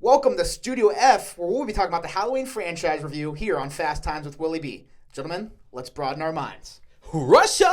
Welcome to Studio F, where we'll be talking about the Halloween franchise review here on Fast Times with Willy B. Gentlemen, let's broaden our minds. Russo!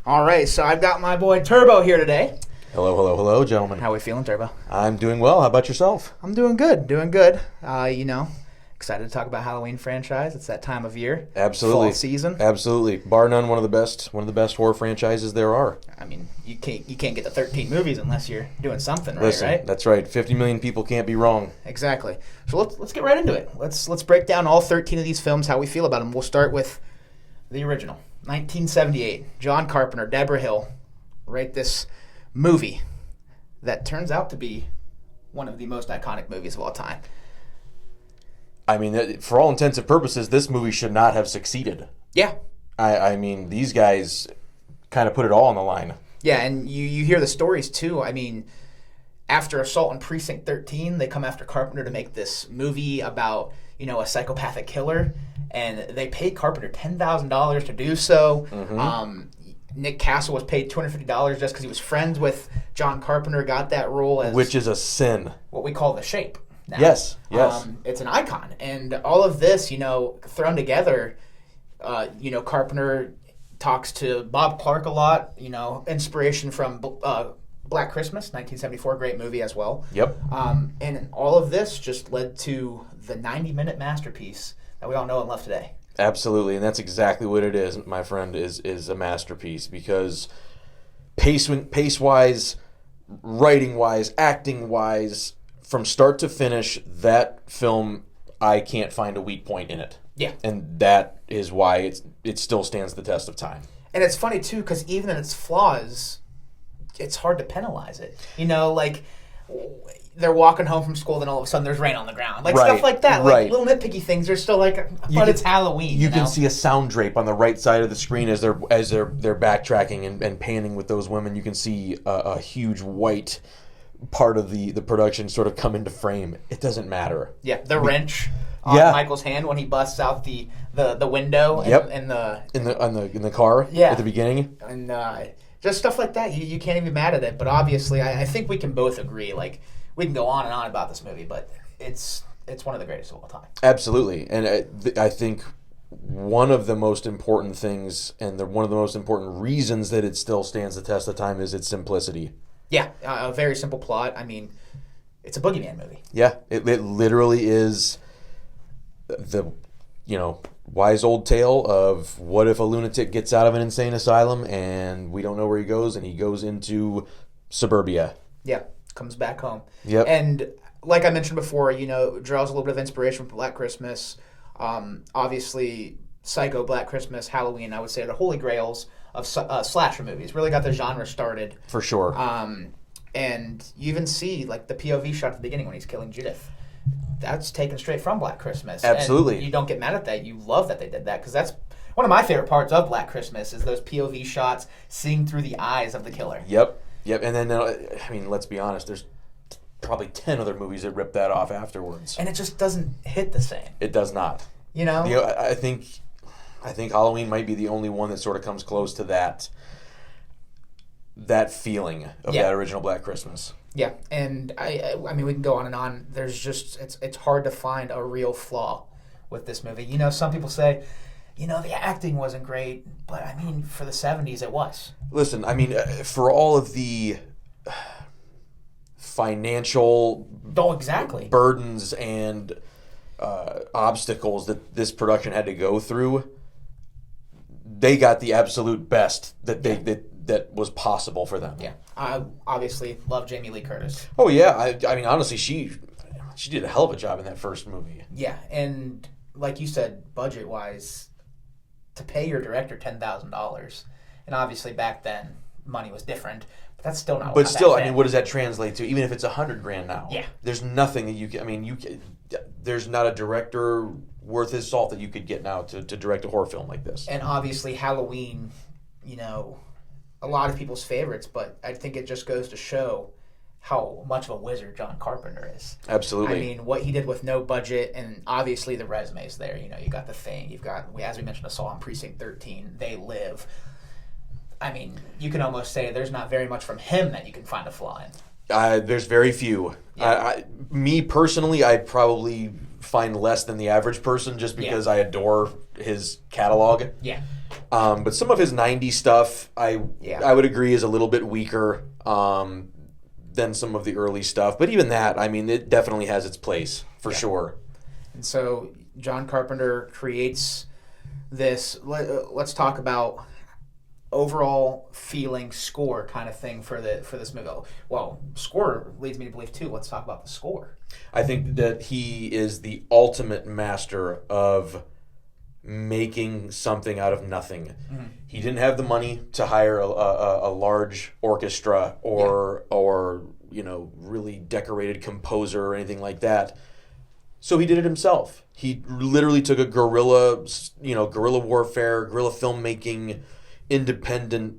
All right, so I've got my boy Turbo here today. Hello, gentlemen. How are we feeling, Turbo? I'm doing well. How about yourself? I'm doing good. Excited to talk about Halloween franchise. It's that time of year. Absolutely. Fall season. Absolutely. Bar none, one of the best horror franchises there are. I mean, you can't get to 13 movies unless you're doing something right, Listen, right? That's right. 50 million people can't be wrong. Exactly. So let's get right into it. Let's break down all 13 of these films, how we feel about them. We'll start with the original, 1978. John Carpenter, Deborah Hill, write this movie that turns out to be one of the most iconic movies of all time. I mean, for all intents and purposes, this movie should not have succeeded. Yeah. I mean, these guys kind of put it all on the line. Yeah, and you hear the stories too. I mean, after Assault on Precinct 13, they come after Carpenter to make this movie about, a psychopathic killer, and they paid Carpenter $10,000 to do so. Mm-hmm. Nick Castle was paid $250 just because he was friends with John Carpenter, got that role as... Which is a sin. What we call the Shape now. Yes. It's an icon. And all of this, thrown together, Carpenter talks to Bob Clark a lot, inspiration from Black Christmas, 1974, great movie as well. Yep. And all of this just led to the 90-minute masterpiece that we all know and love today. Absolutely, and that's exactly what it is, my friend, is a masterpiece, because pace-wise, writing-wise, acting-wise, from start to finish, that film, I can't find a weak point in it. Yeah. And that is why it still stands the test of time. And it's funny, too, because even in its flaws, it's hard to penalize it. They're walking home from school, then all of a sudden there's rain on the ground. Stuff like that. Right. Little nitpicky things are still it's Halloween. You can see a sound drape on the right side of the screen as they're backtracking and panning with those women. You can see a huge white part of the production sort of come into frame. It doesn't matter. Yeah, the wrench on Michael's hand when he busts out the window in the car at the beginning. And just stuff like that. You can't even be mad at it. But obviously, I think we can both agree, we can go on and on about this movie, but it's one of the greatest of all time. Absolutely. And I think one of the most important things and one of the most important reasons that it still stands the test of time is its simplicity. Yeah, a very simple plot. I mean, it's a boogeyman movie. Yeah, it literally is the, wise old tale of what if a lunatic gets out of an insane asylum and we don't know where he goes, and he goes into suburbia. Yeah, comes back home. Yep. And like I mentioned before, draws a little bit of inspiration from Black Christmas. Obviously, Psycho, Black Christmas, Halloween, I would say, are the holy grails of slasher movies. Really got the genre started. For sure. And you even see, the POV shot at the beginning when he's killing Judith. That's taken straight from Black Christmas. Absolutely. And you don't get mad at that. You love that they did that, because that's one of my favorite parts of Black Christmas is those POV shots, seeing through the eyes of the killer. Yep. And then, let's be honest, there's probably 10 other movies that rip that off afterwards. And it just doesn't hit the same. It does not. I think Halloween might be the only one that sort of comes close to that feeling of that original Black Christmas. Yeah, and I mean, we can go on and on. There's just, it's hard to find a real flaw with this movie. Some people say, the acting wasn't great, but I mean, for the 70s, it was. Listen, I mean, for all of the financial burdens and obstacles that this production had to go through, they got the absolute best that was possible for them. Yeah, I obviously love Jamie Lee Curtis. Oh yeah, I mean, honestly, she did a hell of a job in that first movie. Yeah, and like you said, budget wise, to pay your director $10,000, and obviously back then money was different, but that's still not. But still, I mean, what does that translate to? Even if it's $100,000 now, yeah, there's nothing that you can. I mean, there's not a director worth his salt that you could get now to direct a horror film like this. And obviously, Halloween a lot of people's favorites, but I think it just goes to show how much of a wizard John Carpenter is. Absolutely. I mean, what he did with no budget, and obviously the resume's there. You got The Thing. You've got, as we mentioned, Assault on Precinct 13. They Live. I mean, you can almost say there's not very much from him that you can find a flaw in. There's very few. Yeah. Me personally, I'd probably find less than the average person just because I adore his catalog. Yeah. But some of his 90s stuff, I would agree, is a little bit weaker than some of the early stuff. But even that, I mean, it definitely has its place, for sure. And so John Carpenter creates this, let's talk about overall feeling, score kind of thing for this movie. Well, score leads me to believe, too. Let's talk about the score. I think that he is the ultimate master of making something out of nothing. Mm-hmm. He didn't have the money to hire a large orchestra or really decorated composer or anything like that. So he did it himself. He literally took a guerrilla warfare, guerrilla filmmaking, independent,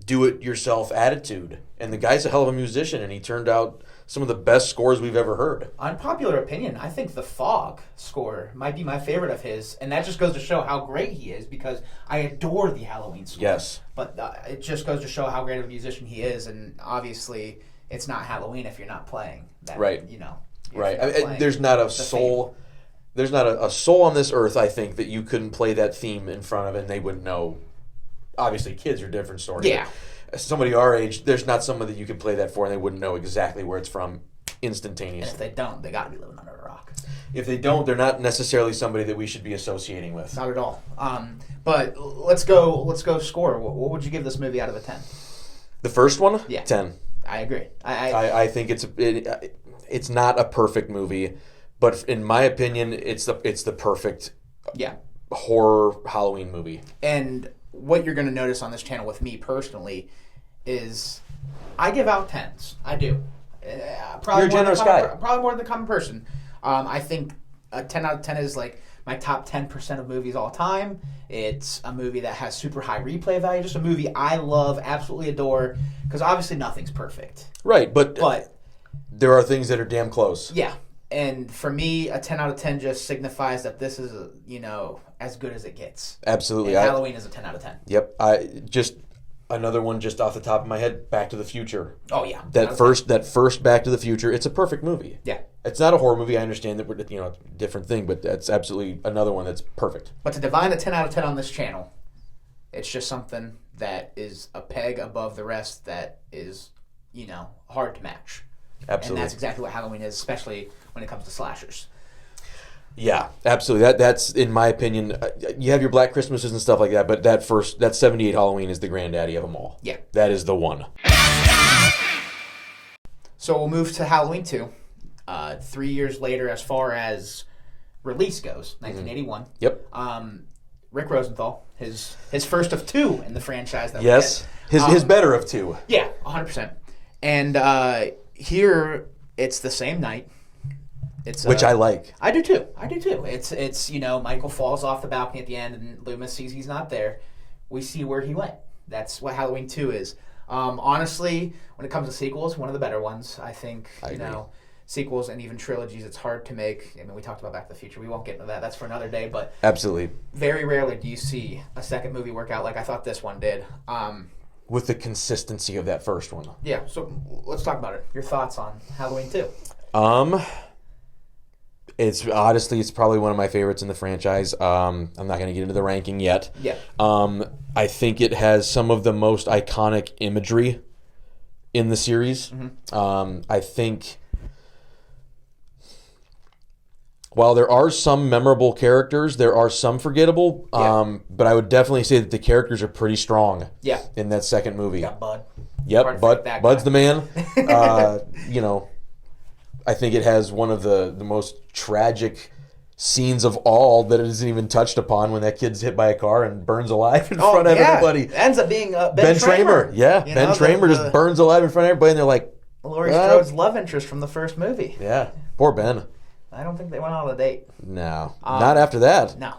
do-it-yourself attitude. And the guy's a hell of a musician, and he turned out some of the best scores we've ever heard. Unpopular opinion, I think the Fog score might be my favorite of his, and that just goes to show how great he is, because I adore the Halloween score. Yes. But it just goes to show how great of a musician he is, and obviously it's not Halloween if you're not playing that. Right. Right. There's not a soul. There's not a soul on this earth, I think, that you couldn't play that theme in front of and they wouldn't know. Obviously, kids are a different story. Yeah. Somebody our age, there's not someone that you could play that for and they wouldn't know exactly where it's from instantaneously. And if they don't, they got to be living under a rock. If they don't, they're not necessarily somebody that we should be associating with. Not at all. But let's go score. What would you give this movie out of a 10? The first one? Yeah. 10. I agree. I think it's not a perfect movie, but in my opinion, it's the perfect horror Halloween movie. And what you're going to notice on this channel with me personally is I give out 10s. I do. You're a generous guy. Probably more than the common person. I think a 10 out of 10 is like my top 10% of movies all time. It's a movie that has super high replay value. Just a movie I love, absolutely adore, because obviously nothing's perfect. Right, but there are things that are damn close. Yeah. And for me, a 10 out of 10 just signifies that this is, as good as it gets. Absolutely. And Halloween is a 10 out of 10. Yep. Another one just off the top of my head, Back to the Future. Oh, yeah. That first Back to the Future, it's a perfect movie. Yeah. It's not a horror movie. I understand that we're, it's a different thing, but that's absolutely another one that's perfect. But to divine a 10 out of 10 on this channel, it's just something that is a peg above the rest that is, hard to match. Absolutely. And that's exactly what Halloween is, especially when it comes to slashers. Yeah, absolutely. That's in my opinion. You have your Black Christmases and stuff like that, but that 78 Halloween is the granddaddy of them all. Yeah, that is the one. So we'll move to Halloween 2. 3 years later, as far as release goes, 1981. Mm-hmm. Yep. Rick Rosenthal, his first of 2 in the franchise. That his better of 2. Yeah, 100%. And here it's the same night. Which I like. I do too. It's Michael falls off the balcony at the end and Loomis sees he's not there. We see where he went. That's what Halloween 2 is. Honestly, when it comes to sequels, one of the better ones. I think, sequels and even trilogies, it's hard to make. I mean, we talked about Back to the Future. We won't get into that. That's for another day. But absolutely. Very rarely do you see a second movie work out like I thought this one did. With the consistency of that first one. Yeah, so let's talk about it. Your thoughts on Halloween 2? It's probably one of my favorites in the franchise. I'm not going to get into the ranking yet. Yeah. I think it has some of the most iconic imagery in the series. Mm-hmm. I think while there are some memorable characters, there are some forgettable. But I would definitely say that the characters are pretty strong. Yeah. In that second movie. Got Bud. Yep, Bud's the man. I think it has one of the most tragic scenes of all that isn't even touched upon when that kid's hit by a car and burns alive in front of everybody. It ends up being Ben Tramer. Yeah, Ben Tramer just burns alive in front of everybody, and they're like, Laurie Strode's love interest from the first movie. Yeah, poor Ben. I don't think they went on a date. No, not after that. No.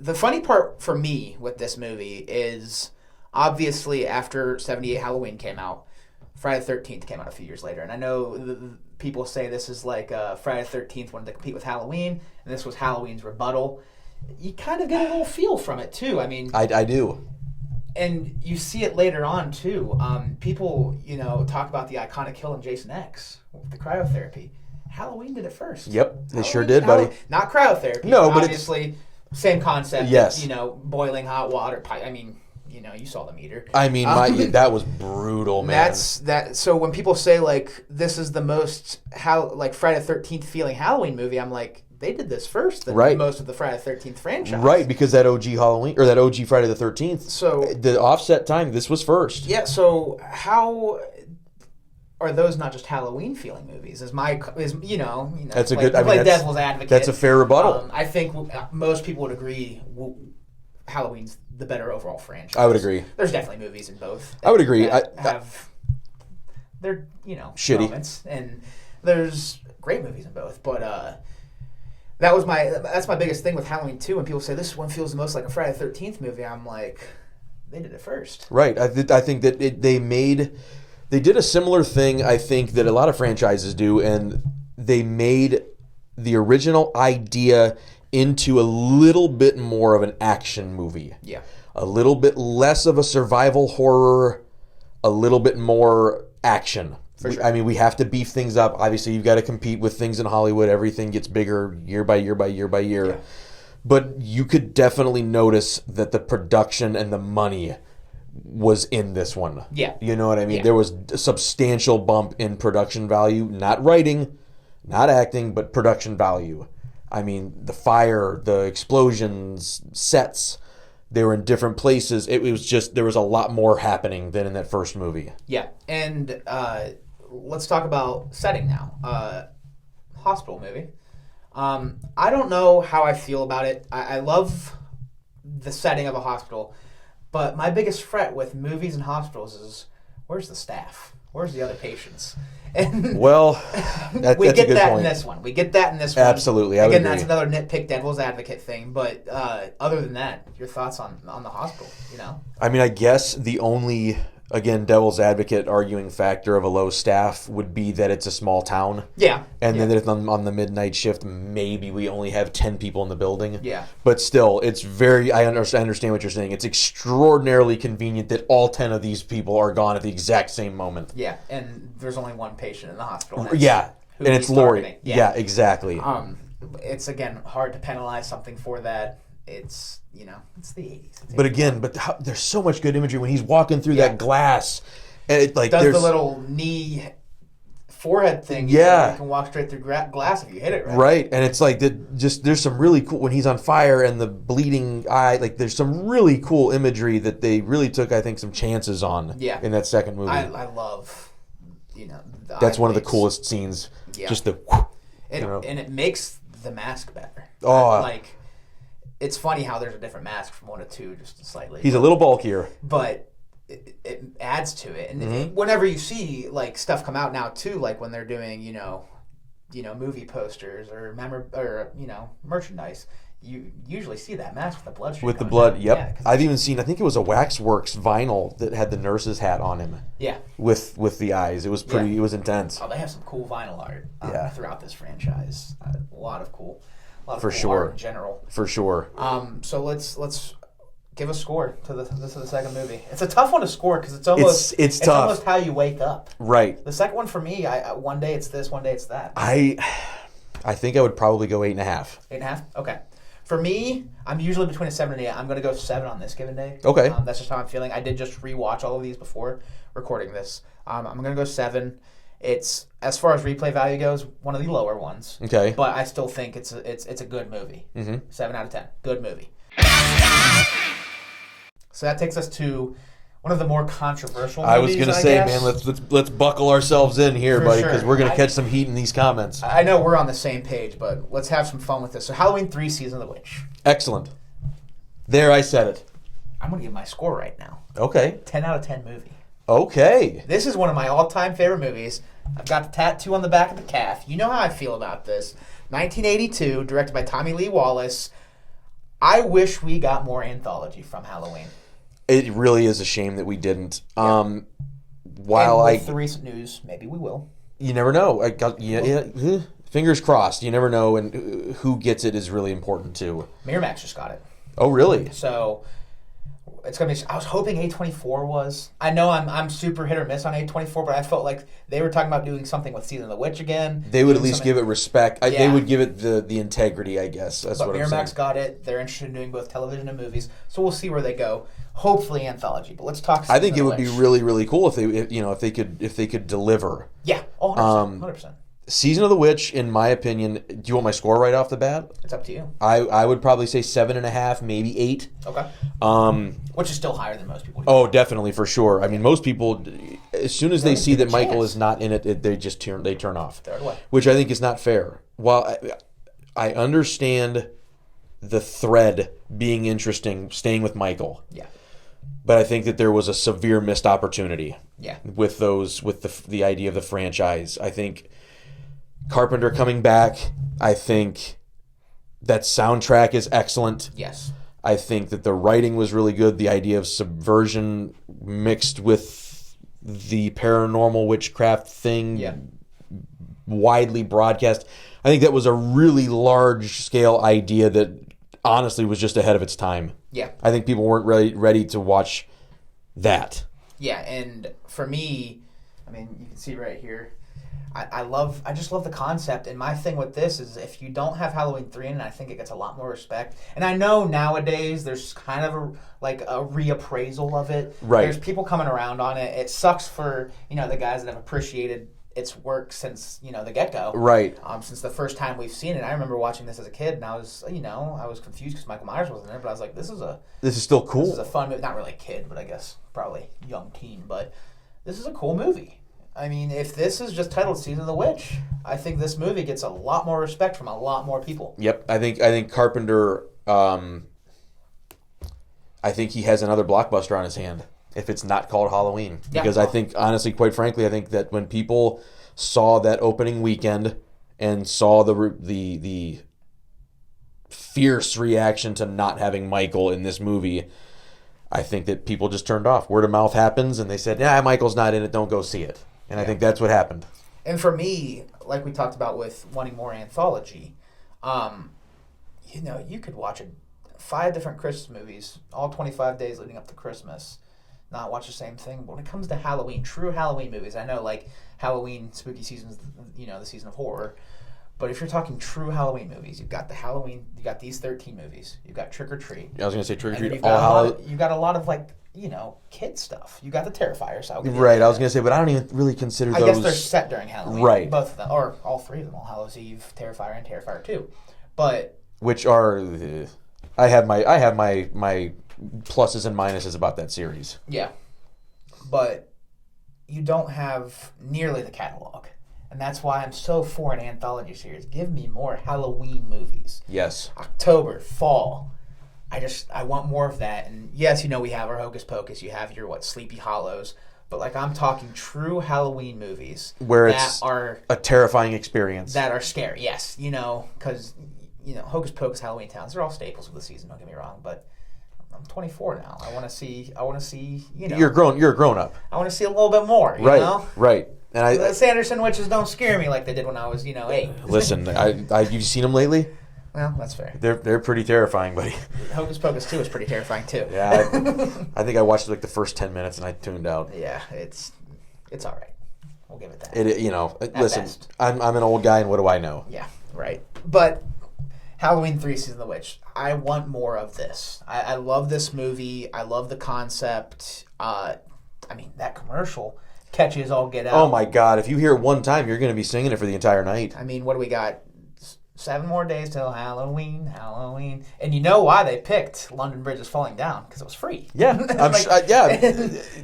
the funny part for me with this movie is obviously after 78 Halloween came out, Friday the 13th came out a few years later. And I know people say this is like Friday the 13th wanted to compete with Halloween, and this was Halloween's rebuttal. You kind of get a little feel from it, too. I mean... I do. And you see it later on, too. People, talk about the iconic kill in Jason X with the cryotherapy. Halloween did it first. Yep, they sure did, buddy. Not cryotherapy. No, but obviously, same concept. Yes. Boiling hot water. I mean... you saw the meter. I mean, that was brutal, man. So when people say like this is the most Friday the 13th feeling Halloween movie, I'm like, they did this first than most of the Friday the 13th franchise. Right, because that OG Halloween or that OG Friday the 13th. So the offset time, this was first. Yeah. So how are those not just Halloween feeling movies? That's a good. devil's advocate. That's a fair rebuttal. I think most people would agree. Halloween's the better overall franchise. I would agree. There's definitely movies in both. I would agree. They're shitty moments, and there's great movies in both. But that's my biggest thing with Halloween 2. When people say this one feels the most like a Friday the 13th movie, I'm like, they did it first. Right. I think that they did a similar thing. I think that a lot of franchises do, and they made the original idea into a little bit more of an action movie. Yeah. A little bit less of a survival horror, a little bit more action. Sure. We have to beef things up. Obviously, you've got to compete with things in Hollywood. Everything gets bigger year by year by year by year. Yeah. But you could definitely notice that the production and the money was in this one. Yeah. You know what I mean? Yeah. There was a substantial bump in production value. Not writing, not acting, but production value. I mean, the fire, the explosions, sets, they were in different places. It was just, there was a lot more happening than in that first movie. Yeah, and let's talk about setting now. Hospital movie. I don't know how I feel about it. I love the setting of a hospital, but my biggest fret with movies and hospitals is, where's the staff? Where's the other patients? And well, that's we a get good that point. in this one. We get that in this one. Absolutely, I would Again, agree. that's another nitpick devil's advocate thing. But other than that, your thoughts on the hospital? I mean, I guess the only, again, devil's advocate arguing factor of a low staff would be that it's a small town. Yeah. And then if on the midnight shift, maybe we only have 10 people in the building. Yeah. But still, it's I understand what you're saying. It's extraordinarily convenient that all 10 of these people are gone at the exact same moment. Yeah, and there's only one patient in the hospital. And it's Lori. Yeah, exactly. It's, again, hard to penalize something for that. It's, it's the 80s. But again, there's so much good imagery when he's walking through that glass. And it, does the little knee forehead thing. Yeah. You can walk straight through glass if you hit it right. Right, and it's like there's some really cool, when he's on fire and the bleeding eye, like there's some really cool imagery that they really took, I think, some chances on in that second movie. I love, that's one of the coolest scenes. Yeah. Just the... And it makes the mask better. Oh. It's funny how there's a different mask from 1 to 2, just slightly. He's a little bulkier. But it adds to it. And whenever you see, stuff come out now, too, when they're doing, movie posters or merchandise, you usually see that mask with the bloodstream. With the blood, out. yep. Yeah, I've even seen, I think it was a Waxworks vinyl that had the nurse's hat on him. Yeah. With the eyes. It was pretty, it was intense. Oh, they have some cool vinyl art throughout this franchise. A lot of cool art in general. For sure. So let's give a score to the second movie. It's a tough one to score because it's almost it's tough. Almost how you wake up. Right. The second one for me, one day it's this, one day it's that. I think I would probably go 8.5. 8.5? Okay. For me, I'm usually between a 7 and 8. I'm going to go 7 on this given day. Okay. That's just how I'm feeling. I did just rewatch all of these before recording this. I'm going to go 7. It's, as far as replay value goes, one of the lower ones. Okay. But I still think it's a good movie. 7 out of 10. Good movie. So that takes us to one of the more controversial movies, I was going to say, man, let's buckle ourselves in here, For buddy, sure. because we're going to catch some heat in these comments. I know we're on the same page, but let's have some fun with this. So Halloween 3, Season of the Witch. Excellent. There, I said it. I'm going to give my score right now. Okay. 10 out of 10 movie. Okay. This is one of my all-time favorite movies. I've got the tattoo on the back of the calf. You know how I feel about this. 1982, directed by Tommy Lee Wallace. I wish we got more anthology from Halloween. It really is a shame that we didn't. Yeah. While and with the recent news, maybe we will. You never know. Fingers crossed. You never know, and who gets it is really important too. Miramax just got it. Oh, really? So it's gonna be. I was hoping A24 was. I know I'm super hit or miss on A24, but I felt like they were talking about doing something with Season of the Witch again. They would at least give it respect. They would give it the integrity, I guess. That's what I'm saying. Miramax got it. They're interested in doing both television and movies, so we'll see where they go. Hopefully anthology, but let's talk. I think it would be really, really cool if they could deliver. Yeah, 100%. Season of the Witch, in my opinion, do you want my score right off the bat? It's up to you. I would probably say 7.5, maybe 8. Okay. Which is still higher than most people. Oh, definitely, for sure. I mean, most people, as soon as they see that Michael is not in it, they just turn off. Third way. Which I think is not fair. While I understand the thread being interesting, staying with Michael. Yeah. But I think that there was a severe missed opportunity. Yeah. With the idea of the franchise. I think Carpenter coming back. I think that soundtrack is excellent. Yes. I think that the writing was really good. The idea of subversion mixed with the paranormal witchcraft thing, widely broadcast. I think that was a really large-scale idea that honestly was just ahead of its time. Yeah. I think people weren't ready to watch that. Yeah, and for me, I mean, you can see right here, I just love the concept, and my thing with this is if you don't have Halloween 3 in it, I think it gets a lot more respect. And I know nowadays there's kind of a reappraisal of it. Right. There's people coming around on it. It sucks for, the guys that have appreciated its work since, the get-go. Right. Since the first time we've seen it. I remember watching this as a kid, and I was, I was confused because Michael Myers wasn't there, but I was like, this is still cool. This is a fun movie. Not really a kid, but I guess probably young teen, but this is a cool movie. I mean, if this is just titled Season of the Witch, I think this movie gets a lot more respect from a lot more people. Yep. I think Carpenter, I think he has another blockbuster on his hand if it's not called Halloween. Because I think, honestly, quite frankly, I think that when people saw that opening weekend and saw the fierce reaction to not having Michael in this movie, I think that people just turned off. Word of mouth happens, and they said, Michael's not in it, don't go see it. And I think that's what happened. And for me, like we talked about with wanting more anthology, you could watch 5 different Christmas movies, all 25 days leading up to Christmas, not watch the same thing. But when it comes to Halloween, true Halloween movies, I know like Halloween, spooky season's, the season of horror. But if you're talking true Halloween movies, you've got these 13 movies. You've got Trick or Treat. I was going to say Trick or Treat. You've got a lot of like, kid stuff. You got the Terrifiers. Right, I was going to say, but I don't even really consider those. I guess they're set during Halloween. Right. Both of them, or all 3 of them, All Hallows Eve, Terrifier, and Terrifier 2. But which are, I have my pluses and minuses about that series. Yeah. But you don't have nearly the catalog. And that's why I'm so for an anthology series. Give me more Halloween movies. Yes. October, fall. I want more of that. And yes, we have our Hocus Pocus. You have your, Sleepy Hollows. But, I'm talking true Halloween movies. Where it's a terrifying experience. That are scary, yes. Because, Hocus Pocus, Halloween Towns, they're all staples of the season, don't get me wrong. But I'm 24 now. I want to see, You're a grown up. I want to see a little bit more, you know? Right. And the Sanderson witches don't scare me like they did when I was, 8. Listen, you've seen them lately? Well, that's fair. They're pretty terrifying, buddy. Hocus Pocus 2 is pretty terrifying too. Yeah, I think I watched the first 10 minutes and I tuned out. Yeah, it's all right. We'll give it that. Listen, I'm an old guy, and what do I know? Yeah, right. But Halloween 3 Season of the Witch, I want more of this. I love this movie. I love the concept. That commercial catches all get out. Oh my God! If you hear it one time, you're going to be singing it for the entire night. What do we got? 7 more days till Halloween. And you know why they picked London Bridge is Falling Down? Because it was free. Yeah.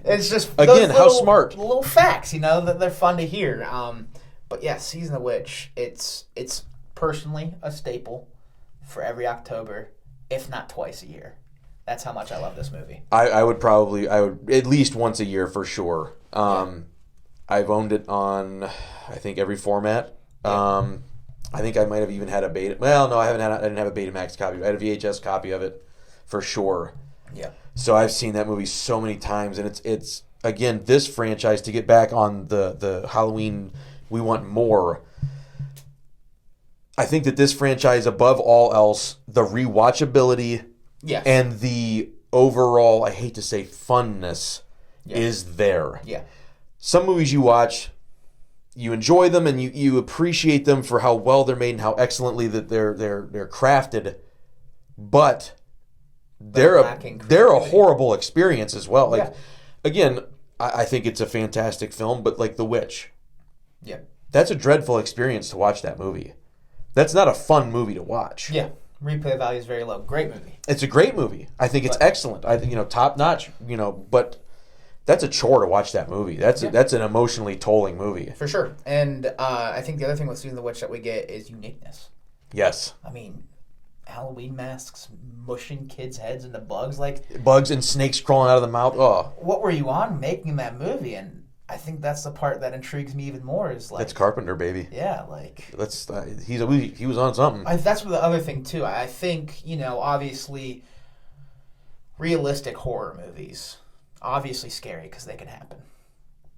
It's just, again, how smart. Little facts, that they're fun to hear. But yeah, Season of the Witch, it's personally a staple for every October, if not twice a year. That's how much I love this movie. I would at least once a year for sure. I've owned it on, I think, every format. Yeah. I think I might have even had a beta. Well, no, I didn't have a Betamax copy. I had a VHS copy of it for sure. Yeah. So I've seen that movie so many times, and it's again, this franchise, to get back on the Halloween, we want more. I think that this franchise, above all else, the rewatchability and the overall, I hate to say funness, is there. Yeah. Some movies you watch, you enjoy them and you appreciate them for how well they're made and how excellently that they're crafted, but they're a horrible experience as well. Like, again, I think it's a fantastic film, but like The Witch, that's a dreadful experience to watch that movie. That's not a fun movie to watch. Yeah, replay value is very low. Great movie. It's a great movie. I think it's excellent. I think top notch. But that's a chore to watch that movie. That's an emotionally tolling movie for sure. And I think the other thing with Season of the Witch that we get is uniqueness. Yes. I mean, Halloween masks, mushing kids' heads into bugs, bugs and snakes crawling out of the mouth. Oh, what were you on making that movie? And I think that's the part that intrigues me even more. Is like, that's Carpenter, baby. Yeah, he was on something. That's the other thing too. I think obviously, realistic horror movies, obviously scary because they can happen,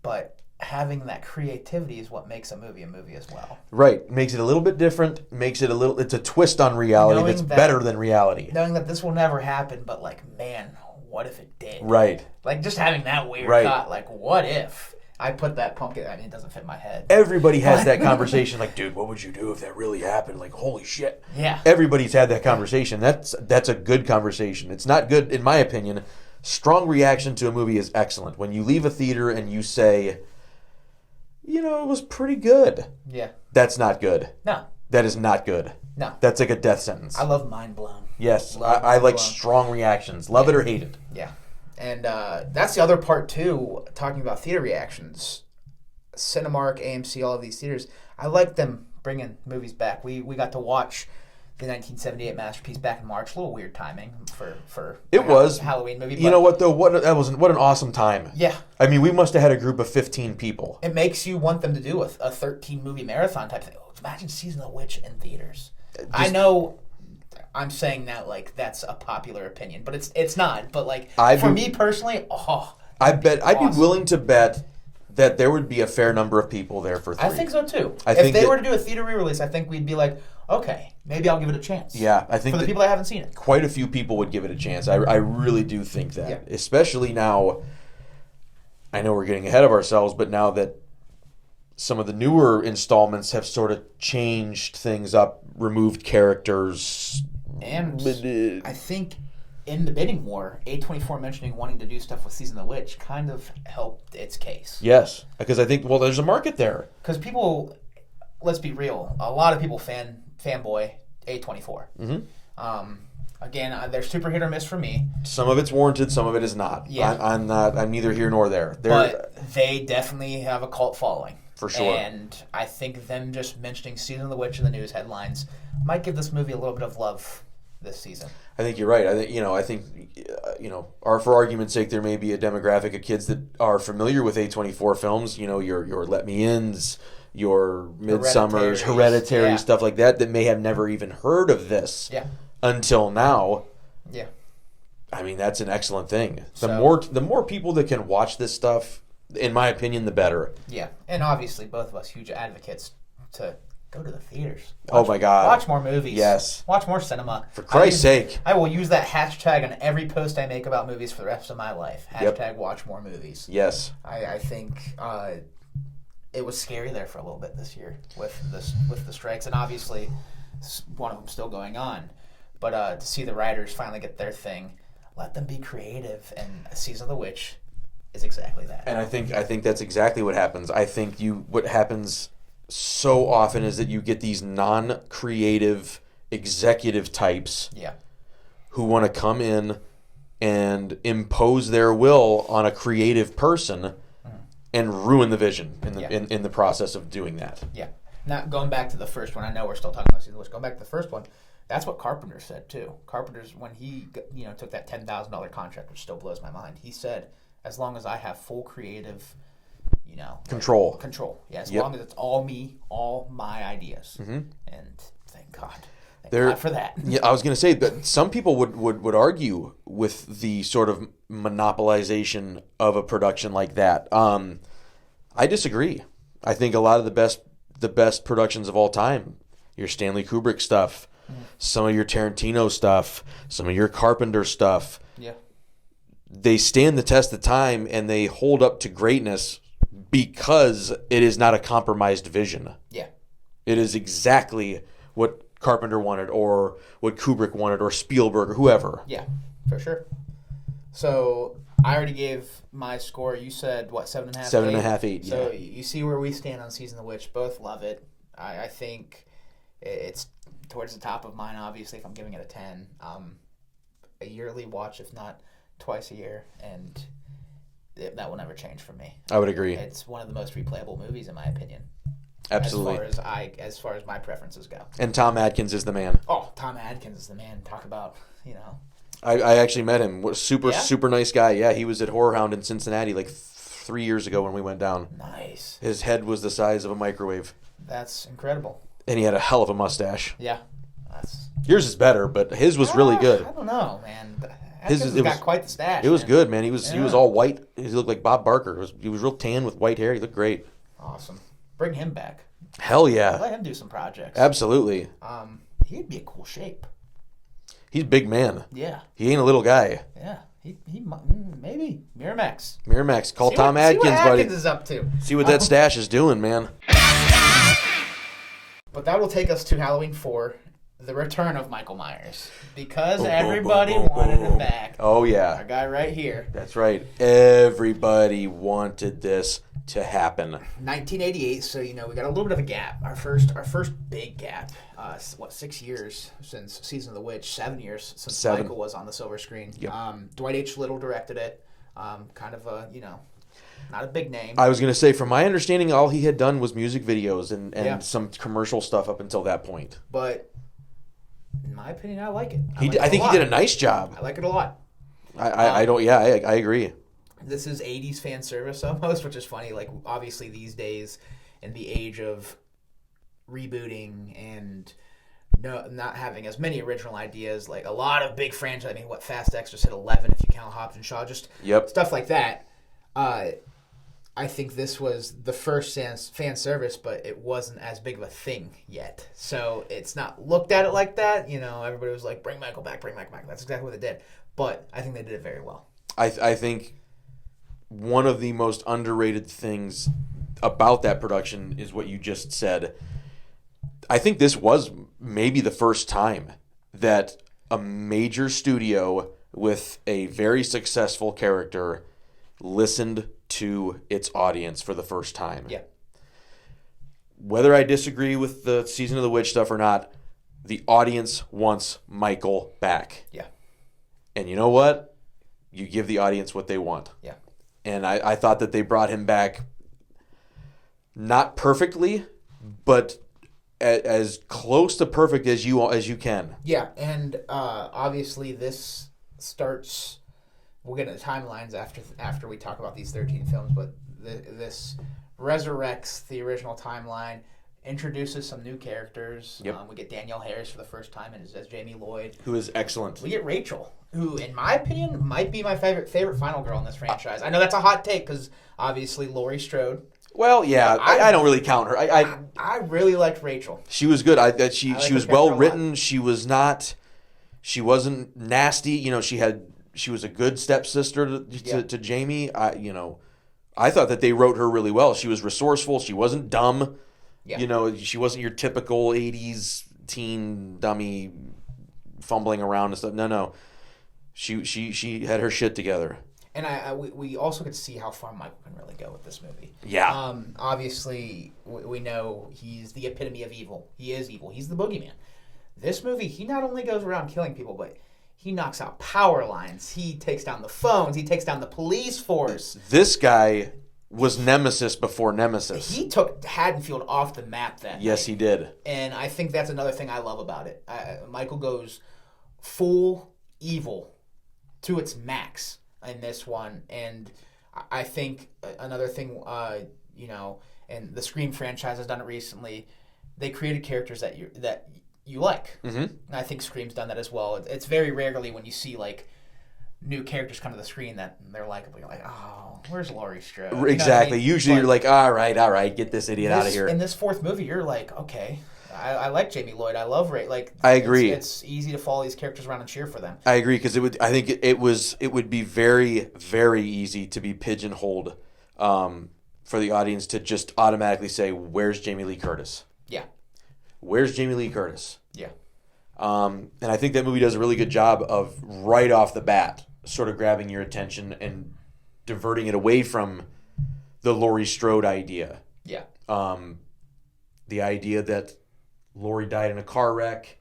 but having that creativity is what makes a movie as well. Right, makes it a little bit different. It's a twist on reality that's better than reality. Knowing that this will never happen, but man, what if it did? Right. Just having that weird thought, what if I put that pumpkin? I mean, it doesn't fit my head. Everybody has that conversation. Dude, what would you do if that really happened? Holy shit. Yeah. Everybody's had that conversation. That's a good conversation. It's not good, in my opinion. Strong reaction to a movie is excellent. When you leave a theater and you say, it was pretty good. Yeah. That's not good. No. That is not good. No. That's like a death sentence. I love mind blown. Yes. I like strong reactions. Love it or hate it. Yeah. And that's the other part, too, talking about theater reactions. Cinemark, AMC, all of these theaters, I like them bringing movies back. We got to watch the 1978 masterpiece back in March. A little weird timing for Halloween movie. You know what, though? What an awesome time. Yeah. I mean, we must have had a group of 15 people. It makes you want them to do a 13-movie marathon type thing. Imagine Season of the Witch in theaters. I know I'm saying that that's a popular opinion, but it's not. But for me personally, I'd be willing to bet that there would be a fair number of people there for 3. I think so too. If they were to do a theater re-release, I think we'd be like, okay, maybe I'll give it a chance. Yeah, I think for the people that haven't seen it, quite a few people would give it a chance. I really do think that, especially now. I know we're getting ahead of ourselves, but now that some of the newer installments have sort of changed things up, removed characters. And I think in the bidding war, A24 mentioning wanting to do stuff with Season of the Witch kind of helped its case. Yes, because I think, there's a market there. Because people, let's be real, a lot of people fanboy A24. Mm-hmm. Again, they're super hit or miss for me. Some of it's warranted, some of it is not. Yeah. I'm neither here nor there. But they definitely have a cult following. For sure. And I think them just mentioning Season of the Witch in the news headlines might give this movie a little bit of love this season. I think you're right. I think for argument's sake, there may be a demographic of kids that are familiar with A24 films. Your Let Me Ins, your Midsummers, Hereditary, stuff like that may have never even heard of this until now. Yeah. I mean, that's an excellent thing. The more people that can watch this stuff, in my opinion, the better. Yeah, and obviously both of us huge advocates to go to the theaters. Oh my God. Watch more movies. Yes. Watch more cinema. For Christ's sake. I will use that hashtag on every post I make about movies for the rest of my life. Hashtag watch more movies. Yes. I think it was scary there for a little bit this year with the strikes, and obviously one of them still going on. But to see the writers finally get their thing, let them be creative, and Season of the Witch is exactly that. And I think that's exactly what happens. I think what happens so often is that you get these non-creative executive types who want to come in and impose their will on a creative person and ruin the vision in the process of doing that. Yeah. Now, going back to the first one, I know we're still talking about Season of the Witch. Going back to the first one, that's what Carpenter said too. Carpenter's, when he took that $10,000 contract, which still blows my mind, he said, as long as I have full creative Control. Yeah, as long as it's all me, all my ideas. Mm-hmm. And thank God. Thank God for that. Yeah, I was going to say that some people would argue with the sort of monopolization of a production like that. I disagree. I think a lot of the best productions of all time, your Stanley Kubrick stuff, some of your Tarantino stuff, some of your Carpenter stuff, they stand the test of time and they hold up to greatness because it is not a compromised vision. Yeah. It is exactly what Carpenter wanted or what Kubrick wanted or Spielberg or whoever. Yeah, for sure. So I already gave my score. You said, what, 7.5? 7.5, 8, yeah. So you see where we stand on Season of the Witch. Both love it. I think it's towards the top of mine, obviously, if I'm giving it a 10. A yearly watch, if not twice a year, and that will never change for me. I would agree. It's one of the most replayable movies, in my opinion. Absolutely. As far as my preferences go. And Tom Atkins is the man. Oh, Tom Atkins is the man. Talk about, I actually met him. Super nice guy. Yeah, he was at Horror Hound in Cincinnati like 3 years ago when we went down. Nice. His head was the size of a microwave. That's incredible. And he had a hell of a mustache. Yeah. Yours is better, but his was really good. I don't know, man. Atkins got quite the stash. It was good, man. He was all white. He looked like Bob Barker. He was real tan with white hair. He looked great. Awesome. Bring him back. Hell yeah. Let him do some projects. Absolutely. He'd be a cool shape. He's a big man. Yeah. He ain't a little guy. Yeah. He maybe. Miramax. Call Tom Atkins, buddy. See what Atkins is up to. See what that stash is doing, man. But that will take us to Halloween 4. The return of Michael Myers. Because everybody wanted him back. Oh, yeah. Our guy right here. That's right. Everybody wanted this to happen. 1988, so we got a little bit of a gap. Our first big gap. 6 years since Season of the Witch? 7 years since Michael was on the silver screen. Yep. Dwight H. Little directed it. Kind of a, not a big name. I was going to say, from my understanding, all he had done was music videos and some commercial stuff up until that point. But in my opinion, I like it. I think he did a nice job. I like it a lot. I agree. This is 80s fan service almost, which is funny. Like, obviously these days, in the age of rebooting and not having as many original ideas, like a lot of big franchises. I mean, Fast X just hit 11 if you count Hobbs and Shaw, just stuff like that. I think this was the first fan service, but it wasn't as big of a thing yet. So it's not looked at it like that. Everybody was like, bring Michael back. That's exactly what they did. But I think they did it very well. I think one of the most underrated things about that production is what you just said. I think this was maybe the first time that a major studio with a very successful character listened to its audience for the first time. Yeah. Whether I disagree with the Season of the Witch stuff or not, the audience wants Michael back. Yeah. And you know what? You give the audience what they want. Yeah. And I thought that they brought him back not perfectly, but as close to perfect as you can. Yeah, and obviously this starts. We'll get into timelines after we talk about these 13 films, but this resurrects the original timeline, introduces some new characters. Yep. We get Danielle Harris for the first time as Jamie Lloyd, who is excellent. We get Rachel, who, in my opinion, might be my favorite final girl in this franchise. I know that's a hot take because obviously Laurie Strode. Well, yeah, I don't really count her. I really liked Rachel. She was good. She was well written. She wasn't nasty. She was a good stepsister to Jamie. I thought that they wrote her really well. She was resourceful. She wasn't dumb. Yeah. She wasn't your typical 80s teen dummy fumbling around and stuff. No. She had her shit together. And we also get to see how far Michael can really go with this movie. Yeah. Obviously, we know he's the epitome of evil. He is evil. He's the boogeyman. This movie, he not only goes around killing people, but he knocks out power lines. He takes down the phones. He takes down the police force. This guy was Nemesis before Nemesis. He took Haddonfield off the map that Yes, night. he did. And I think that's another thing I love about it. Michael goes full evil to its max in this one, and I think another thing, and the Scream franchise has done it recently. They created characters that you like. Mm-hmm. And I think Scream's done that as well. It's very rarely when you see like new characters come to the screen that they're likable. You're like, oh, where's Laurie Strode? Exactly. Usually you're like, all right, get this idiot out of here. In this fourth movie, you're like, okay, I like Jamie Lloyd. I love Ray. Like, I agree. It's easy to follow these characters around and cheer for them. I agree because I think it would be very, very easy to be pigeonholed for the audience to just automatically say, where's Jamie Lee Curtis? Yeah. Where's Jamie Lee Curtis? Yeah. And I think that movie does a really good job of right off the bat sort of grabbing your attention and diverting it away from the Laurie Strode idea. Yeah. The idea that Laurie died in a car wreck,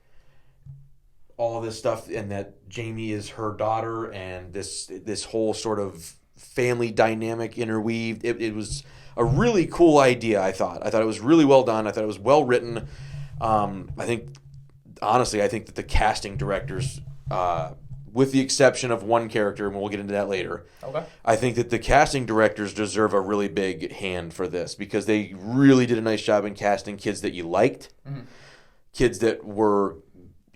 all this stuff, and that Jamie is her daughter, and this whole sort of family dynamic interweaved. It was a really cool idea, I thought. I thought it was really well done. I thought it was well written. I think that the casting directors, with the exception of one character, and we'll get into that later, okay, I think that the casting directors deserve a really big hand for this because they really did a nice job in casting kids that you liked, kids that were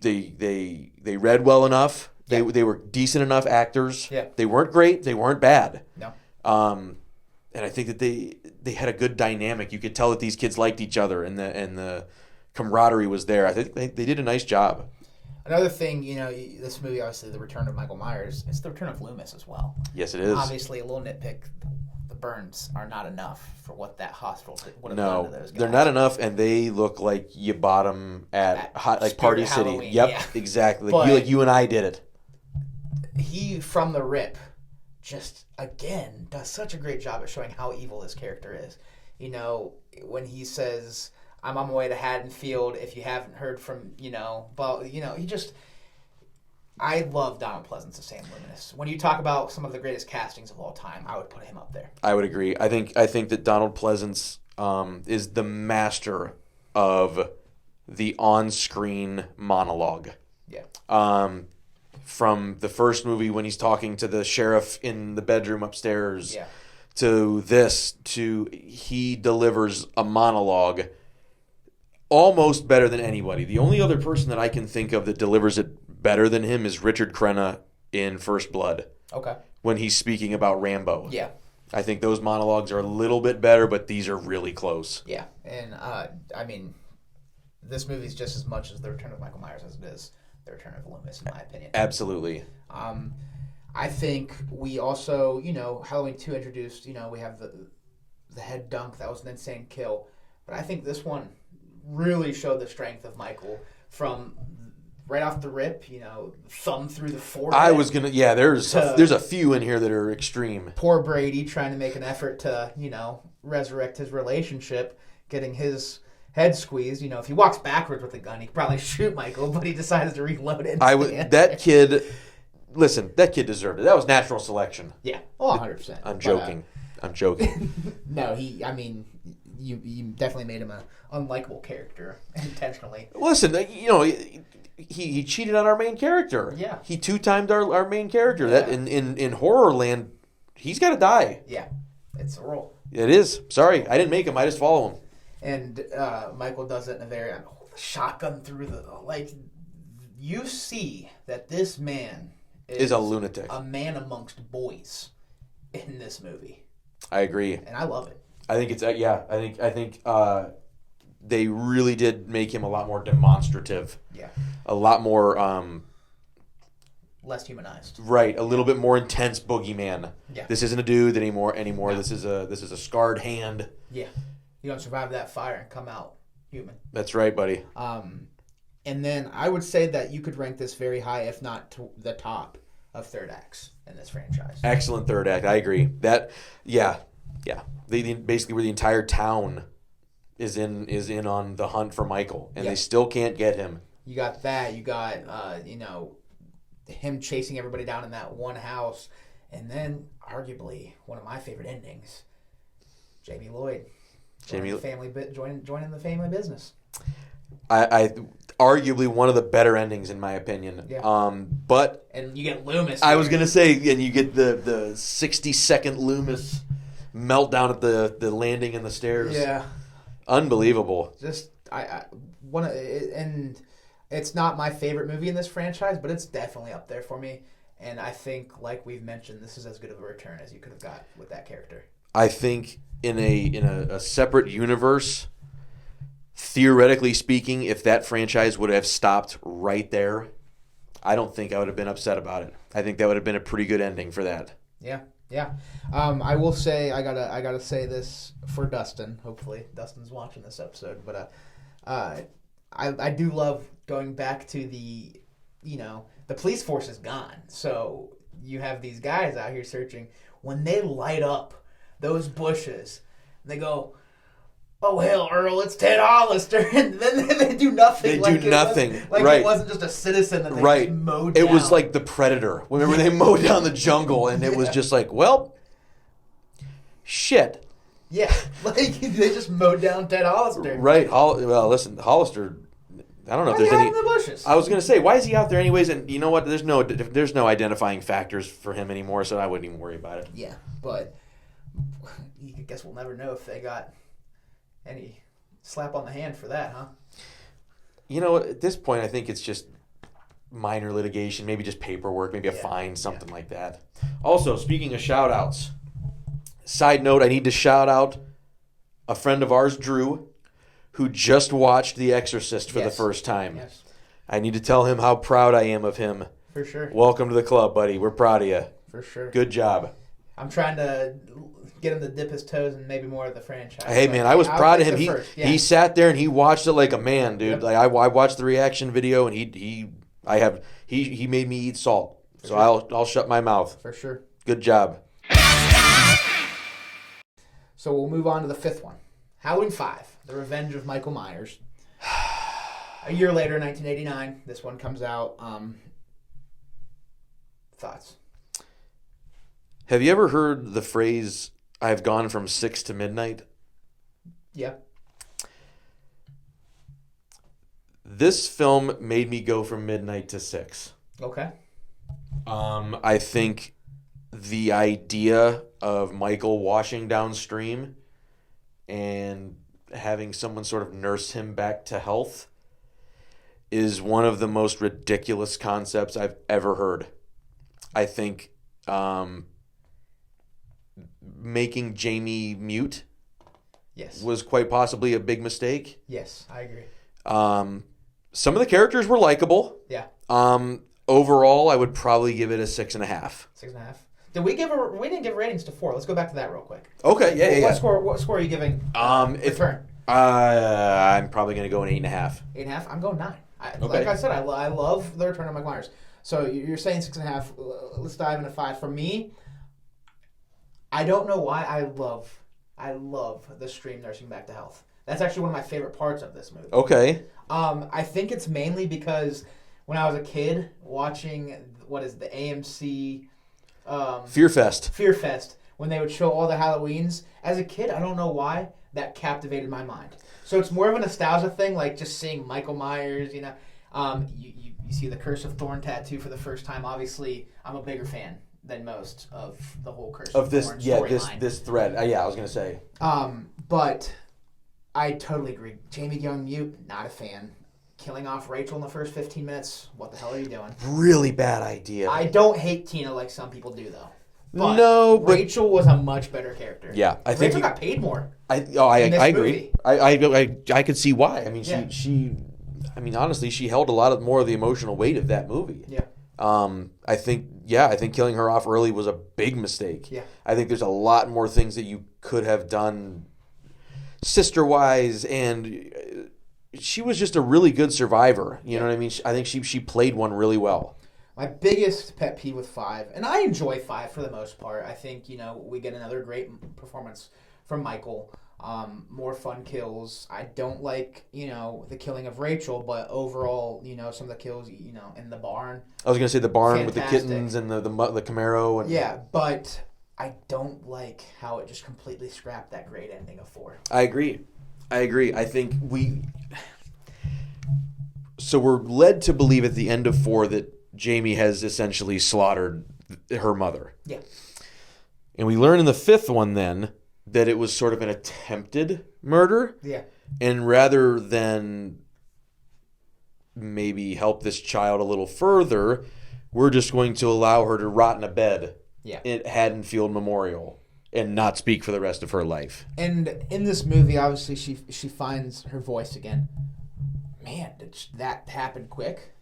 they read well enough. They were decent enough actors. Yeah. They weren't great. They weren't bad. No. And I think that they had a good dynamic. You could tell that these kids liked each other, and the camaraderie was there. I think they did a nice job. Another thing, this movie, obviously, the return of Michael Myers, it's the return of Loomis as well. Yes, it is. Obviously, a little nitpick. The burns are not enough for what that hospital would have done to those guys. They're not enough, and they look like you bought them at Party City. Halloween, yep, yeah. Exactly. But like you and I did it. He, from the rip, just, again, does such a great job at showing how evil this character is. When he says, I'm on my way to Haddonfield, if you haven't heard from, he just... I love Donald Pleasance as Sam Loomis. When you talk about some of the greatest castings of all time, I would put him up there. I would agree. I think that Donald Pleasance is the master of the on-screen monologue. Yeah. From the first movie when he's talking to the sheriff in the bedroom upstairs, Yeah. to he delivers a monologue almost better than anybody. The only other person that I can think of that delivers it better than him is Richard Crenna in First Blood. Okay. When he's speaking about Rambo. Yeah. I think those monologues are a little bit better, but these are really close. Yeah. And, this movie is just as much as The Return of Michael Myers as it is The Return of Loomis, in my opinion. Absolutely. I think we also, Halloween 2 introduced, we have the head dunk. That was an insane kill. But I think this one really showed the strength of Michael from right off the rip, thumb through the forehead. I was going to, there's a few in here that are extreme. Poor Brady trying to make an effort to, resurrect his relationship, getting his head squeezed. If he walks backwards with a gun, he could probably shoot Michael, but he decided to reload it. That kid deserved it. That was natural selection. Yeah. Oh, 100%. I'm joking. No, you definitely made him an unlikable character intentionally. Listen, he cheated on our main character. Yeah. He 2-timed our main character. Yeah. That in horror land, he's got to die. Yeah. It's a rule. It is. Sorry, I didn't make him. I just follow him. And Michael does it in a very shotgun through you see that this man is a lunatic, a man amongst boys in this movie. I agree, and I love it. I think it's I think they really did make him a lot more demonstrative. Yeah, a lot more less humanized. Right, a little bit more intense boogeyman. Yeah, this isn't a dude anymore. No. This is a scarred hand. Yeah, you don't survive that fire and come out human. That's right, buddy. And then I would say that you could rank this very high, if not to the top of third acts in this franchise. Excellent third act. I agree. That, yeah. Basically, where the entire town is in on the hunt for Michael, and they still can't get him. You got that. You got him chasing everybody down in that one house, and then arguably one of my favorite endings, Jamie Lloyd joining the family business. arguably one of the better endings in my opinion. Yeah. But and you get Loomis. I was gonna say, and you get the 60-second Loomis meltdown at the landing and the stairs. Yeah. Unbelievable. Just and it's not my favorite movie in this franchise, but it's definitely up there for me. And I think, like we've mentioned, this is as good of a return as you could have got with that character. I think in a separate universe, theoretically speaking, if that franchise would have stopped right there, I don't think I would have been upset about it. I think that would have been a pretty good ending for that. Yeah. I will say I gotta say this for Dustin. Hopefully Dustin's watching this episode, but I do love going back to the police force is gone, so you have these guys out here searching. When they light up those bushes, they go, "Oh hell, Earl, it's Ted Hollister," and then they do nothing. They do nothing. It wasn't just a citizen that they just mowed down. It was like the Predator. Remember they mowed down the jungle, and it was just like, well, shit. Yeah, they just mowed down Ted Hollister. Right. Well, listen, Hollister. I don't know if there's any. In the bushes? I was gonna say, why is he out there anyways? And you know what? There's no identifying factors for him anymore, so I wouldn't even worry about it. Yeah, but I guess we'll never know if they got any slap on the hand for that, huh? At this point, I think it's just minor litigation, maybe just paperwork, maybe a fine, something like that. Also, speaking of shout-outs, side note, I need to shout out a friend of ours, Drew, who just watched The Exorcist for the first time. Yes. I need to tell him how proud I am of him. For sure. Welcome to the club, buddy. We're proud of you. For sure. Good job. I'm trying to get him to dip his toes in maybe more of the franchise. Hey, man, I was proud of him. He sat there and he watched it like a man, dude. Yep. Like I watched the reaction video, and he made me eat salt. For so sure. I'll shut my mouth. For sure. Good job. So we'll move on to the fifth one. Halloween 5, The Revenge of Michael Myers. A year later, 1989, this one comes out. Thoughts? Have you ever heard the phrase, "I've gone from 6 to midnight"? Yeah. This film made me go from midnight to 6. Okay. I think the idea of Michael washing downstream and having someone sort of nurse him back to health is one of the most ridiculous concepts I've ever heard. I think making Jamie mute was quite possibly a big mistake. Yes, I agree. Some of the characters were likable. Yeah. Overall, I would probably give it a 6.5. 6.5. We didn't give ratings to 4. Let's go back to that real quick. Okay, yeah. What score are you giving? Return. I'm probably going to go an 8.5. 8.5. I'm going 9. Okay. Like I said, I love the Return of Michael Myers. So you're saying 6.5. Let's dive into 5. For me, I don't know why I love the stream nursing back to health. That's actually one of my favorite parts of this movie. Okay. I think it's mainly because when I was a kid watching the AMC Fear Fest, when they would show all the Halloweens, as a kid, I don't know why that captivated my mind. So it's more of a nostalgia thing, like just seeing Michael Myers. You see the Curse of Thorn tattoo for the first time. Obviously, I'm a bigger fan than most of the whole Curse of Thorn storyline. this thread. I was gonna say. But I totally agree. Jamie Young mute, not a fan. Killing off Rachel in the first 15 minutes. What the hell are you doing? Really bad idea. I don't hate Tina like some people do, though. But Rachel was a much better character. Yeah, I think Rachel got paid more. I agree. I could see why. I mean, she honestly, she held a lot more of the emotional weight of that movie. Yeah. I think killing her off early was a big mistake. Yeah. I think there's a lot more things that you could have done sister-wise, and she was just a really good survivor. You know what I mean? I think she played one really well. My biggest pet peeve with 5, and I enjoy 5 for the most part. I think, we get another great performance from Michael. More fun kills. I don't like, the killing of Rachel, but overall, some of the kills, in the barn. I was going to say the barn with the kittens and the Camaro. Yeah, but I don't like how it just completely scrapped that great ending of 4. I agree. I think So we're led to believe at the end of 4 that Jamie has essentially slaughtered her mother. Yeah. And we learn in the 5th one then that it was sort of an attempted murder. Yeah. And rather than maybe help this child a little further, we're just going to allow her to rot in a bed at Haddonfield Memorial and not speak for the rest of her life. And in this movie, obviously, she finds her voice again. Man, did that happen quick?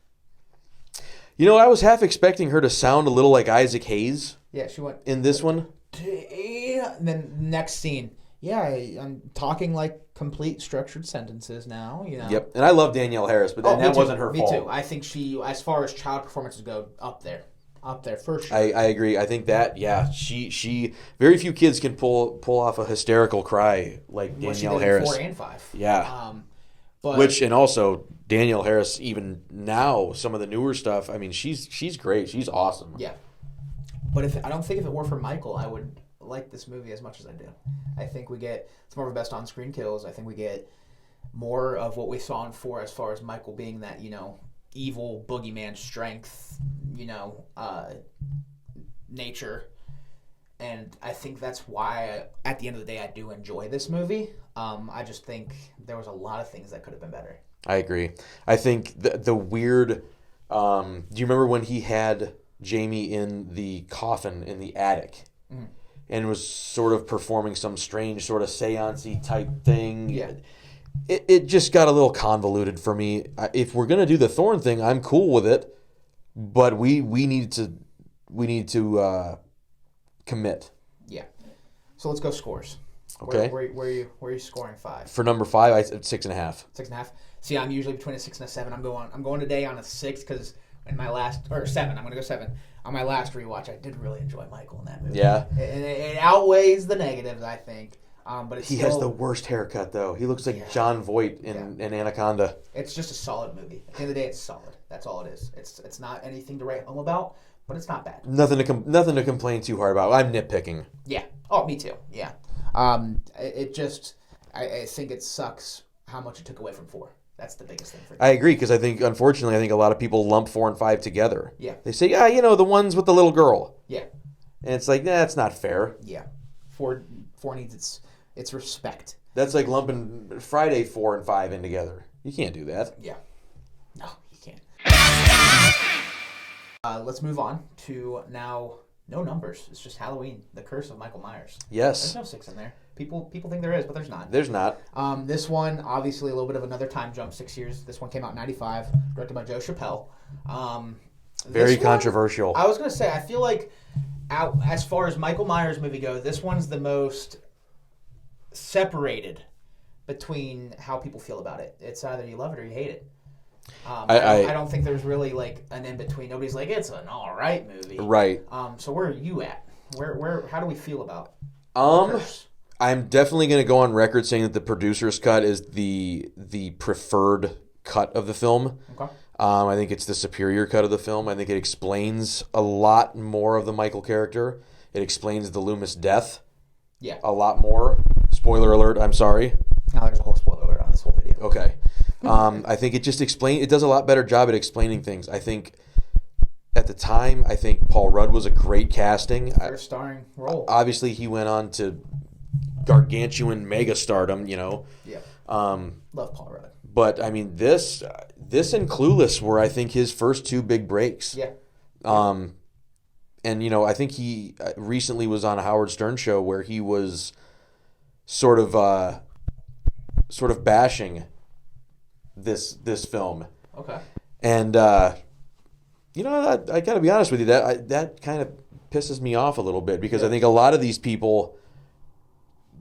You know, I was half expecting her to sound a little like Isaac Hayes. Yeah, she went... In this one. And then next scene. Yeah, I'm talking like complete structured sentences now, you know. Yep, and I love Danielle Harris, but that wasn't her fault. Me too. I think she, as far as child performances go, up there for sure. I agree. I think that, she very few kids can pull off a hysterical cry like Danielle Harris. 4 and 5. Yeah. But and also Danielle Harris, even now, some of the newer stuff. I mean, she's great. She's awesome. Yeah. But I don't think if it were for Michael, I would like this movie as much as I do. I think we get some of our best on-screen kills. I think we get more of what we saw in 4 as far as Michael being that, evil boogeyman strength, nature. And I think that's why, at the end of the day, I do enjoy this movie. I just think there was a lot of things that could have been better. I agree. I think the weird... do you remember when he had Jamie in the coffin in the attic? Mm. And was sort of performing some strange sort of seance-y type thing. Yeah. It just got a little convoluted for me. If we're going to do the Thorn thing, I'm cool with it. But we need to commit. Yeah. So let's go scores. Okay. Where are you scoring 5? For number 5, I said 6.5. 6.5. See, I'm usually between a 6 and a 7. I'm going today on a 6 because in my last, or 7. I'm going to go 7. On my last rewatch, I did really enjoy Michael in that movie. Yeah. And it outweighs the negatives, I think. But he has the worst haircut, though. He looks like John Voight in Anaconda. It's just a solid movie. At the end of the day, it's solid. That's all it is. It's not anything to write home about, but it's not bad. Nothing to complain too hard about. I'm nitpicking. Yeah. Oh, me too. Yeah. I think it sucks how much it took away from 4. That's the biggest thing for me. I agree, because unfortunately, I think a lot of people lump 4 and 5 together. Yeah. They say, the ones with the little girl. Yeah. And it's like, it's not fair. Yeah. 4 needs its respect. That's like lumping Friday 4 and 5 in together. You can't do that. Yeah. No, you can't. Let's move on to now no numbers. It's just Halloween, The Curse of Michael Myers. Yes. There's no 6 in there. People think there is, but there's not. There's not. This one, obviously, a little bit of another time jump, 6 years. This one came out in 95, directed by Joe Chappelle. Very controversial. I was going to say, I feel like as far as Michael Myers movie go, this one's the most separated between how people feel about it. It's either you love it or you hate it. I don't think there's really like an in between. Nobody's like, it's an all right movie. Right. So where are you at? How do we feel about I'm definitely going to go on record saying that the producer's cut is the preferred cut of the film. Okay. I think it's the superior cut of the film. I think it explains a lot more of the Michael character. It explains the Loomis death. Yeah. A lot more. Spoiler alert, I'm sorry. No, there's a whole spoiler alert on this whole video. Okay. I think it just it does a lot better job at explaining things. I think at the time, Paul Rudd was a great casting. First starring role. Obviously, he went on to gargantuan mega stardom, Yeah. Love Paul Rudd. But I mean, this and Clueless were, I think, his first 2 big breaks. Yeah. And I think he recently was on a Howard Stern show where he was sort of bashing this film. Okay. And I got to be honest with you, that kind of pisses me off a little bit, because I think a lot of these people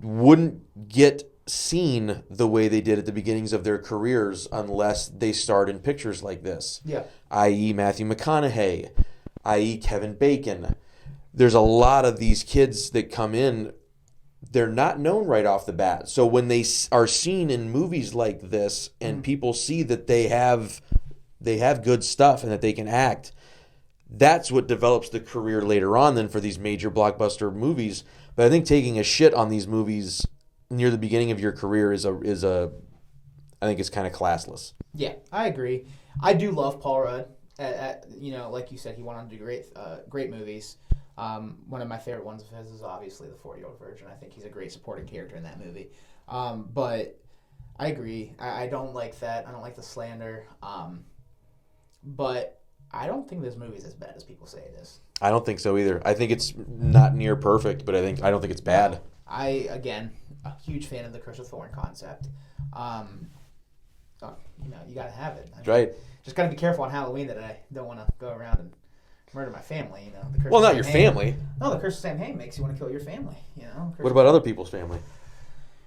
wouldn't get seen the way they did at the beginnings of their careers unless they starred in pictures like this. Yeah. I.e. Matthew McConaughey, i.e. Kevin Bacon. There's a lot of these kids that come in, they're not known right off the bat. So when they are seen in movies like this and people see that they have good stuff and that they can act, that's what develops the career later on then for these major blockbuster movies. But I think taking a shit on these movies near the beginning of your career is I think it's kind of classless. Yeah, I agree. I do love Paul Rudd. Like you said, he went on to do great movies. One of my favorite ones of his is obviously The 40-Year-Old Virgin. I think he's a great supporting character in that movie. But I agree. I don't like that. I don't like the slander. But I don't think this movie is as bad as people say it is. I don't think so either. I think it's not near perfect, but I don't think it's bad. Again, a huge fan of the Curse of Thorn concept. You got to have it. Right. Just got to be careful on Halloween that I don't want to go around and murder my family. The curse well, of not your family. No, the Curse of Sam Hain makes you want to kill your family. What about other people's family?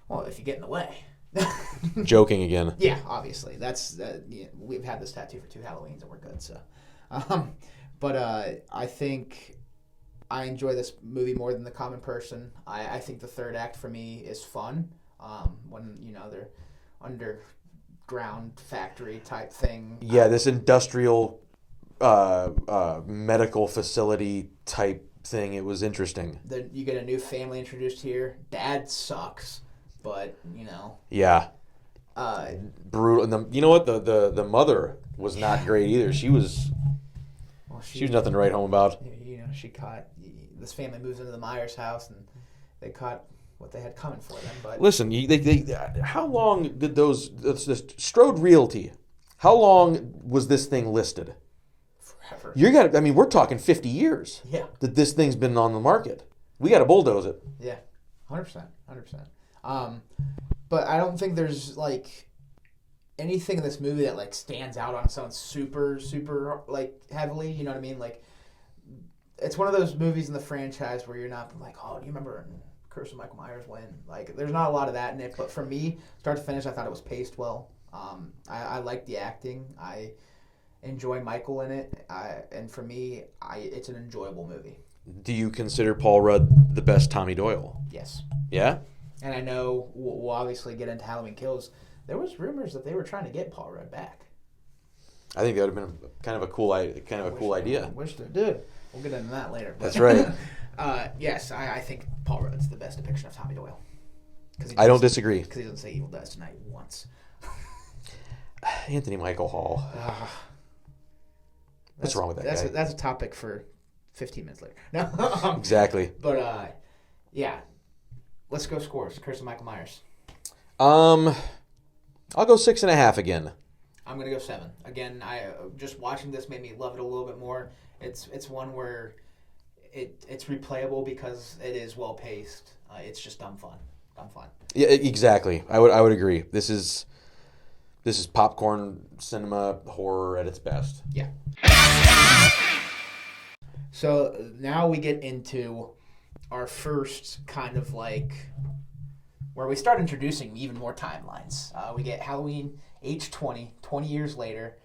Well, if you get in the way. Joking again. Yeah, obviously. We've had this tattoo for 2 Halloweens and we're good. So, but I think I enjoy this movie more than the common person. I think the third act for me is fun. When they're underground factory type thing. Yeah, this industrial medical facility type thing. It was interesting. You get a new family introduced here. Dad sucks, but Yeah. Brutal. And you know what? The mother was not great either. She was. Well, she was nothing to write home about. She caught this family moves into the Myers house and they caught what they had coming for them. But listen, how long did this Strode Realty? How long was this thing listed? Forever. We're talking 50 years. Yeah. That this thing's been on the market. We got to bulldoze it. Yeah, 100%. But I don't think there's anything in this movie that stands out on its own super heavily. You know what I mean? It's one of those movies in the franchise where you're not like, oh, do you remember Curse of Michael Myers when? There's not a lot of that in it. But for me, start to finish, I thought it was paced well. I like the acting. I enjoy Michael in it. And for me, it's an enjoyable movie. Do you consider Paul Rudd the best Tommy Doyle? Yes. Yeah? And I know we'll obviously get into Halloween Kills. There was rumors that they were trying to get Paul Rudd back. I think that would have been kind of a cool idea. I wish they did. We'll get into that later. That's right. Yes, I think Paul Rudd's the best depiction of Tommy Doyle. I don't disagree. Because he doesn't say evil does tonight once. Anthony Michael Hall. What's wrong with that guy? That's a topic for 15 minutes later. No. Exactly. But, yeah. Let's go scores. Curse of Michael Myers. I'll go 6.5 again. I'm going to go 7. Again, just watching this made me love it a little bit more. It's one where it's replayable because it is well paced. It's just dumb fun. Yeah, exactly. I would agree. This is popcorn cinema horror at its best. Yeah. So now we get into our first kind of where we start introducing even more timelines. We get Halloween H20, 20 years later.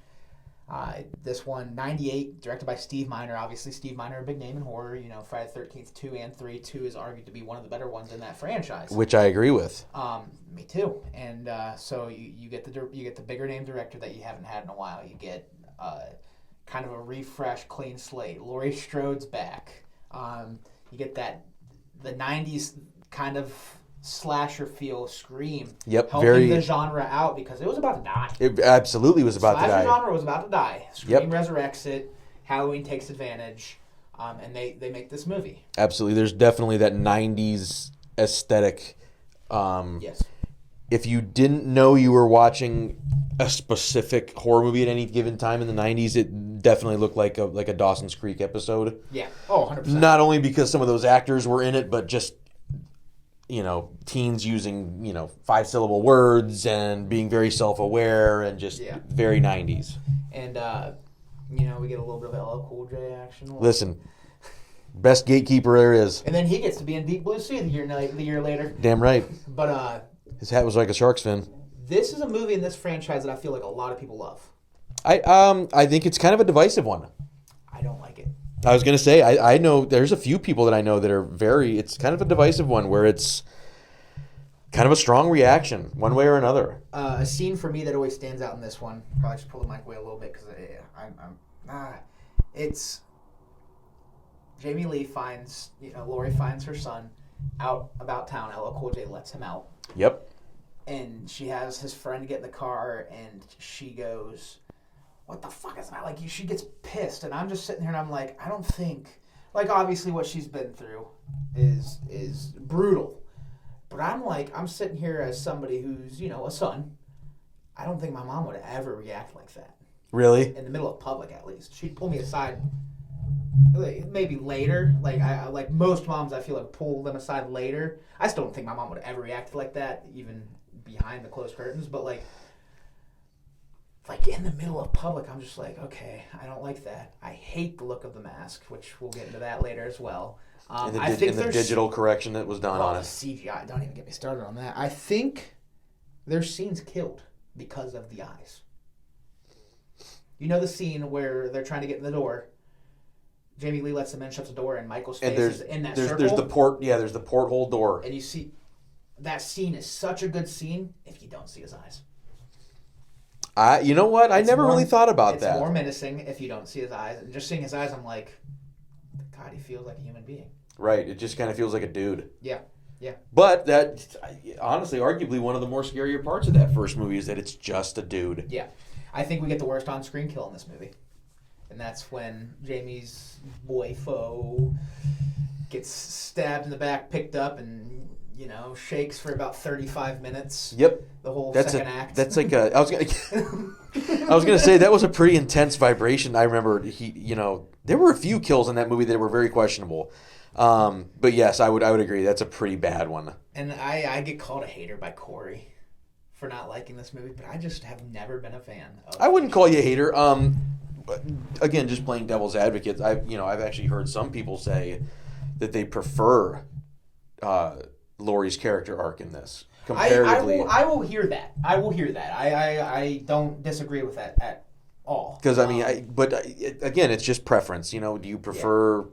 This one, 98, directed by Steve Miner. Obviously, Steve Miner, a big name in horror. Friday the 13th, 2 and 3. 2 is argued to be one of the better ones in that franchise. Which I agree with. Me too. And so you get the bigger name director that you haven't had in a while. You get kind of a refresh, clean slate. Laurie Strode's back. You get the 90s kind of slasher feel Scream. Yep, helping the genre out because it was about to die. It absolutely was about to die. Slasher genre was about to die. Scream resurrects it. Halloween takes advantage, and they make this movie. Absolutely, there's definitely that 90s aesthetic. Yes. If you didn't know you were watching a specific horror movie at any given time in the 90s, it definitely looked like a Dawson's Creek episode. Yeah. Oh, 100%. Not only because some of those actors were in it, but just teens using 5-syllable words and being very self-aware and just very 90s. And we get a little bit of LL Cool J action. Listen, best gatekeeper there is. And then he gets to be in Deep Blue Sea the year later. Damn right. But his hat was like a shark's fin. This is a movie in this franchise that I feel like a lot of people love. I think it's kind of a divisive one. I don't like it. I was going to say, I know there's a few people that I know that are it's kind of a divisive one where it's kind of a strong reaction one way or another. A scene for me that always stands out in this one, probably just pull the mic away a little bit because it's Jamie Lee finds, Laurie finds her son out about town. LL Cool J lets him out. Yep. And she has his friend get in the car and she goes, what the fuck is that? Like, she gets pissed, and I'm just sitting here, and I'm like, I don't think, like, obviously what she's been through is brutal. But I'm sitting here as somebody who's, a son. I don't think my mom would ever react like that. Really? In the middle of public, at least. She'd pull me aside maybe later. Like most moms, I feel like pull them aside later. I still don't think my mom would ever react like that, even behind the closed curtains. But, like in the middle of public, I'm just like, okay, I don't like that. I hate the look of the mask, which we'll get into that later as well. I think the digital correction that was done on it. CGI, don't even get me started on that. I think there's scenes killed because of the eyes. You know the scene where they're trying to get in the door. Jamie Lee lets them in, shuts the door, and Michael's face is in that circle. There's the porthole door. And you see, that scene is such a good scene if you don't see his eyes. You know what? I never really thought about that. It's more menacing if you don't see his eyes. And just seeing his eyes, I'm like, God, he feels like a human being. Right. It just kind of feels like a dude. Yeah. Yeah. But that, honestly, arguably one of the more scarier parts of that first movie is that it's just a dude. Yeah. I think we get the worst on-screen kill in this movie. And that's when Jamie's boy foe gets stabbed in the back, picked up, and, shakes for about 35 minutes. Yep. The whole second act. That's like I was gonna say that was a pretty intense vibration. I remember there were a few kills in that movie that were very questionable. But yes, I would agree. That's a pretty bad one. And I get called a hater by Corey for not liking this movie, but I just have never been a fan of I wouldn't call you a hater. Again, just playing devil's advocate, I've actually heard some people say that they prefer Laurie's character arc in this comparatively. I will hear that. I don't disagree with that at all. Because again, it's just preference. Do you prefer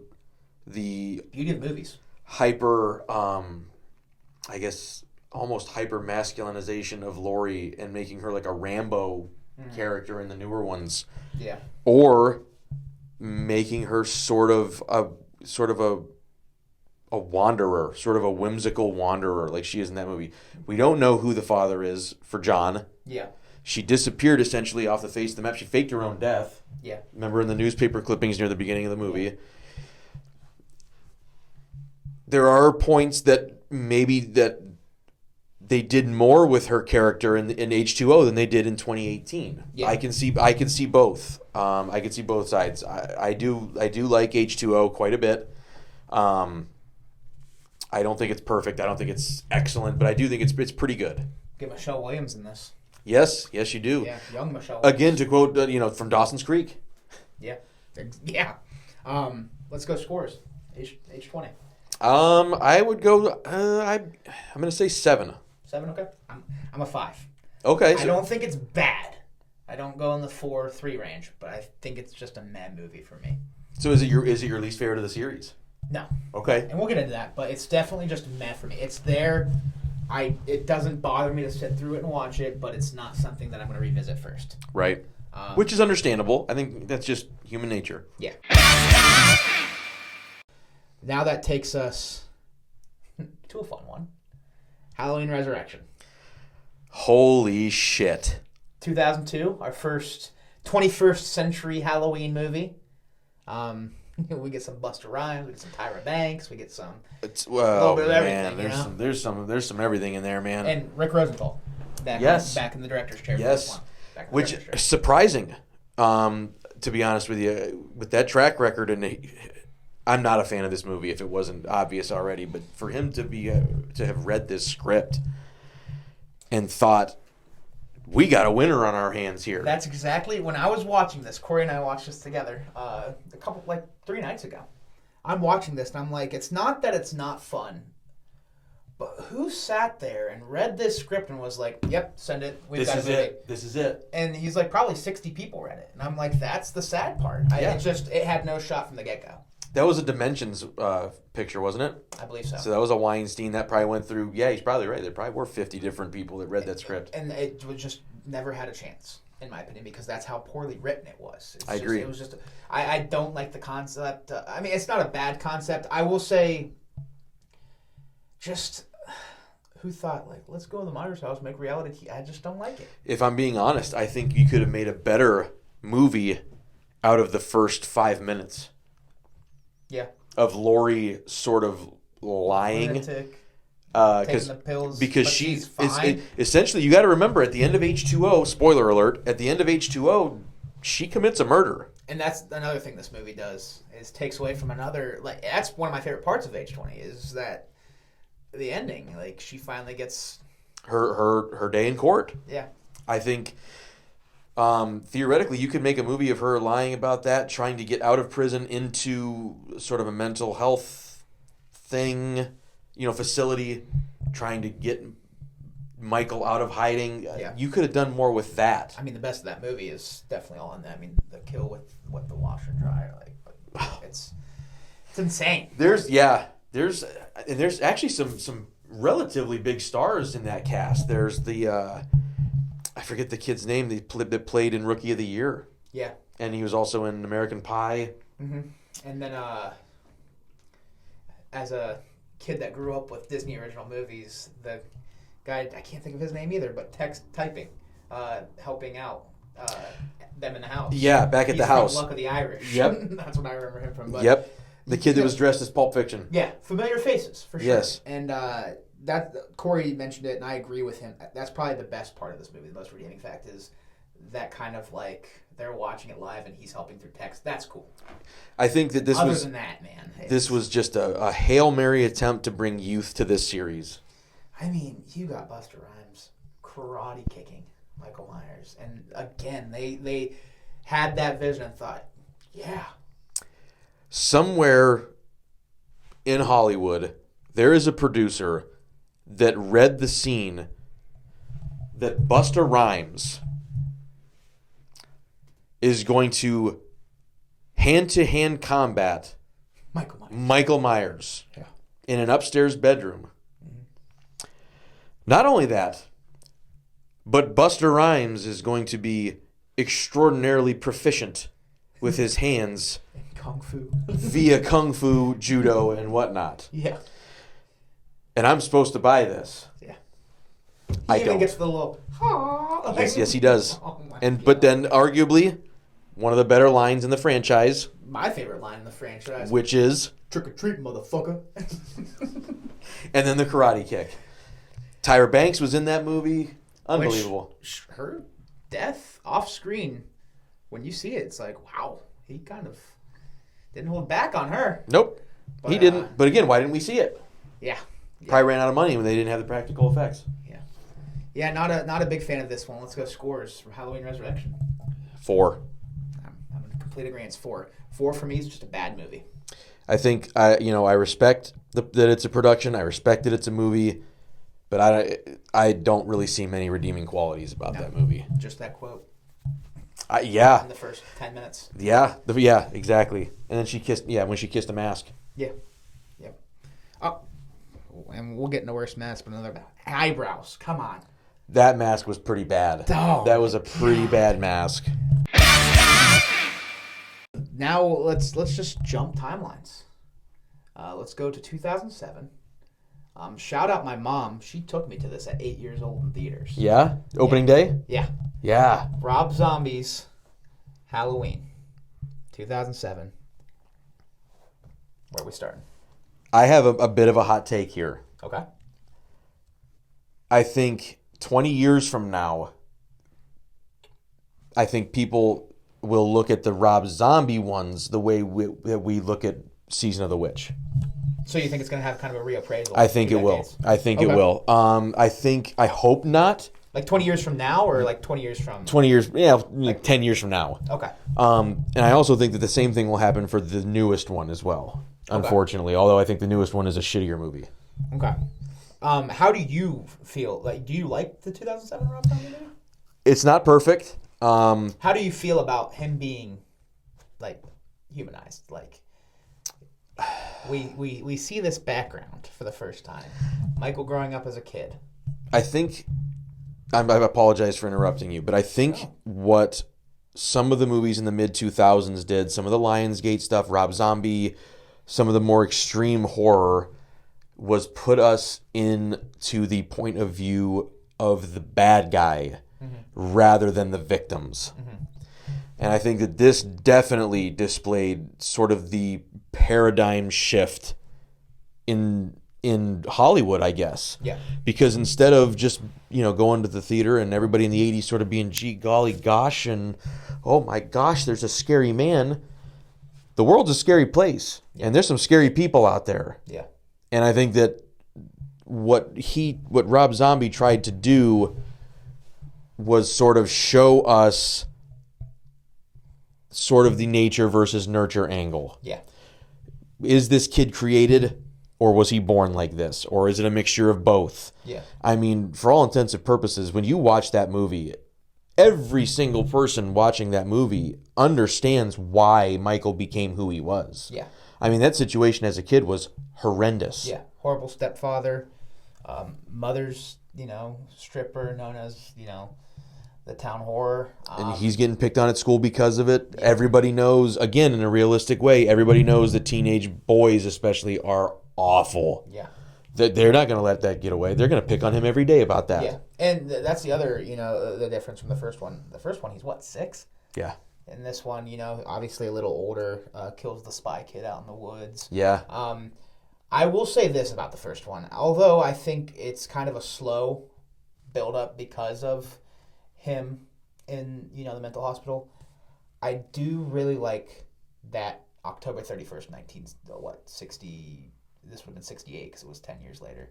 the beauty of movies, hyper, I guess, almost hyper masculinization of Laurie and making her like a Rambo character in the newer ones? Yeah. Or making her sort of a wanderer, sort of a whimsical wanderer like she is in that movie. We don't know who the father is for John. Yeah. She disappeared essentially off the face of the map. She faked her own death. Yeah. Remember in the newspaper clippings near the beginning of the movie? Yeah. There are points that maybe that they did more with her character in H2O than they did in 2018. Yeah. I can see both. I can see both sides. I do like H2O quite a bit. I don't think it's perfect. I don't think it's excellent, but I do think it's pretty good. Get Michelle Williams in this. Yes, you do. Yeah, young Michelle Williams. Again, to quote, from Dawson's Creek. Yeah. Yeah. Let's go scores. H20. I would go. I'm going to say 7. 7, okay. I'm a 5. Okay. I don't think it's bad. I don't go in the 4-3 range, but I think it's just a meh movie for me. So is it your least favorite of the series? No. Okay. And we'll get into that, but it's definitely just meh for me. It's there. It doesn't bother me to sit through it and watch it, but it's not something that I'm going to revisit first. Right. Which is understandable. I think that's just human nature. Yeah. Now that takes us to a fun one. Halloween Resurrection. Holy shit. 2002, our first 21st century Halloween movie. We get some Busta Rhymes, we get some Tyra Banks, we get some a little bit of everything. Man, there's some everything in there, man. And Rick Rosenthal, back in the director's chair. Yes, which is surprising. To be honest with you, with that track record, and I'm not a fan of this movie if it wasn't obvious already. But for him to have read this script and thought, we got a winner on our hands here. That's exactly when I was watching this. Corey and I watched this together 3 nights ago. I'm watching this and I'm like, it's not that it's not fun, but who sat there and read this script and was like, yep, send it. We've got a movie. This is it. And he's like, probably 60 people read it. And I'm like, that's the sad part. It had no shot from the get-go. That was a Dimensions picture, wasn't it? I believe so. So that was a Weinstein. That probably went through, he's probably right. There probably were 50 different people that read that script. And it was just never had a chance, in my opinion, because that's how poorly written it was. I agree. It was just, I don't like the concept. It's not a bad concept. I will say, just, who thought, let's go to the Myers house, make reality TV? I just don't like it. If I'm being honest, I think you could have made a better movie out of the first 5 minutes. Yeah. Of Lori sort of lying. Lunatic, taking the pills, because but she's fine. essentially, you got to remember, at the end of H2O, spoiler alert, at the end of H2O, she commits a murder. And that's another thing this movie does, is takes away from another, like, that's one of my favorite parts of H20, is that the ending, like, she finally gets her day in court. Yeah. I think theoretically you could make a movie of her lying about that, trying to get out of prison into sort of a mental health thing, facility, trying to get Michael out of hiding. Yeah. You could have done more with that. I mean, the best of that movie is definitely all in that. I mean, the kill with the washer and dryer, it's insane. There's actually some relatively big stars in that cast. There's the I forget the kid's name that played in Rookie of the Year. Yeah. And he was also in American Pie. Mm-hmm. And then as a kid that grew up with Disney original movies, the guy, I can't think of his name either, but typing, helping out them in the house. Yeah, back at the house. Luck of the Irish. Yep. That's what I remember him from. But yep. The kid that was dressed as Pulp Fiction. Yeah, familiar faces, for sure. Yes. And that Corey mentioned it, and I agree with him. That's probably the best part of this movie. The most redeeming fact is that kind of like they're watching it live and he's helping through text. That's cool. I think that Other than that, man. This was just a Hail Mary attempt to bring youth to this series. I mean, you got Busta Rhymes karate kicking Michael Myers. And again, they had that vision and thought, yeah. Somewhere in Hollywood, there is a producer that read the scene that Busta Rhymes is going to hand-to-hand combat Michael Myers yeah. in an upstairs bedroom. Mm-hmm. Not only that, but Busta Rhymes is going to be extraordinarily proficient with his hands Kung Fu. via Kung Fu, Judo, and whatnot. Yeah. And I'm supposed to buy this. Yeah. I He don't. even gets the little, Yes, he does. Oh my But God. then, arguably, one of the better lines in the franchise, My favorite line in the franchise. which is, Trick or treat, motherfucker. and then the karate kick. Tyra Banks was in that movie. Unbelievable. Her death off screen, when you see it, it's like, wow, he kind of didn't hold back on her. Nope. But, He didn't. But again, why didn't we see it? Yeah. Probably ran out of money when they didn't have the practical effects. Yeah. Yeah, not a big fan of this one. Let's go scores from Halloween Resurrection. 4. I'm in complete agreement. 4. 4 for me is just a bad movie. I think I respect that it's a production. I respect that it's a movie, but I don't really see many redeeming qualities about that movie. Just that quote. Yeah. In the first 10 minutes. Yeah. Yeah. Exactly. And then she kissed. Yeah, when she kissed a mask. Yeah. Yep. Oh, and we'll get into worse masks, but another eyebrows. Come on. That mask was pretty bad. Oh, that was a pretty bad mask. Now let's just jump timelines. Let's go to 2007. Shout out my mom. She took me to this at 8 years old in theaters. Yeah? Opening day? Yeah. Yeah. Rob Zombie's Halloween, 2007. Where are we starting? I have a bit of a hot take here. Okay. I think 20 years from now, I think people will look at the Rob Zombie ones the way that we look at Season of the Witch. So you think it's going to have kind of a reappraisal? I think it will. I think it will. I hope not. Like 20 years from now, or like 20 years from... 20 years, yeah, like 10 years from now. Okay. And I also think that the same thing will happen for the newest one as well, unfortunately. Although I think the newest one is a shittier movie. Okay. How do you feel? Like, do you like the 2007 Rob Zombie movie? It's not perfect. How do you feel about him being, like, humanized? Like, we see this background for the first time. Michael growing up as a kid. I think... I apologize for interrupting you, but I think what some of the movies in the mid-2000s did, some of the Lionsgate stuff, Rob Zombie, some of the more extreme horror, was put us into the point of view of the bad guy rather than the victims. And I think that this definitely displayed sort of the paradigm shift in Hollywood, I guess. Yeah. Because instead of just, going to the theater and everybody in the 80s sort of being, gee, golly, gosh, and oh my gosh, there's a scary man. The world's a scary place. Yeah. And there's some scary people out there. Yeah. And I think that what Rob Zombie tried to do was sort of show us sort of the nature versus nurture angle. Yeah. Is this kid created, or was he born like this? Or is it a mixture of both? Yeah. I mean, for all intents and purposes, when you watch that movie, every single person watching that movie understands why Michael became who he was. Yeah. I mean, that situation as a kid was horrendous. Yeah. Horrible stepfather, mother's, stripper known as, the town whore. And he's getting picked on at school because of it. Yeah. Everybody knows, again, in a realistic way, everybody knows that teenage boys especially are awful. Yeah. They're not going to let that get away. They're going to pick on him every day about that. Yeah. And that's the other, the difference from the first one. The first one, he's 6? Yeah. And this one, obviously a little older, kills the spy kid out in the woods. Yeah. I will say this about the first one. Although I think it's kind of a slow build-up because of him in, the mental hospital, I do really like that October 31st, 60... This would have been 68 because it was 10 years later.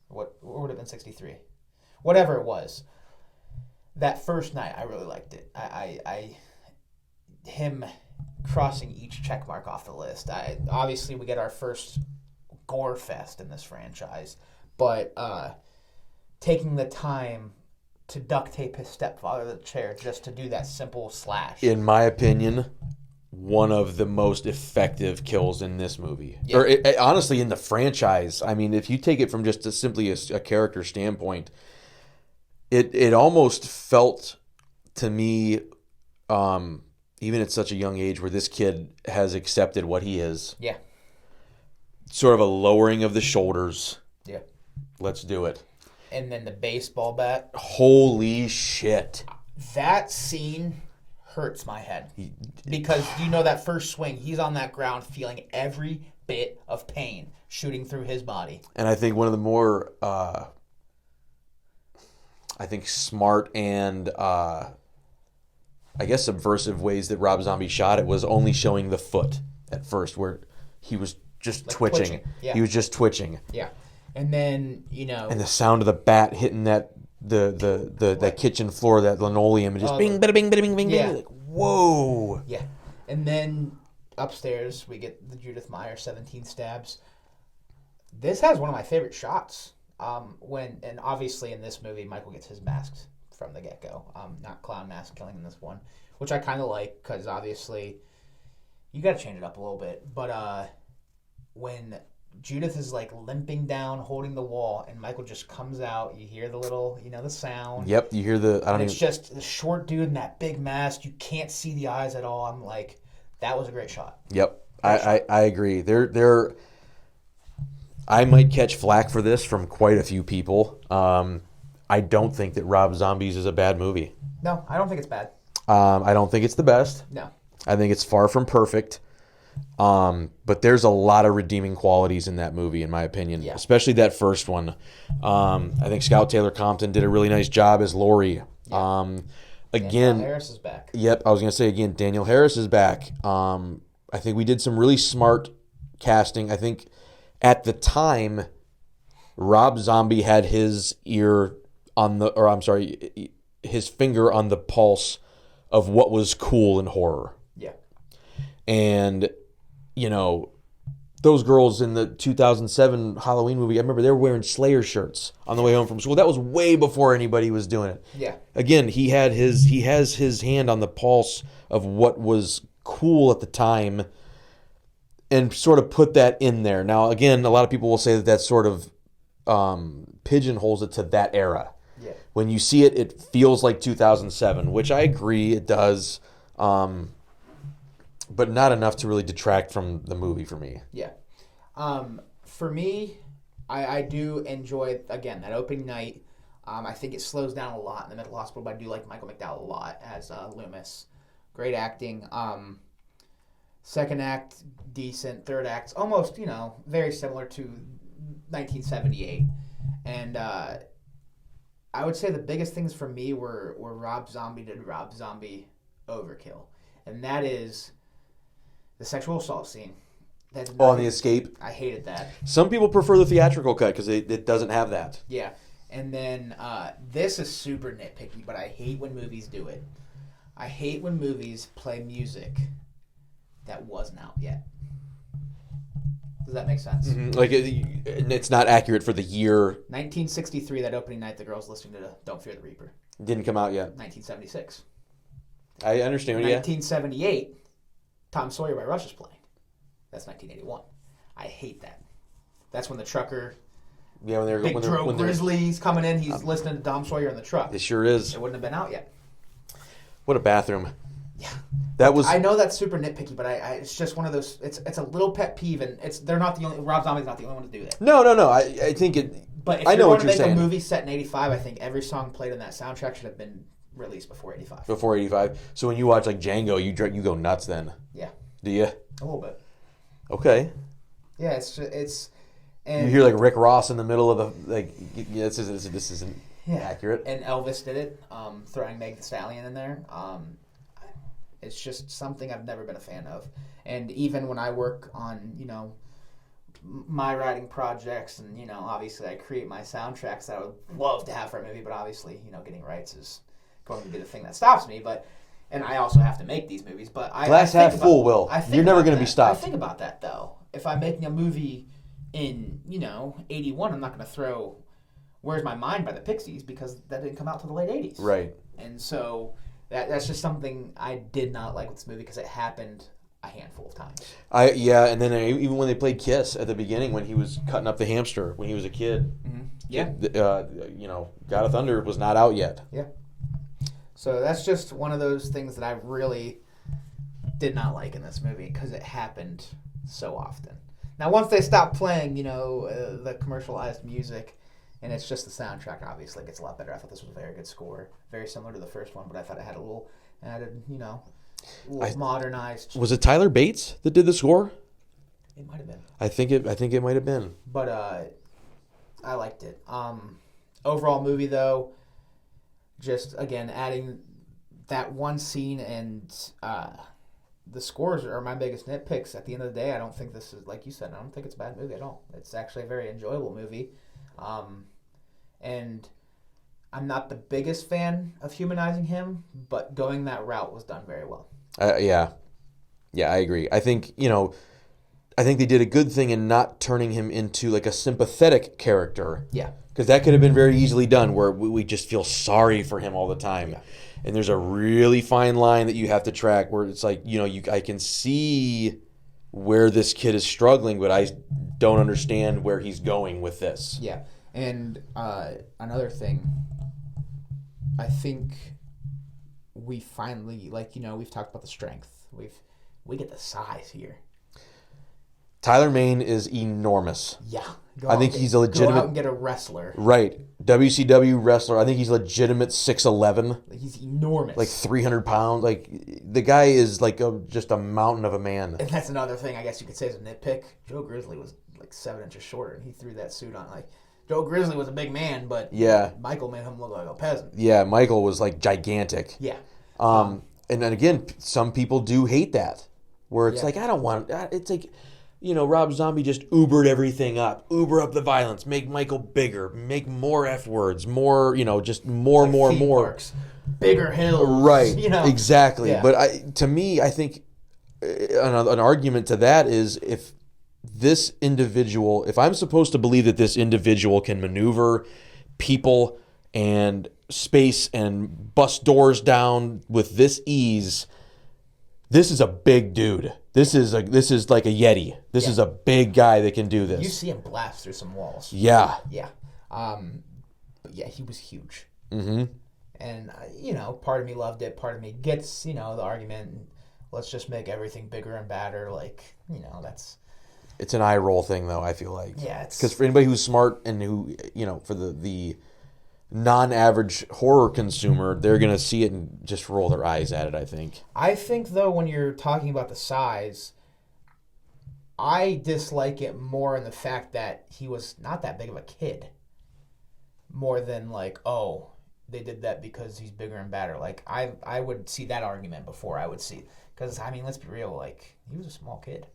What would have been 63? Whatever it was. That first night, I really liked it. Him crossing each check mark off the list. Obviously, we get our first gore fest in this franchise, but taking the time to duct tape his stepfather to the chair just to do that simple slash. In my opinion, one of the most effective kills in this movie. Yeah. Or honestly, in the franchise. I mean, if you take it from just simply a character standpoint, it almost felt to me, even at such a young age where this kid has accepted what he is. Yeah. Sort of a lowering of the shoulders. Yeah. Let's do it. And then the baseball bat. Holy shit. That scene hurts my head. Because that first swing, he's on that ground feeling every bit of pain shooting through his body. And I think one of the more, smart and, subversive ways that Rob Zombie shot it was only showing the foot at first, where he was just twitching. Yeah. He was just twitching. Yeah. And then, And the sound of the bat hitting that that kitchen floor, that linoleum, and just bing, bada, bing, bada, bing, bing, yeah. bing. Like, whoa. Yeah. And then upstairs, we get the Judith Meyer 17 stabs. This has one of my favorite shots. And obviously in this movie, Michael gets his masks from the get-go. Not clown mask killing in this one, which I kind of like, because obviously you got to change it up a little bit. But when Judith is like limping down, holding the wall, and Michael just comes out, you hear the little, the sound. Yep, you hear It's just the short dude in that big mask. You can't see the eyes at all. I'm like, that was a great shot. Yep, I agree. I might catch flack for this from quite a few people. I don't think that Rob Zombies is a bad movie. No, I don't think it's bad. I don't think it's the best. No. I think it's far from perfect. But there's a lot of redeeming qualities in that movie, in my opinion, especially that first one. I think Scout Taylor Compton did a really nice job as Laurie. Yeah. Again, Danielle Harris is back. Yep, I was going to say again, Danielle Harris is back. I think we did some really smart casting. I think at the time, Rob Zombie had his his finger on the pulse of what was cool in horror. Yeah. And those girls in the 2007 Halloween movie, I remember they were wearing Slayer shirts on the way home from school. That was way before anybody was doing it. Yeah. Again, he has his hand on the pulse of what was cool at the time and sort of put that in there. Now, again, a lot of people will say that sort of pigeonholes it to that era. Yeah. When you see it, it feels like 2007, which I agree it does. But not enough to really detract from the movie for me. Yeah. For me, I do enjoy, again, that opening night. I think it slows down a lot in the mental hospital, but I do like Michael McDowell a lot as Loomis. Great acting. Second act, decent. Third act, almost, very similar to 1978. And I would say the biggest things for me were Rob Zombie did Rob Zombie overkill. And that is the sexual assault scene. On the escape? I hated that. Some people prefer the theatrical cut because it doesn't have that. Yeah. And then this is super nitpicky, but I hate when movies do it. I hate when movies play music that wasn't out yet. Does that make sense? Mm-hmm. Like it's not accurate for the year. 1963, that opening night, the girls listening to Don't Fear the Reaper. Didn't come out yet. 1976. I understand. 1978, Tom Sawyer by Rush is playing. That's 1981. I hate that. That's when the trucker, when they're Big Joe Grizzly's coming in. He's listening to Tom Sawyer in the truck. It sure is. It wouldn't have been out yet. What a bathroom. Yeah. That was. I know that's super nitpicky, but it's just one of those. It's a little pet peeve, and they're not the only. Rob Zombie's not the only one to do that. No. I think it. But if I you're know going what to you're make saying. a movie set in '85, I think every song played in that soundtrack should have been released before '85. Before '85. So when you watch like Django, you go nuts then. Yeah. Do you? A little bit. Okay. Yeah, it's. And you hear like Rick Ross in the middle of the like. Yeah, this isn't accurate. And Elvis did it, throwing Meg the Stallion in there. It's just something I've never been a fan of. And even when I work on, my writing projects and, obviously I create my soundtracks that I would love to have for a movie, but obviously, getting rights is going to be the thing that stops me. And I also have to make these movies. But Glass half full, Will. You're never going to be stopped. I think about that, though. If I'm making a movie in, 81, I'm not going to throw Where's My Mind by the Pixies because that didn't come out till the late 80s. Right. And so that's just something I did not like with this movie because it happened a handful of times. And then even when they played Kiss at the beginning when he was cutting up the hamster when he was a kid. Mm-hmm. Yeah. God of Thunder was not out yet. Yeah. So that's just one of those things that I really did not like in this movie because it happened so often. Now, once they stopped playing, the commercialized music, and it's just the soundtrack, obviously, gets a lot better. I thought this was a very good score. Very similar to the first one, but I thought it had a little added, modernized. Was it Tyler Bates that did the score? It might have been. I think it might have been. But I liked it. Overall movie, though, just, again, adding that one scene and the scores are my biggest nitpicks. At the end of the day, I don't think this is, like you said, I don't think it's a bad movie at all. It's actually a very enjoyable movie. And I'm not the biggest fan of humanizing him, but going that route was done very well. Yeah, I agree. I think they did a good thing in not turning him into like a sympathetic character. Yeah. Because that could have been very easily done where we just feel sorry for him all the time. Yeah. And there's a really fine line that you have to track where it's like, I can see where this kid is struggling, but I don't understand where he's going with this. Yeah. And another thing, I think we finally, we've talked about the strength. We get the size here. Tyler Mane is enormous. Yeah. I think he's a legitimate... Go out and get a wrestler. Right. WCW wrestler. I think he's legitimate 6'11". He's enormous. Like 300 pounds. Like, the guy is just a mountain of a man. And that's another thing I guess you could say is a nitpick. Joe Grizzly was 7 inches shorter, and he threw that suit on. Joe Grizzly was a big man, but Michael made him look like a peasant. Yeah, Michael was gigantic. Yeah. And then again, some people do hate that. Where it's I don't want... It's like... Rob Zombie just Ubered everything up. Uber up the violence. Make Michael bigger. Make more F words. More, just more. Parks, bigger hills. Right. Exactly. Yeah. But to me, I think an argument to that is if I'm supposed to believe that this individual can maneuver people and space and bust doors down with this ease, this is a big dude. This is like a Yeti. This is a big guy that can do this. You see him blast through some walls. Yeah. Yeah. But yeah, he was huge. Mm-hmm. And, part of me loved it. Part of me gets, the argument, let's just make everything bigger and badder. That's... It's an eye roll thing, though, I feel like. Yeah, it's... Because for anybody who's smart and who, for the non-average horror consumer, they're going to see it and just roll their eyes at it, I think. I think, though, when you're talking about the size, I dislike it more in the fact that he was not that big of a kid. More than, like, oh, they did that because he's bigger and badder. Like, I would see that argument before I would see... Because, I mean, let's be real, like, he was a small kid.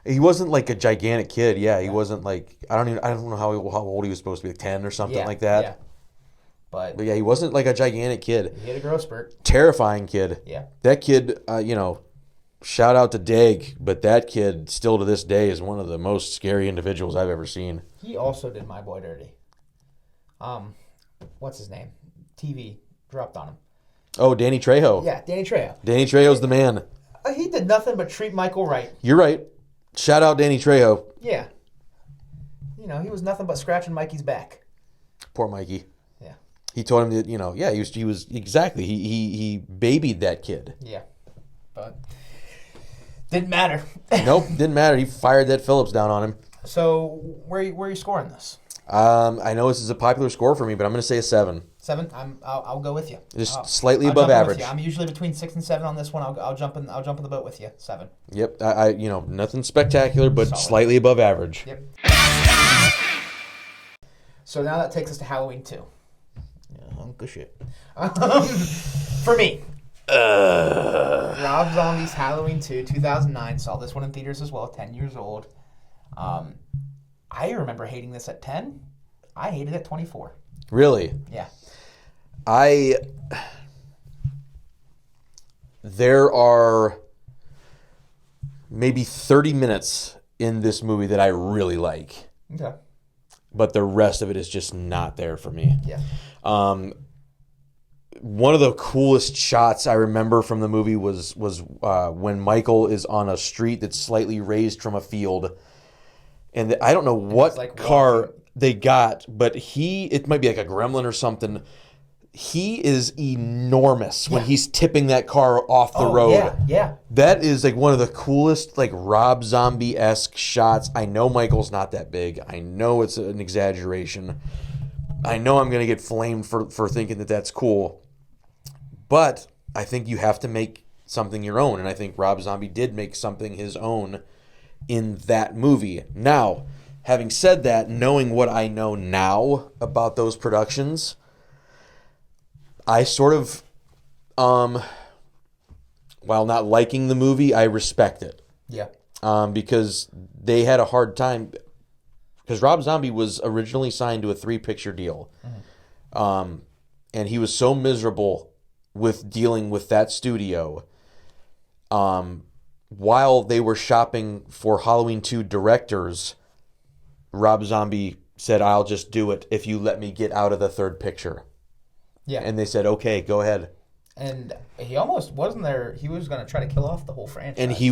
He wasn't like a gigantic kid, yeah. He wasn't like... I don't know how old he was supposed to be, like 10 or something like that. Yeah. But yeah, he wasn't like a gigantic kid. He had a growth spurt. Terrifying kid. Yeah. That kid, shout out to Dag, but that kid still to this day is one of the most scary individuals I've ever seen. He also did my boy dirty. What's his name? TV dropped on him. Oh, Danny Trejo. Yeah, Danny Trejo. Danny Trejo's the man. He did nothing but treat Michael right. You're right. Shout out Danny Trejo. Yeah. He was nothing but scratching Mikey's back. Poor Mikey. Yeah. He told him that, he was exactly. He babied that kid. Yeah. But didn't matter. Nope, didn't matter. He fired that Phillips down on him. So, where are you scoring this? I know this is a popular score for me, but I'm going to say a 7. 7. I'll go with you. Just slightly above average. I'm usually between 6 and 7 on this one. I'll jump in the boat with you. 7. Yep. Nothing spectacular, but Solid. Slightly above average. Yep. So now that takes us to Halloween 2. Yeah, good shit. For me, Rob Zombie's Halloween 2, 2009. Saw this one in theaters as well. 10 years old. I remember hating this at 10. I hated it at 24. Really? Yeah. There are maybe 30 minutes in this movie that I really like. Okay. But the rest of it is just not there for me. Yeah. One of the coolest shots I remember from the movie was when Michael is on a street that's slightly raised from a field. And I don't know what car they got, but it might be like a Gremlin or something. He is enormous when he's tipping that car off the road. Yeah. That is like one of the coolest, like Rob Zombie-esque shots. I know Michael's not that big. I know it's an exaggeration. I know I'm going to get flamed for thinking that that's cool. But I think you have to make something your own. And I think Rob Zombie did make something his own in that movie. Now, having said that, knowing what I know now about those productions, I sort of, while not liking the movie, I respect it. Yeah. Because they had a hard time, because Rob Zombie was originally signed to a 3-picture deal. Mm-hmm. And he was so miserable with dealing with that studio. While they were shopping for Halloween 2 directors, Rob Zombie said, I'll just do it if you let me get out of the 3rd picture. Yeah. And they said, okay, go ahead. And he almost wasn't there. He was going to try to kill off the whole franchise. And he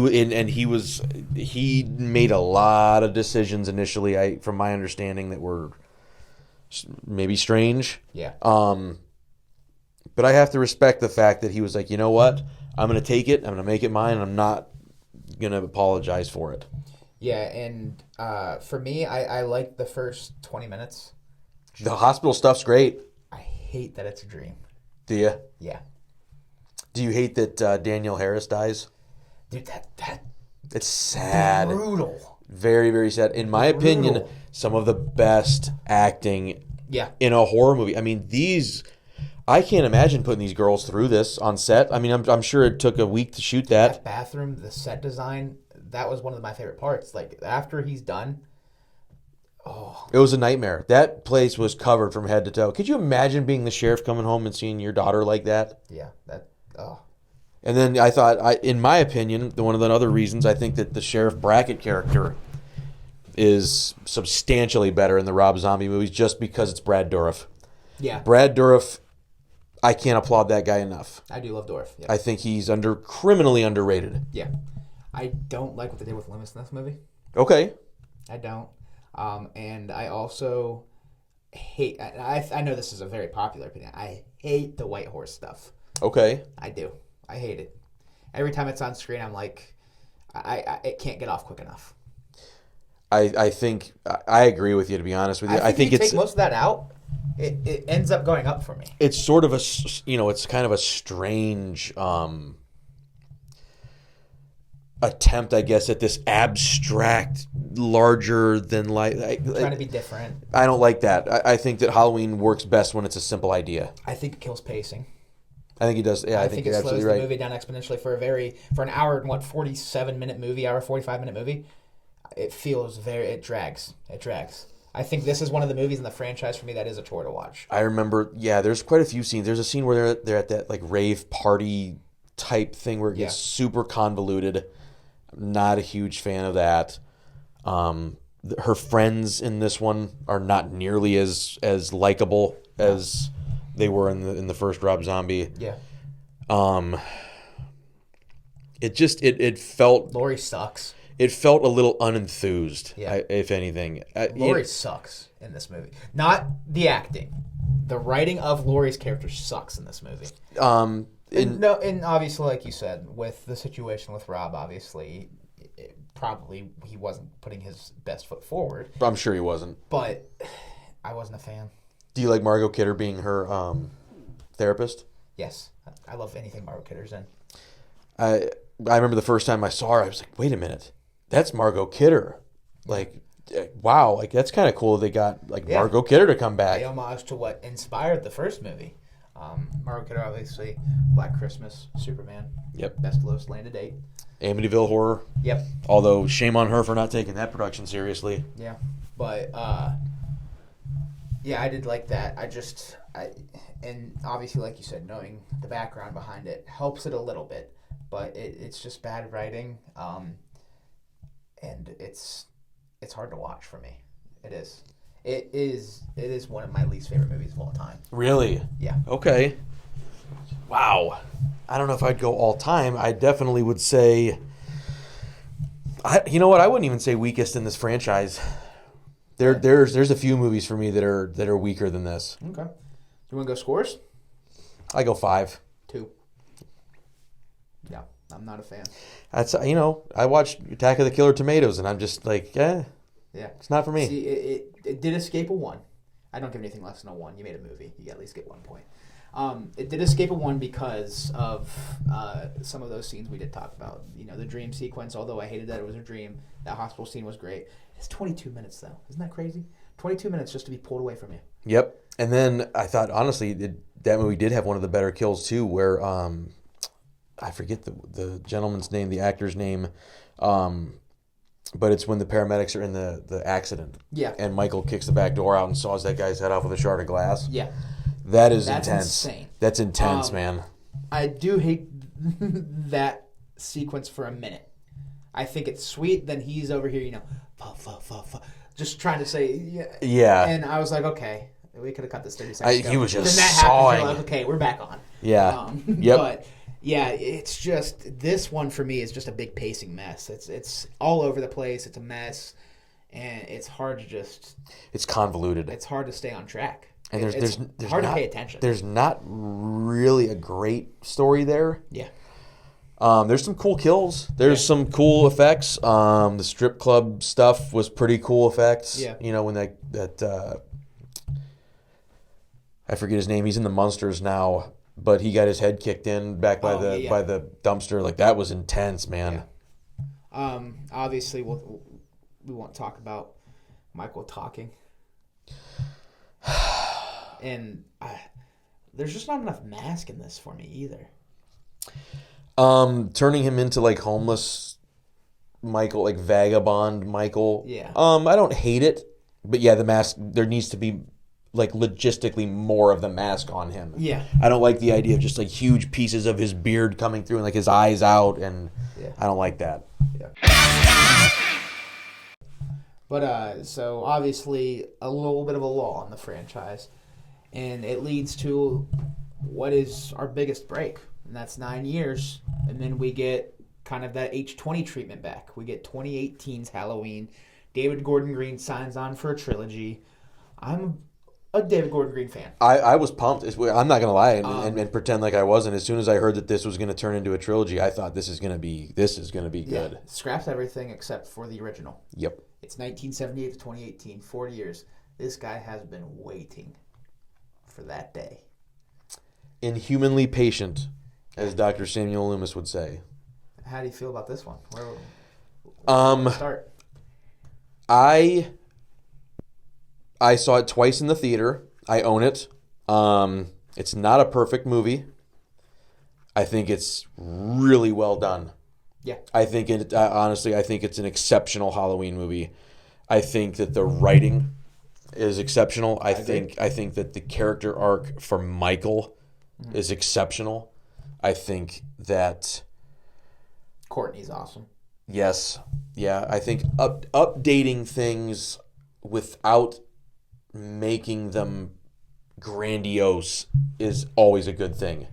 made a lot of decisions initially, from my understanding, that were maybe strange. Yeah. But I have to respect the fact that he was like, you know what? I'm going to take it. I'm going to make it mine. And I'm not going to apologize for it. Yeah, and for me, I like the first 20 minutes. The hospital stuff's great. I hate that it's a dream. Do you? Yeah. Do you hate that Danielle Harris dies? Dude, that it's sad. Brutal. Very, very sad. In my opinion, some of the best acting in a horror movie. I mean, I can't imagine putting these girls through this on set. I mean, I'm sure it took a week to shoot that. That bathroom, the set design, that was one of my favorite parts. Like, after he's done, it was a nightmare. That place was covered from head to toe. Could you imagine being the sheriff coming home and seeing your daughter like that? Yeah, And then I thought, in my opinion, one of the other reasons, I think that the Sheriff Brackett character is substantially better in the Rob Zombie movies just because it's Brad Dourif. Yeah. Brad Dourif, I can't applaud that guy enough. I do love Dourif. Yeah. I think he's criminally underrated. Yeah. I don't like what they did with Loomis in this movie. Okay. I don't. And I also hate... I know this is a very popular opinion. I hate the White Horse stuff. Okay. I do. I hate it. Every time it's on screen, I'm like, it can't get off quick enough. I think I agree with you, to be honest with you. I think if you take most of that out, it ends up going up for me. It's sort of it's kind of a strange attempt, I guess, at this abstract, larger than life. Trying to be different. I don't like that. I think that Halloween works best when it's a simple idea. I think it kills pacing. I think it does. Yeah, I think it you're slows absolutely the right. movie down exponentially for an hour and 47-minute movie, 45-minute movie. It drags. It drags. I think this is one of the movies in the franchise for me that is a chore to watch. I remember, there's quite a few scenes. There's a scene where they're at that like rave party type thing where it gets super convoluted. I'm not a huge fan of that. Her friends in this one are not nearly as likable as they were in the first Rob Zombie. Yeah. It felt Laurie sucks. It felt a little unenthused, Yeah. if anything. Laurie sucks in this movie. Not the acting. The writing of Laurie's character sucks in this movie. And obviously, like you said, with the situation with Rob, obviously, probably he wasn't putting his best foot forward. I'm sure he wasn't. But I wasn't a fan. Do you like Margot Kidder being her therapist? Yes. I love anything Margot Kidder's in. I remember the first time I saw her, I was like, wait a minute. That's Margot Kidder. Like, wow. Like, that's kind of cool they got Margot Kidder to come back. A homage to what inspired the first movie. Margot Kidder, obviously, Black Christmas, Superman. Yep. Best Lois Lane to date. Amityville Horror. Yep. Although, shame on her for not taking that production seriously. Yeah. But, I did like that. And obviously, like you said, knowing the background behind it helps it a little bit. But it's just bad writing. And it's hard to watch for me. It is. It is one of my least favorite movies of all time. Really? Yeah. Okay. Wow. I don't know if I'd go all time. I definitely would say. You know what? I wouldn't even say weakest in this franchise. There's a few movies for me that are weaker than this. Okay. You want to go scores? I go 5. 2. Yeah, I'm not a fan. That's I watched Attack of the Killer Tomatoes and I'm just like, yeah, it's not for me. See, it did escape a 1. I don't give anything less than a 1. You made a movie, you at least get 1 point. It did escape a 1 because of some of those scenes we did talk about. The dream sequence. Although I hated that it was a dream, that hospital scene was great. It's 22 minutes though. Isn't that crazy? 22 minutes just to be pulled away from you. Yep. And then I thought honestly that movie did have one of the better kills too, where I forget the gentleman's name, the actor's name, but it's when the paramedics are in the accident. Yeah. And Michael kicks the back door out and saws that guy's head off with a shard of glass. Yeah. That's intense. Insane. That's intense, man. I do hate that sequence for a minute. I think it's sweet. Then he's over here, just trying to say, yeah. And I was like, okay, we could have cut this 30 seconds ago. He was just then that sawing. Happens, like, okay, we're back on. Yeah. Yep. But yeah, it's just this one for me is just a big pacing mess. It's all over the place. It's a mess, and it's hard to just. It's convoluted. It's hard to stay on track. And there's hard to pay attention. There's not really a great story there. Yeah. There's some cool kills. There's some cool effects. The strip club stuff was pretty cool effects. Yeah. When that I forget his name. He's in the Munsters now, but he got his head kicked in back by the dumpster. Like that was intense, man. Yeah. Obviously, we won't talk about Michael talking. And there's just not enough mask in this for me either. Turning him into like homeless Michael, like vagabond Michael. Yeah. I don't hate it, but yeah, the mask. There needs to be like logistically more of the mask on him. Yeah. I don't like the idea of just like huge pieces of his beard coming through and like his eyes out, and I don't like that. Yeah. But so obviously a little bit of a lull in the franchise. And it leads to what is our biggest break, and that's 9 years. And then we get kind of that H20 treatment back. We get 2018's Halloween. David Gordon Green signs on for a trilogy. I'm a David Gordon Green fan. I was pumped. I'm not going to lie and pretend like I wasn't. As soon as I heard that this was going to turn into a trilogy, I thought this is going to be good. Scraps everything except for the original. Yep. It's 1978 to 2018, 40 years. This guy has been waiting. for that day. Inhumanly patient, as Dr. Samuel Loomis would say. How do you feel about this one? Where start? I saw it twice in the theater. I own it. It's not a perfect movie. I think it's really well done. Yeah. I think honestly, I think it's an exceptional Halloween movie. I think that the writing is exceptional. I think that the character arc for Michael is exceptional. I think that Courtney's awesome. Yes. Yeah, I think updating things without making them grandiose is always a good thing.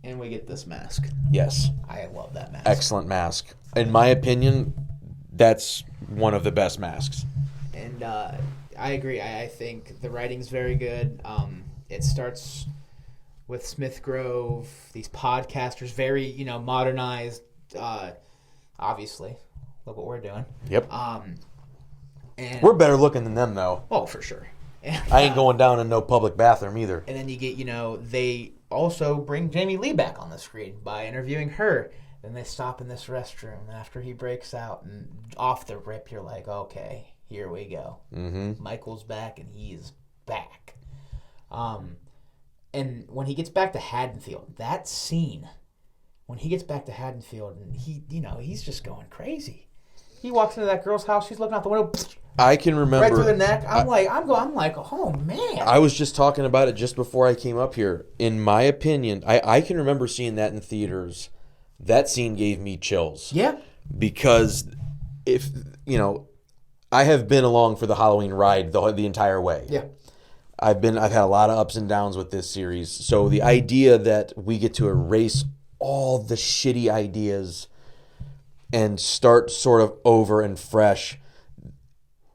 And we get this mask. Yes. I love that mask. Excellent mask. In my opinion, that's one of the best masks. And I agree. I think the writing's very good. It starts with Smith Grove, these podcasters, very, modernized, obviously. Look what we're doing. Yep. And we're better looking than them, though. Oh, for sure. And, I ain't going down in no public bathroom either. And then you get, they also bring Jamie Lee back on the screen by interviewing her. Then they stop in this restroom after he breaks out, and off the rip, you're like, okay, here we go. Mm-hmm. Michael's back, and he is back. And when he gets back to Haddonfield, that scene, when he gets back to Haddonfield, and he's just going crazy. He walks into that girl's house, she's looking out the window. I can remember right through the neck. I'm like, oh man. I was just talking about it just before I came up here. In my opinion, I can remember seeing that in theaters. That scene gave me chills. Yeah. Because if I have been along for the Halloween ride the entire way. Yeah. I've had a lot of ups and downs with this series. So the idea that we get to erase all the shitty ideas and start sort of over and fresh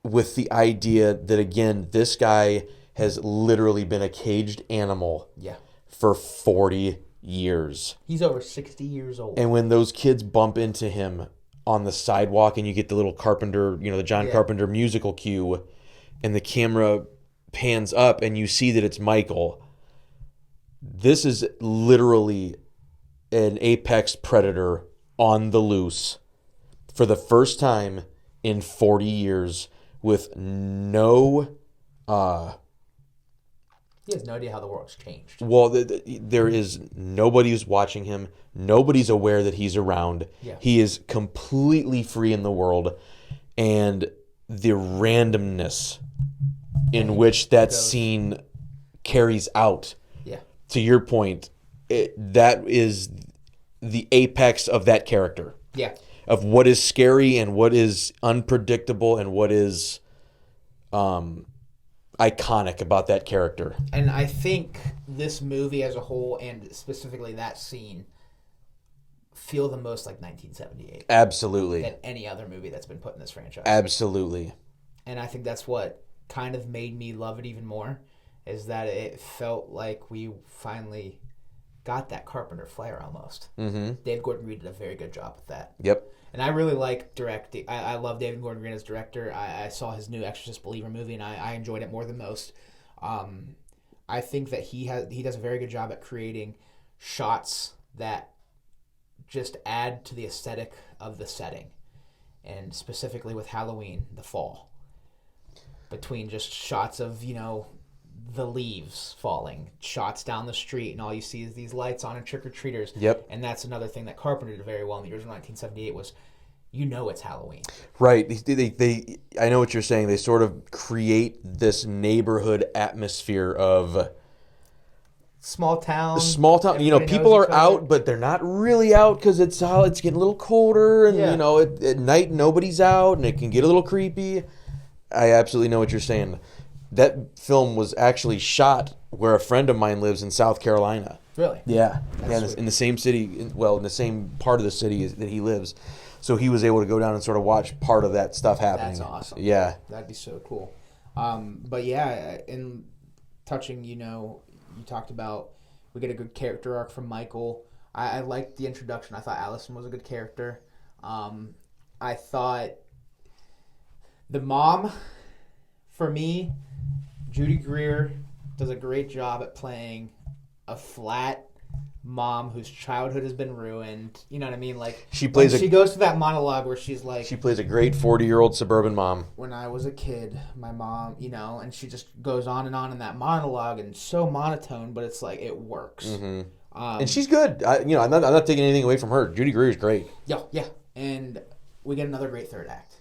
with the idea that, again, this guy has literally been a caged animal for 40 years. He's over 60 years old. And when those kids bump into him on the sidewalk and you get the little Carpenter, the John Carpenter musical cue, and the camera pans up and you see that it's Michael, this is literally an apex predator on the loose for the first time in 40 years with no... he has no idea how the world's changed. Well, there is nobody who's watching him. Nobody's aware that he's around. Yeah. He is completely free in the world. And the randomness in which that scene carries out, to your point, that is the apex of that character. Yeah. Of what is scary and what is unpredictable and what is iconic about that character. And I think this movie as a whole, and specifically that scene, feel the most like 1978. Absolutely. Than any other movie that's been put in this franchise. Absolutely. And I think that's what kind of made me love it even more, is that it felt like we finally got that Carpenter flair almost. Mm-hmm. David Gordon Green did a very good job with that. Yep. And I really like directing. I love David Gordon Green as director. I saw his new Exorcist Believer movie, and I enjoyed it more than most. I think that he does a very good job at creating shots that just add to the aesthetic of the setting, and specifically with Halloween, the fall. Between just shots of, the leaves falling, shots down the street, and all you see is these lights on and trick-or-treaters. Yep. And that's another thing that Carpenter did very well in the original 1978 was, it's Halloween. Right. They I know what you're saying. They sort of create this neighborhood atmosphere of... Small town. People are out, but they're not really out because it's getting a little colder, and, at night nobody's out, and it can get a little creepy. I absolutely know what you're saying. That film was actually shot where a friend of mine lives in South Carolina. Really? Yeah. In the same city, in the same part of the city that he lives. So he was able to go down and sort of watch part of that stuff happening. That's awesome. Yeah. That'd be so cool. But yeah, in touching, you talked about we get a good character arc from Michael. I liked the introduction. I thought Allison was a good character. I thought the mom, for me, Judy Greer does a great job at playing a flat mom whose childhood has been ruined. You know what I mean? Like she goes to that monologue where she's like, she plays a great 40-year-old suburban mom. When I was a kid, my mom, and she just goes on in that monologue, and so monotone, but it's like it works. Mm-hmm. And she's good. I'm not taking anything away from her. Judy Greer's great. Yeah, and we get another great third act.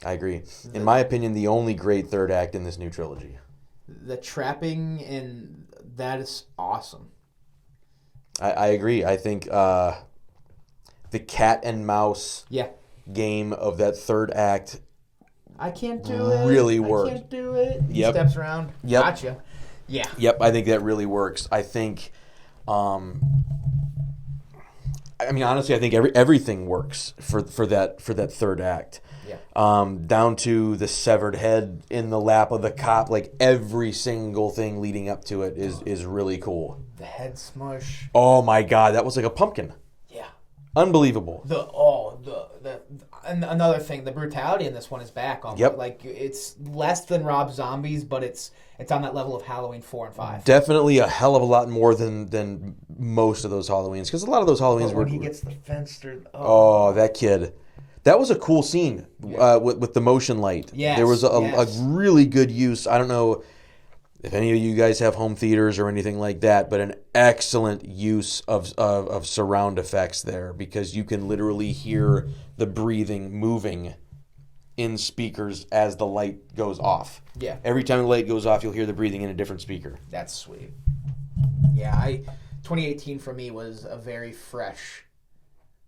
I agree. In my opinion, the only great third act in this new trilogy. The trapping, and that is awesome. I agree. I think the cat and mouse game of that third act I can't do it. Really worked. I can't do it. He steps around. Yep. Gotcha. Yeah. Yep, I think that really works. I think honestly, I think everything works for that third act. Yeah. Down to the severed head in the lap of the cop, like every single thing leading up to it is really cool. The head smush. Oh my God, that was like a pumpkin. Yeah. Unbelievable. And another thing, the brutality in this one is back. Yep. Like it's less than Rob Zombie's, but it's on that level of Halloween 4 and 5. Definitely a hell of a lot more than most of those Halloweens, because a lot of those Halloweens when he gets the fence through. Oh, that kid. That was a cool scene with the motion light. Yes, there was a really good use. I don't know if any of you guys have home theaters or anything like that, but an excellent use of surround effects there, because you can literally hear the breathing moving in speakers as the light goes off. Yeah. Every time the light goes off, you'll hear the breathing in a different speaker. That's sweet. Yeah, 2018 for me was a very fresh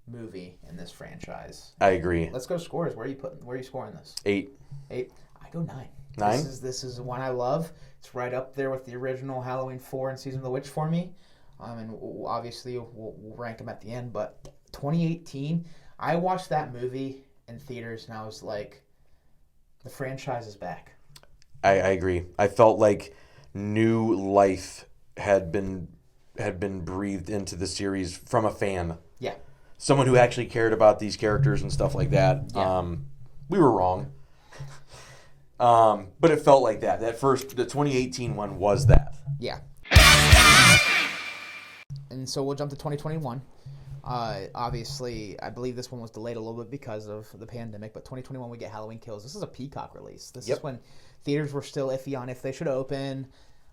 movie in this franchise. I agree. Let's go scores. Where are you scoring this? 8. I go 9. 9? This is one I love. It's right up there with the original Halloween 4 and Season of the Witch for me. And obviously we'll rank them at the end. But 2018, I watched that movie in theaters and I was like, the franchise is back. I agree. I felt like new life had been breathed into the series from a fan. Yeah. Someone who actually cared about these characters and stuff like that. Yeah. We were wrong. But it felt like that. The 2018 one was that. Yeah. And so we'll jump to 2021. Obviously, I believe this one was delayed a little bit because of the pandemic, but 2021 we get Halloween Kills. This is a Peacock release. This is when theaters were still iffy on if they should open.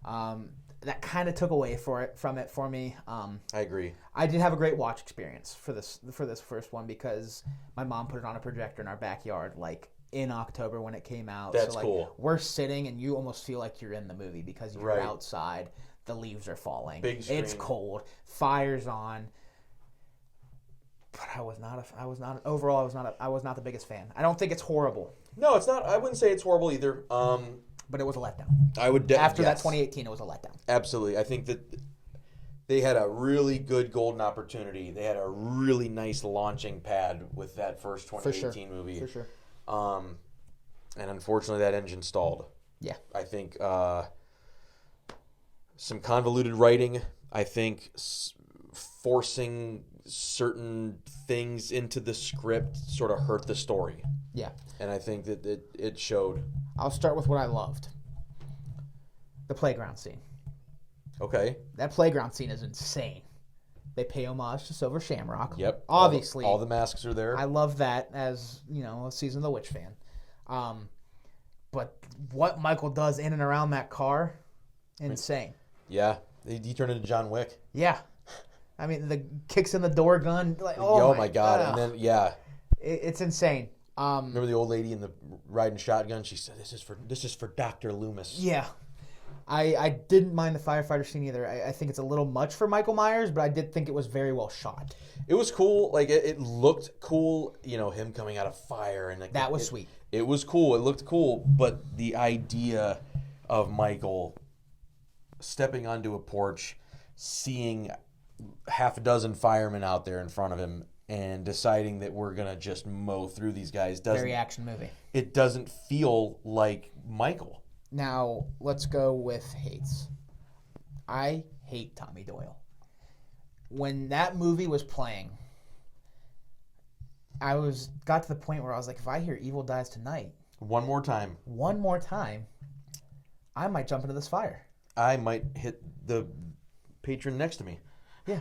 That kind of took away from it for me. I agree. I did have a great watch experience for this first one because my mom put it on a projector in our backyard like in October when it came out. That's cool. We're sitting and you almost feel like you're in the movie because you're outside. The leaves are falling. Big screen. It's cold. Fire's on. But I was not the biggest fan. I don't think it's horrible. No, it's not. I wouldn't say it's horrible either. But it was a letdown. After that 2018, it was a letdown. Absolutely. I think that they had a really good golden opportunity. They had a really nice launching pad with that first 2018 movie. For sure. And unfortunately, that engine stalled. Yeah. I think some convoluted writing. I think forcing certain things into the script sort of hurt the story. Yeah. And I think that it showed. I'll start with what I loved. The playground scene. Okay. That playground scene is insane. They pay homage to Silver Shamrock. Yep. Obviously. All the masks are there. I love that as, a Season of the Witch fan. But what Michael does in and around that car, insane. Yeah. He turned into John Wick. Yeah. I mean, the kicks in the door gun. Like, oh my God. And then, it's insane. Remember the old lady in the riding shotgun? She said, "This is for Dr. Loomis." Yeah, I didn't mind the firefighter scene either. I think it's a little much for Michael Myers, but I did think it was very well shot. It was cool. Like it looked cool. Him coming out of fire and that was sweet. It was cool. It looked cool. But the idea of Michael stepping onto a porch, seeing half a dozen firemen out there in front of him, and deciding that we're going to just mow through these guys very action movie. It doesn't feel like Michael. Now, let's go with hates. I hate Tommy Doyle. When that movie was playing, got to the point where I was like, if I hear Evil Dies Tonight one more time, I might jump into this fire. I might hit the patron next to me. Yeah.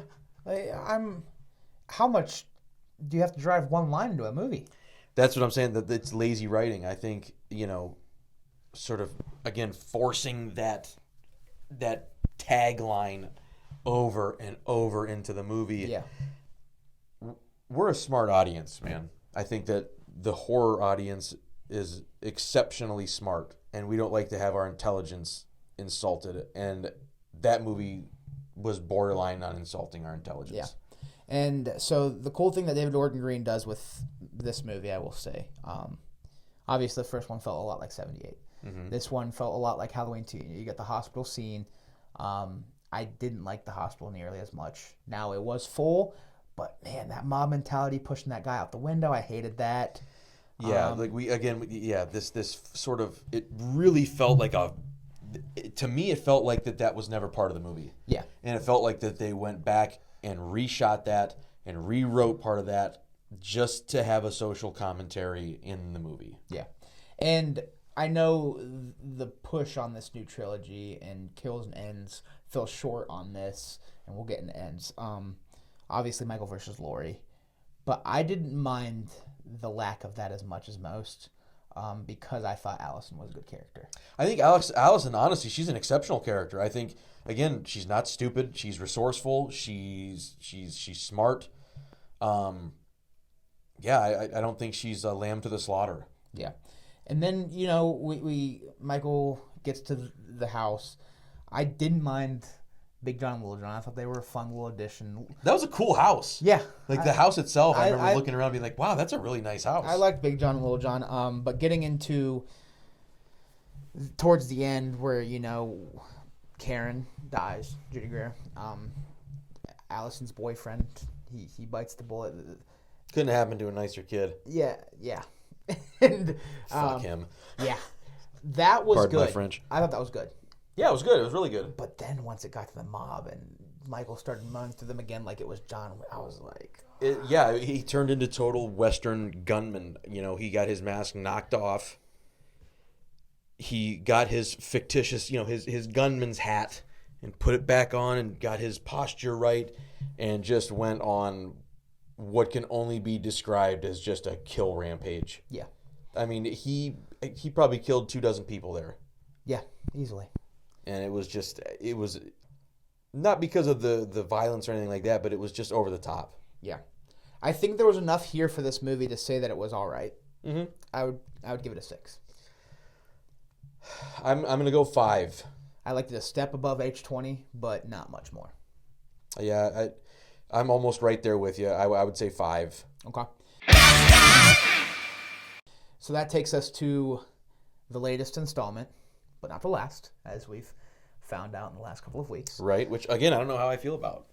How much do you have to drive one line into a movie? That's what I'm saying, that it's lazy writing. I think, sort of, again, forcing that tagline over and over into the movie. Yeah. We're a smart audience, man. I think that the horror audience is exceptionally smart, and we don't like to have our intelligence insulted. And that movie was borderline on insulting our intelligence. Yeah. And so the cool thing that David Gordon Green does with this movie, I will say, obviously the first one felt a lot like 78. Mm-hmm. This one felt a lot like Halloween 2. You get the hospital scene. I didn't like the hospital nearly as much. Now it was full, but man, that mob mentality pushing that guy out the window, I hated that. Yeah, this sort of, it really felt like to me it felt like that was never part of the movie. Yeah. And it felt like that they went back and reshot that and rewrote part of that just to have a social commentary in the movie. Yeah. And I know the push on this new trilogy and Kills and Ends fell short on this, and we'll get into Ends. Obviously, Michael versus Laurie. But I didn't mind the lack of that as much as most, because I thought Allison was a good character. I think Allison, honestly, she's an exceptional character. I think, again, she's not stupid. She's resourceful. She's smart. I don't think she's a lamb to the slaughter. Yeah. And then, Michael gets to the house. I didn't mind Big John and Little John. I thought they were a fun little addition. That was a cool house. Yeah. Like the house itself, I remember looking around and being like, wow, that's a really nice house. I liked Big John and Little John. But getting into towards the end where, Karen dies, Judy Greer. Allison's boyfriend, he bites the bullet. Couldn't happen to a nicer kid. Yeah. And Fuck him. Yeah. That was Pardon good. my French. I thought that was good. Yeah, it was good. It was really good. But then once it got to the mob and Michael started running through them again like it was John, I was like... he turned into total Western gunman. He got his mask knocked off. He got his fictitious, his gunman's hat and put it back on and got his posture right and just went on what can only be described as just a kill rampage. Yeah. I mean, he probably killed 24 people there. Yeah, easily. And it was not because of the violence or anything like that, but it was just over the top. Yeah. I think there was enough here for this movie to say that it was all right. Mm-hmm. I would give it a 6. I'm going to go 5. I liked it a step above H20, but not much more. Yeah, I'm almost right there with you. I would say 5. Okay. So that takes us to the latest installment, but not the last, as we've found out in the last couple of weeks. Right, which, again, I don't know how I feel about.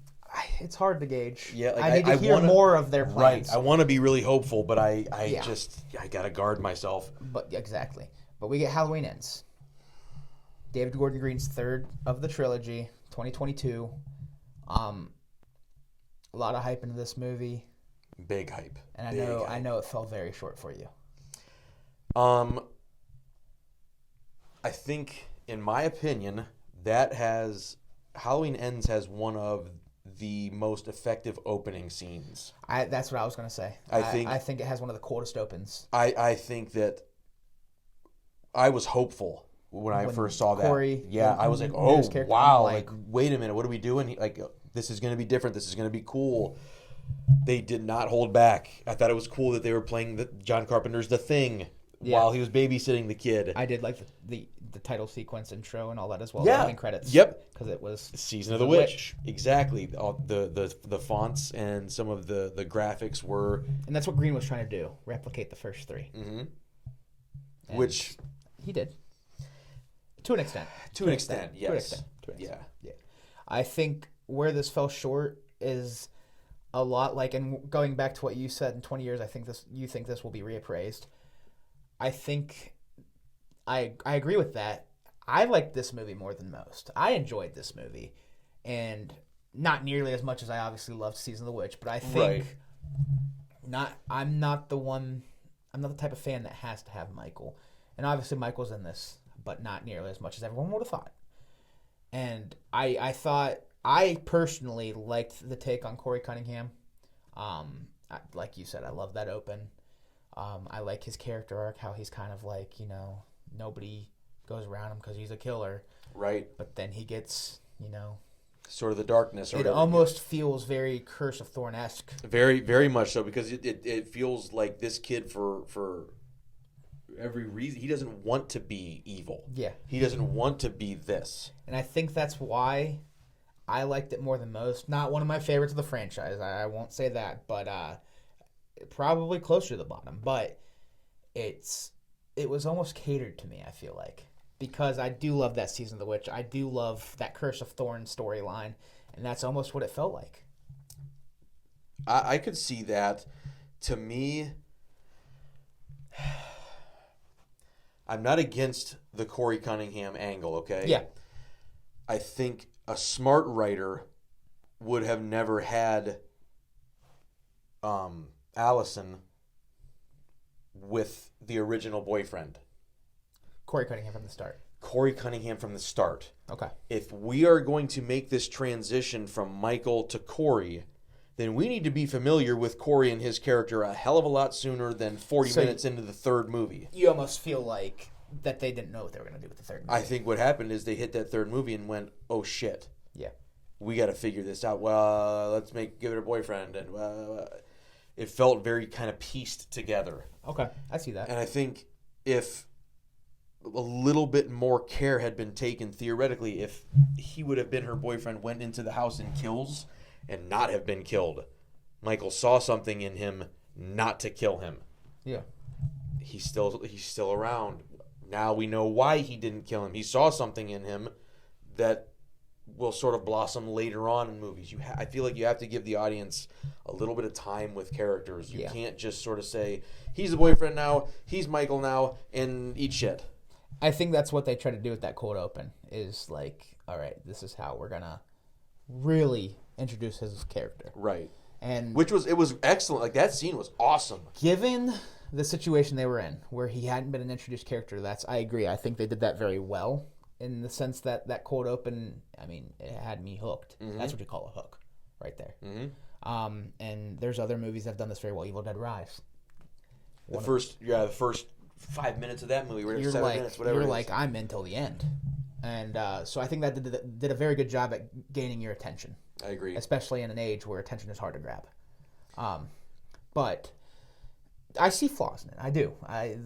It's hard to gauge. Yeah, I need to hear more of their plans. Right, I want to be really hopeful, but I got to guard myself. But exactly. But we get Halloween Ends. David Gordon Green's third of the trilogy, 2022. A lot of hype into this movie. Big hype. And I know it fell very short for you. I think, in my opinion, Halloween Ends has one of the most effective opening scenes. That's what I was going to say. I think it has one of the coolest opens. I think that I was hopeful when I first saw Corey, that. Yeah, I was like, oh, wow. Like, wait a minute. What are we doing? Like, this is going to be different. This is going to be cool. They did not hold back. I thought it was cool that they were playing John Carpenter's The Thing while he was babysitting the kid. I did like the title sequence intro and all that as well. Yeah. The credits. Yep. Because it was Season of the Witch. Exactly. All the fonts and some of the graphics were... And that's what Green was trying to do. Replicate the first 3. Mm-hmm. Which... He did. To an extent. To an extent, yes. Yeah. I think where this fell short is a lot like, and going back to what you said, in 20 years, you think this will be reappraised. I think I agree with that. I liked this movie more than most. I enjoyed this movie, and not nearly as much as I obviously loved Season of the Witch, but I think I'm not the type of fan that has to have Michael. And obviously Michael's in this, but not nearly as much as everyone would have thought. And I personally liked the take on Corey Cunningham. Like you said, I love that open. I like his character arc, how he's kind of like, nobody goes around him because he's a killer. Right. But then he gets, sort of the darkness. Or it whatever. almost feels very Curse of Thorn-esque. Very, very much so, because it feels like this kid, for every reason, he doesn't want to be evil. Yeah. He doesn't want to be this. And I think that's why I liked it more than most. Not one of my favorites of the franchise. I won't say that, but probably closer to the bottom. But it was almost catered to me, I feel like. Because I do love that Season of the Witch. I do love that Curse of Thorn storyline. And that's almost what it felt like. I could see that. To me, I'm not against the Corey Cunningham angle, okay? Yeah. I think a smart writer would have never had Allison with the original boyfriend. Corey Cunningham from the start. Corey Cunningham from the start. Okay. If we are going to make this transition from Michael to Corey, then we need to be familiar with Corey and his character a hell of a lot sooner than 40 minutes into the third movie. You almost feel like that they didn't know what they were going to do with the third movie. I think what happened is they hit that third movie and went, oh shit. Yeah. We got to figure this out. Well, let's give it a boyfriend. And it felt very kind of pieced together. Okay. I see that. And I think if a little bit more care had been taken, theoretically, if he would have been her boyfriend, went into the house and kills and not have been killed, Michael saw something in him not to kill him. Yeah. He's still around. Now we know why he didn't kill him. He saw something in him that will sort of blossom later on in movies. I feel like you have to give the audience a little bit of time with characters. You can't just sort of say, he's the boyfriend now, he's Michael now, and eat shit. I think that's what they try to do with that cold open, is like, all right, this is how we're going to really introduce his character. Right. And it was excellent. Like, that scene was awesome. Given the situation they were in, where he hadn't been an introduced character, I agree. I think they did that very well, in the sense that cold open, I mean, it had me hooked. Mm-hmm. That's what you call a hook, right there. Mm-hmm. And there's other movies that have done this very well. Evil Dead Rise. The first 5 minutes of that movie, or 7 minutes, whatever. You're like, I'm in till the end. And so I think that did a very good job at gaining your attention. I agree. Especially in an age where attention is hard to grab. But I see flaws in it. I do.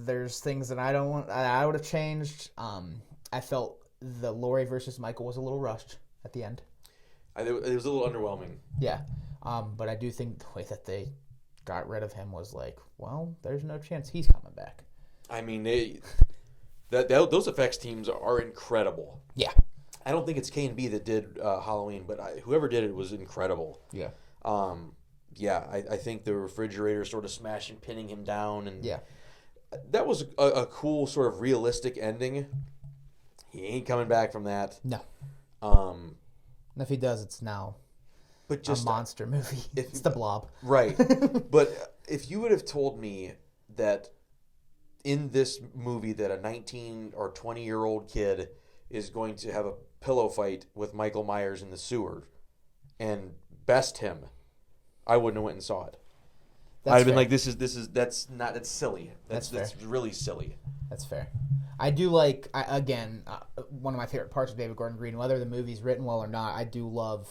There's things that I would have changed. I felt the Laurie versus Michael was a little rushed at the end. It was a little underwhelming. Yeah. But I do think the way that they got rid of him was like, well, there's no chance he's coming back. I mean, those effects teams are incredible. Yeah. I don't think it's K&B that did Halloween, but whoever did it was incredible. Yeah. I think the refrigerator sort of smashing, pinning him down, and yeah, that was a cool sort of realistic ending. He ain't coming back from that. No. And if he does, it's now a monster movie. It's the Blob. Right. But if you would have told me that in this movie that a 19 or 20-year-old kid is going to have a pillow fight with Michael Myers in the sewer and best him, I wouldn't have went and saw it. I'd have been like, that's silly. That's really silly. That's fair. I do like, one of my favorite parts of David Gordon Green, whether the movie's written well or not, I do love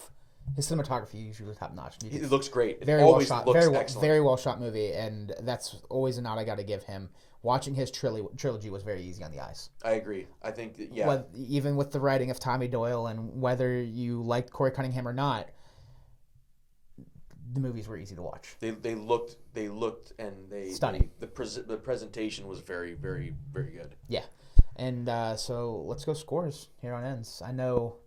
his cinematography. Usually top notch. It looks great. It always looks excellent. Very well shot movie, and that's always a nod I got to give him. Watching his trilogy was very easy on the eyes. I agree. I think that, even with the writing of Tommy Doyle, and whether you liked Corey Cunningham or not, the movies were easy to watch. They looked and stunning. The presentation was very, very, very good. Yeah, and so let's go scores here on Ends. I know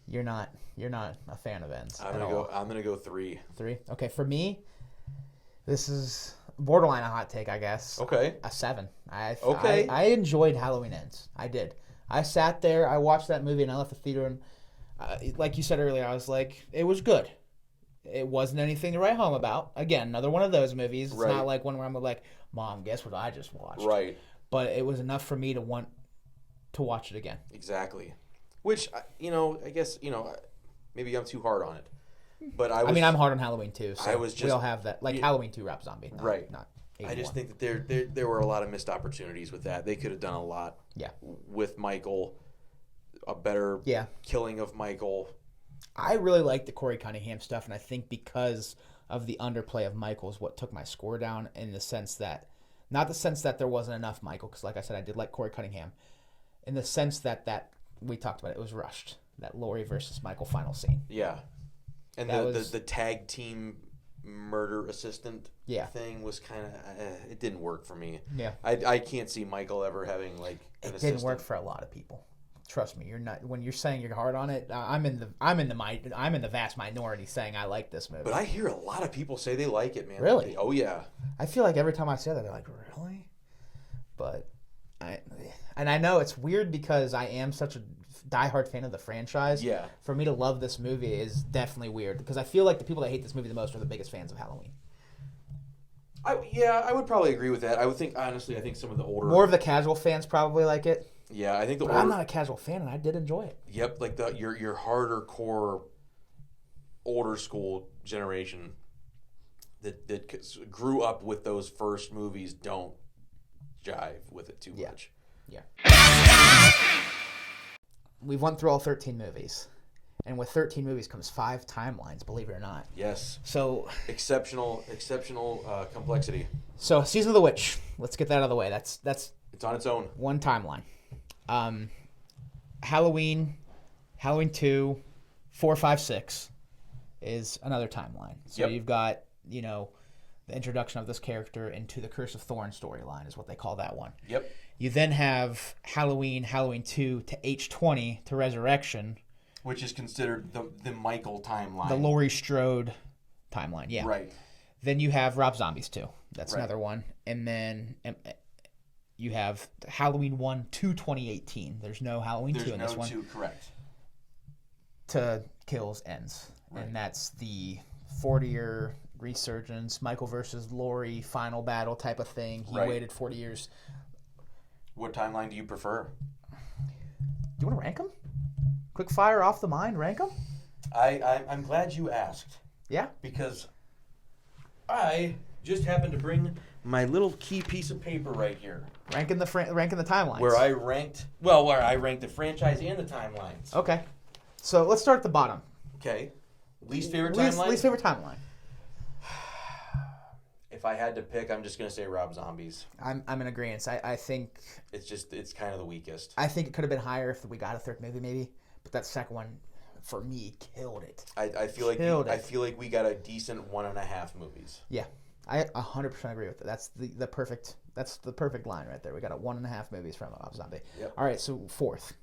you're not a fan of Ends. I'm gonna go 3. 3. Okay, for me, this is borderline a hot take, I guess. Okay. A 7. Okay. I enjoyed Halloween Ends. I did. I sat there, I watched that movie, and I left the theater, and like you said earlier, I was like, it was good. It wasn't anything to write home about. Again, another one of those movies. It's not like one where I'm like, Mom, guess what I just watched? Right. But it was enough for me to want to watch it again. Exactly. Which, I guess, maybe I'm too hard on it. But I I'm hard on Halloween too. So we all have that. Like Halloween 2 Rob Zombie. Right. Not I just think that there were a lot of missed opportunities with that. They could have done a lot. Yeah. With Michael, a better killing of Michael. I really like the Corey Cunningham stuff, and I think because of the underplay of Michael is what took my score down in the sense that, not the sense that there wasn't enough Michael, because like I said, I did like Corey Cunningham, in the sense that we talked about it was rushed. That Laurie versus Michael final scene. Yeah. And the tag team murder assistant thing was kind of it didn't work for me. Yeah, I can't see Michael ever having an assistant. Didn't work for a lot of people. Trust me, you're not. When you're saying you're hard on it, I'm in the vast minority saying I like this movie. But I hear a lot of people say they like it, man. Really? Oh yeah. I feel like every time I say that, they're like, really? But I know it's weird because I am such a diehard fan of the franchise. Yeah. For me to love this movie is definitely weird because I feel like the people that hate this movie the most are the biggest fans of Halloween. I would probably agree with that. I think some of the older... More of the casual fans probably like it. Yeah, I think but I'm not a casual fan, and I did enjoy it. Yep, like your harder core, older school generation that grew up with those first movies don't jive with it too much. Yeah. We've went through all 13 movies. And with 13 movies comes 5 timelines, believe it or not. Yes. So exceptional complexity. So Season of the Witch. Let's get that out of the way. That's it's on its own. One timeline. Halloween 2, 4, 5, 6 is another timeline. So you've got, the introduction of this character into the Curse of Thorn storyline is what they call that one. Yep. You then have Halloween 2 to H20 to Resurrection. Which is considered the Michael timeline. The Laurie Strode timeline, yeah. Right. Then you have Rob Zombies 2. That's another one. And then you have Halloween 1 to 2018. There's no Halloween 2 in this one. There's no 2, correct. To Kills Ends. Right. And that's the 40-year resurgence, Michael versus Laurie, final battle type of thing. He waited 40 years. What timeline do you prefer? Do you want to rank them? Quick fire off the mind, rank them? I'm glad you asked. Yeah? Because I just happened to bring my little key piece of paper right here. Ranking the timelines. Where I ranked the franchise and the timelines. Okay. So let's start at the bottom. Okay. Least favorite timeline? Least favorite timeline. If I had to pick, I'm just going to say Rob Zombies. I'm in agreement. I think... It's kind of the weakest. I think it could have been higher if we got a third movie, maybe. But that second one, for me, killed it. I feel like we got a decent 1.5 movies. Yeah. I 100% agree with that. That's the perfect line right there. We got a 1.5 movies from Rob Zombie. Yep. All right, so fourth.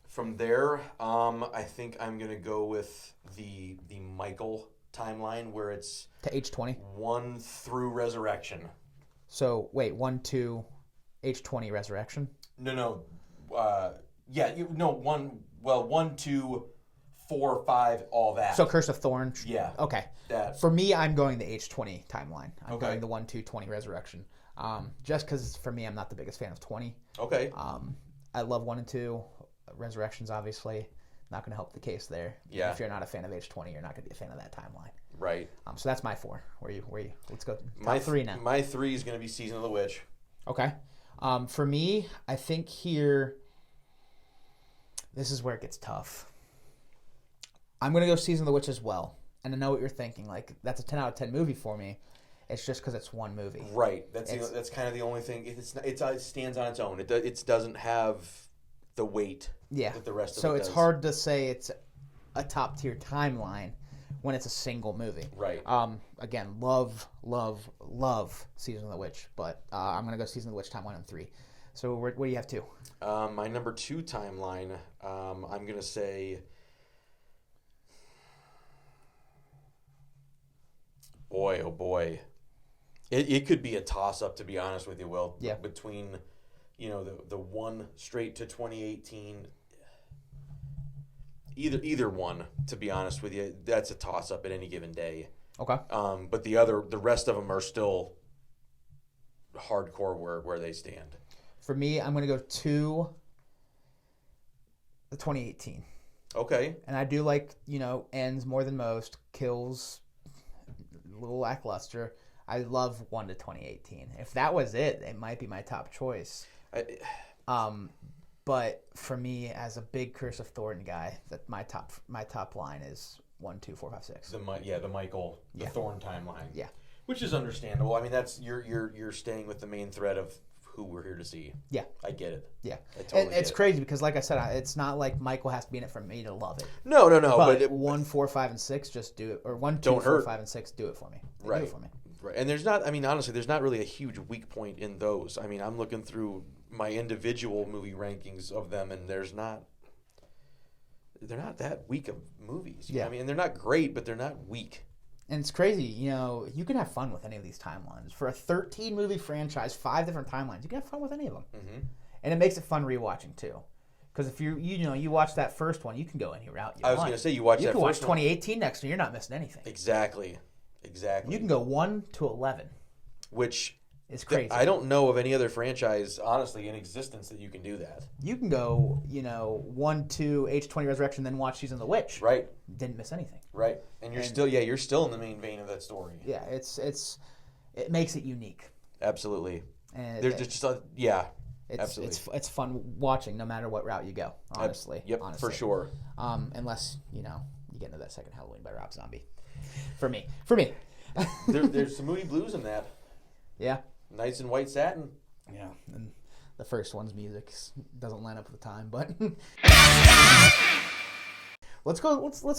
From there, I think I'm going to go with the Michael timeline where it's... To H20? 1 through Resurrection. So, wait, 1 to H20 Resurrection? No. 1, 2, 4, 5, all that. So Curse of Thorn? Yeah. Okay. That. For me, I'm going the H20 timeline. I'm going the 1, 2, 20 Resurrection. Just because, for me, I'm not the biggest fan of 20. Okay. I love 1 and 2. Resurrections, obviously. Not going to help the case there. Yeah. If you're not a fan of H20, you're not going to be a fan of that timeline. Right. So that's my 4. Where you? Let's go. My 3 now. My 3 is going to be Season of the Witch. Okay. For me, I think here, this is where it gets tough. I'm going to go Season of the Witch as well. And I know what you're thinking. Like, that's a 10 out of 10 movie for me. It's just because it's one movie. Right. That's kind of the only thing. It stands on its own. It doesn't have the weight that the rest of it does. So it's hard to say it's a top-tier timeline when it's a single movie. Right. Again, love Season of the Witch, but I'm going to go Season of the Witch timeline on 3. So what do you have 2? My number 2 timeline, I'm going to say... Boy, oh boy. It could be a toss-up, to be honest with you, Will. Yeah. Between, the one straight to 2018... Either one, to be honest with you, that's a toss-up at any given day. Okay. But the rest of them are still hardcore where they stand. For me, I'm going to go 2 the 2018. Okay. And I do like, ends more than most, kills a little lackluster. I love 1 to 2018. If that was it, it might be my top choice. But for me, as a big Curse of Thornton guy, that my top line is 1, 2, 4, 5, 6. The Michael, the Thorn timeline. Yeah. Which is understandable. I mean, that's you're staying with the main thread of who we're here to see. Yeah. I get it. Yeah. I totally and it's crazy because, like I said, it's not like Michael has to be in it for me to love it. No. But 1, 4, 5, and 6, just do it. Or 1, 2, 4, 5, and 6, do it for me. Right. Do it for me. Right. And there's not, I mean, honestly, there's not really a huge weak point in those. I mean, I'm looking through my individual movie rankings of them, and they're not that weak of movies. Yeah. I mean, they're not great, but they're not weak. And it's crazy, you can have fun with any of these timelines. For a 13-movie franchise, 5 different timelines, you can have fun with any of them. Mm-hmm. And it makes it fun rewatching, too. Because if you watch that first one, you can go any route you want. I was going to say, you can watch 2018 next, and you're not missing anything. Exactly. You can go 1 to 11. Which is crazy. I don't know of any other franchise, honestly, in existence that you can do that. You can go, 1 to H20 Resurrection, then watch Season of the Witch. Right. Didn't miss anything. Right. And you're still in the main vein of that story. Yeah, it makes it unique. Absolutely. And there's absolutely. It's fun watching no matter what route you go, honestly. Yep, honestly. for sure. Unless, you get into that second Halloween by Rob Zombie. For me. There's some Moody Blues in that. Yeah. Nice and White Satin. Yeah. And the first one's music doesn't line up with the time, but let's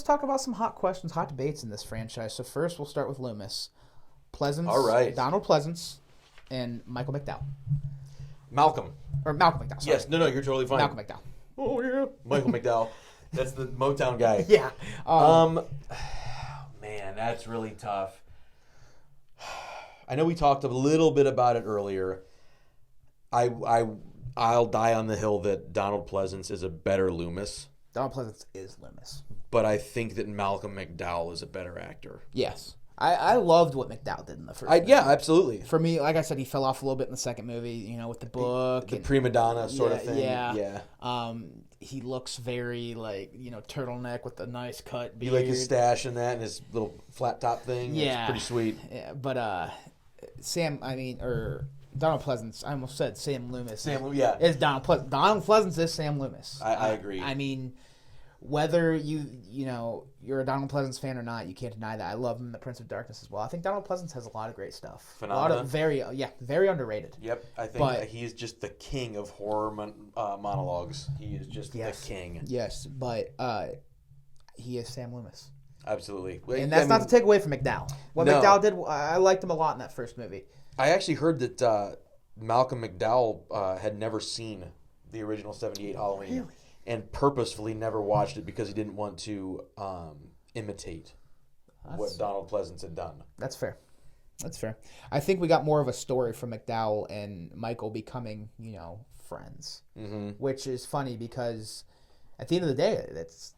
talk about some hot questions, hot debates in this franchise. So first we'll start with Loomis. Pleasance. All right. Donald Pleasance and Michael McDowell. Malcolm McDowell. Sorry. Yes, no, you're totally fine. Malcolm McDowell. Oh yeah. Michael McDowell. That's the Motown guy. Yeah. Man, that's really tough. I know we talked a little bit about it earlier. I'll die on the hill that Donald Pleasance is a better Loomis. Donald Pleasance is Loomis. But I think that Malcolm McDowell is a better actor. Yes. I loved what McDowell did in the first movie. Yeah, absolutely. For me, like I said, he fell off a little bit in the second movie, with the book. The prima donna sort of thing. Yeah. He looks very, turtleneck with a nice cut beard. You like his stash and that and his little flat top thing? Yeah. It's pretty sweet. Yeah, but Donald Pleasance, I almost said Sam Loomis. Yeah. Is Donald Pleasance. Donald Pleasance is Sam Loomis. I agree. I mean, whether you're a Donald Pleasance fan or not, you can't deny that. I love him in The Prince of Darkness as well. I think Donald Pleasance has a lot of great stuff. Phenomenal. A lot of very underrated. Yep, I think he is just the king of horror monologues. He is just the king. Yes, but he is Sam Loomis. Absolutely. And that's not to take away from McDowell. What McDowell did, I liked him a lot in that first movie. I actually heard that Malcolm McDowell had never seen the original 78 Halloween. Really? And purposefully never watched it because he didn't want to imitate what Donald Pleasance had done. That's fair. I think we got more of a story from McDowell and Michael becoming, friends. Mm-hmm. Which is funny because at the end of the day, it's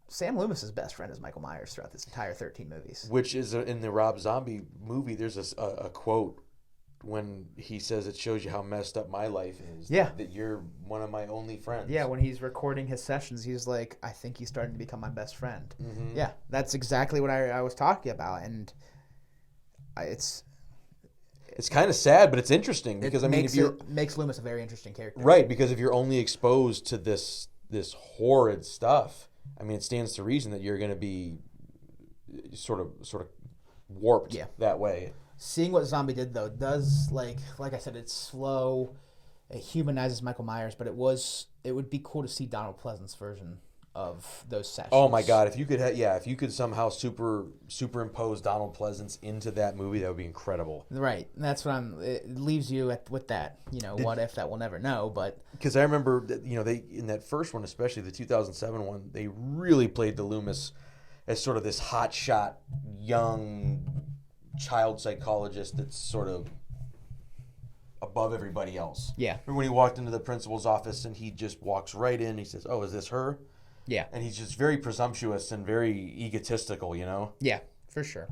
Sam Loomis' best friend is Michael Myers throughout this entire 13 movies. Which is in the Rob Zombie movie, there's a quote when he says it shows you how messed up my life is. Yeah. That you're one of my only friends. Yeah, when he's recording his sessions, he's like, I think he's starting to become my best friend. Mm-hmm. Yeah, that's exactly what I was talking about. And it's kind of sad, but it's interesting because it makes Loomis a very interesting character. Right, because if you're only exposed to this horrid stuff, it stands to reason that you're going to be sort of warped that way. Seeing what Zombie did, though, does, like I said, it's slow. It humanizes Michael Myers, but it would be cool to see Donald Pleasance's version of those sessions. Oh my God! If you could somehow superimpose Donald Pleasance into that movie, that would be incredible. Right, and that's what it leaves you with that. What if that we'll never know, but because I remember that they in that first one, especially the 2007 one, they really played the Loomis as sort of this hotshot young child psychologist that's sort of above everybody else. Yeah. Remember when he walked into the principal's office and he just walks right in, he says, "Oh, is this her?" Yeah. And he's just very presumptuous and very egotistical, Yeah, for sure.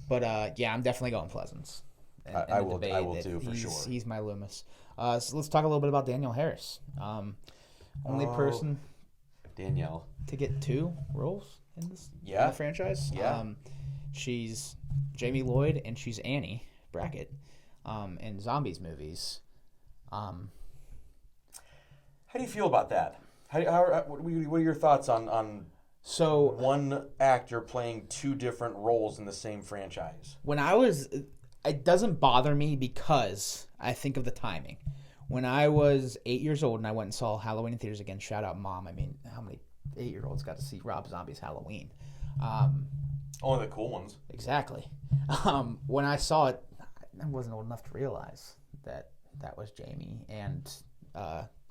But I'm definitely going Pleasance. I will too, for sure. He's my Loomis. So let's talk a little bit about Daniel Harris. Only person Danielle. To get 2 roles in Yeah. in the franchise. Yeah. She's Jamie Lloyd and she's Annie Brackett in Zombies movies. How do you feel about that? What are your thoughts on So one actor playing 2 different roles in the same franchise? it doesn't bother me because I think of the timing. When I was 8 years old and I went and saw Halloween in theaters again, shout out Mom. I mean, how many 8-year-olds got to see Rob Zombie's Halloween? Only the cool ones. Exactly. When I saw it, I wasn't old enough to realize that was Jamie and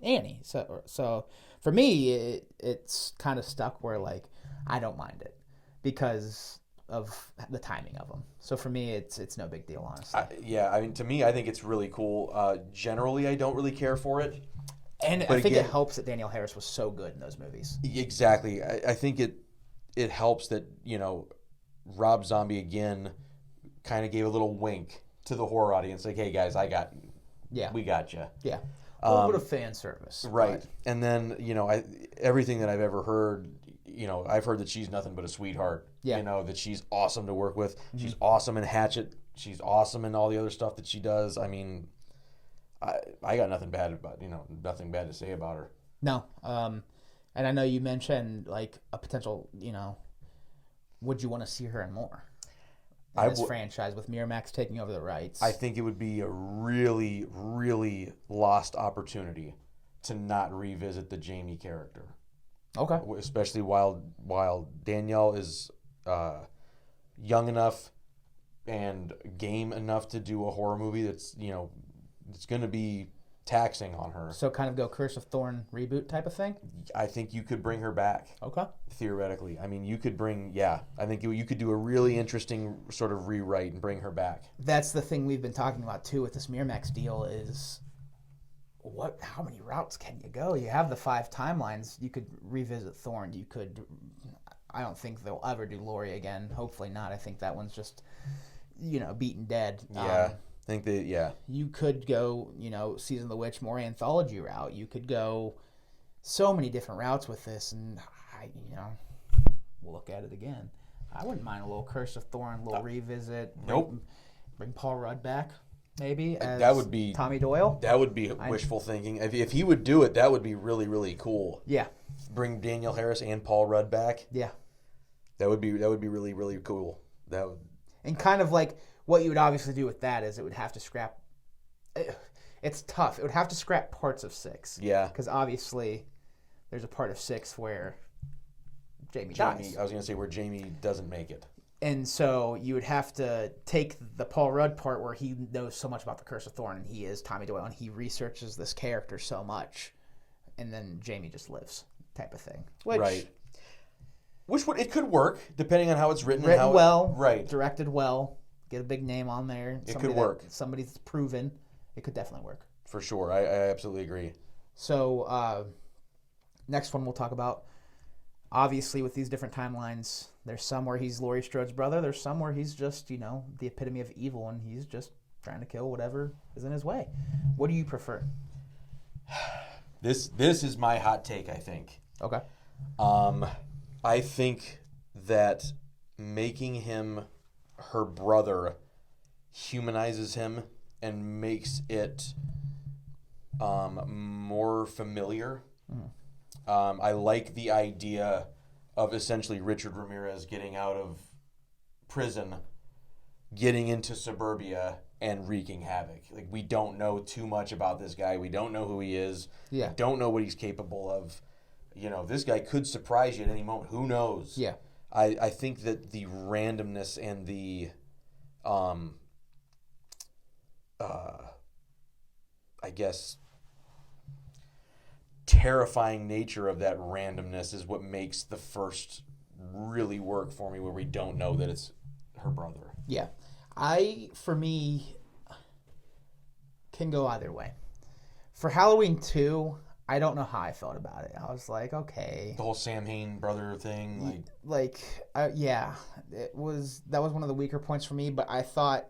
Annie. So for me, it's kind of stuck where like I don't mind it because of the timing of them. So for me, it's no big deal, honestly. I mean, to me, I think it's really cool. Generally, I don't really care for it. And I think it helps that Danielle Harris was so good in those movies. Exactly. I think it helps that, Rob Zombie, again, kind of gave a little wink to the horror audience. Like, hey, guys, we got you. Yeah. A little bit of fan service. Right. But. And then, everything that I've ever heard, I've heard that she's nothing but a sweetheart. Yeah. That she's awesome to work with. Mm-hmm. She's awesome in Hatchet. She's awesome in all the other stuff that she does. I mean, I got nothing bad to say about her. No. And I know you mentioned like a potential, would you want to see her in more? In this franchise with Miramax taking over the rights. I think it would be a really, really lost opportunity to not revisit the Jamie character. Okay. Especially while Danielle is young enough and game enough to do a horror movie that's, it's going to be taxing on her. So kind of go Curse of Thorn reboot type of thing? I think you could bring her back. Okay. Theoretically. I mean, you could I think you could do a really interesting sort of rewrite and bring her back. That's the thing we've been talking about too with this Miramax deal is how many routes can you go? You have the 5 timelines. You could revisit Thorn. I don't think they'll ever do Laurie again. Hopefully not. I think that one's just, beaten dead. Yeah. I think you could go, Season of the Witch, more anthology route. You could go so many different routes with this, and we'll look at it again. I wouldn't mind a little Curse of Thorn, a little revisit. Nope. Bring Paul Rudd back, maybe. As that would be Tommy Doyle. That would be wishful thinking. If he would do it, that would be really, really cool. Yeah. Bring Danielle Harris and Paul Rudd back. Yeah. That would be really, really cool. And kind of like what you would obviously do with that is it would have to scrap. It's tough. It would have to scrap parts of 6. Yeah. Because obviously, there's a part of 6 where Jamie dies. I was going to say where Jamie doesn't make it. And so you would have to take the Paul Rudd part where he knows so much about the Curse of Thorn and he is Tommy Doyle and he researches this character so much, and then Jamie just lives type of thing. Right. It could work depending on how it's written. Right. Directed well. Get a big name on there. It could work. Somebody that's proven. It could definitely work. For sure. I absolutely agree. So, next one we'll talk about. Obviously, with these different timelines, there's some where he's Laurie Strode's brother. There's some where he's just, the epitome of evil, and he's just trying to kill whatever is in his way. What do you prefer? This is my hot take, I think. Okay. I think that making him her brother humanizes him and makes it more familiar. I like the idea of essentially Richard Ramirez getting out of prison, getting into suburbia, and wreaking havoc. Like, we don't know too much about this guy. We don't know who he is. Yeah. We don't know what he's capable of. This guy could surprise you at any moment. Who knows? Yeah. I think that the randomness and the I guess terrifying nature of that randomness is what makes the first really work for me, where we don't know that it's her brother. Yeah. For me, can go either way. For Halloween 2, I don't know how I felt about it. I was like, okay. The whole Sam Hain brother thing, yeah, that was one of the weaker points for me. But I thought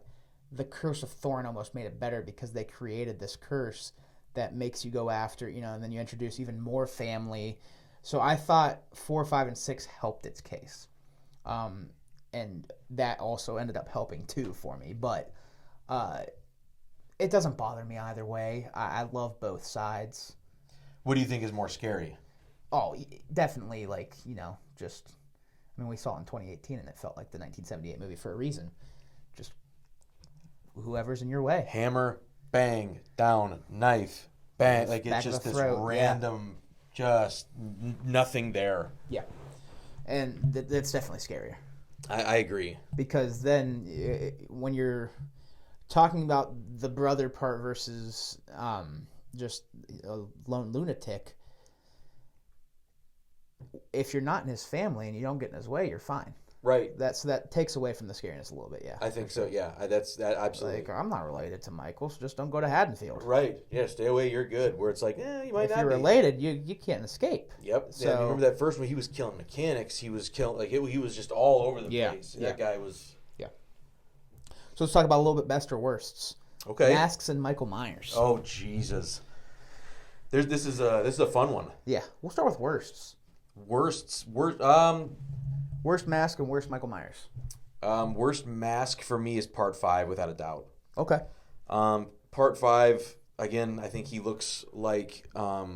the Curse of Thorn almost made it better because they created this curse that makes you go after, and then you introduce even more family So I thought 4, 5, and 6 helped its case. And that also ended up helping too for me. But it doesn't bother me either way. I love both sides. What do you think is more scary? Oh, definitely, like, just... I mean, we saw it in 2018, and it felt like the 1978 movie for a reason. Just whoever's in your way. Hammer, bang, down, knife, bang. Like, it's Back of just the this throat, random, just nothing there. Yeah. And that's definitely scarier. I agree. Because then when you're talking about the brother part versus just a lone lunatic, if you're not in his family and you don't get in his way, you're fine. Right. That takes away from the scariness a little bit, yeah. I think so, yeah. That absolutely. Like, I'm not related to Michael, so just don't go to Haddonfield. Right. Yeah, stay away, you're good. Where it's like, you might If not you're be. related, you can't escape. Yep. So, yeah, remember that first one? He was killing mechanics. He was killing, like, he was just all over the place. Yeah. That guy was... Yeah. So let's talk about a little bit best or worsts. Okay. Masks and Michael Myers. Oh, Jesus. This is a fun one. Yeah. We'll start with worsts. Worst Worst mask and worst Michael Myers. worst mask for me is part 5 without a doubt. Okay. Part 5 again, I think he looks like I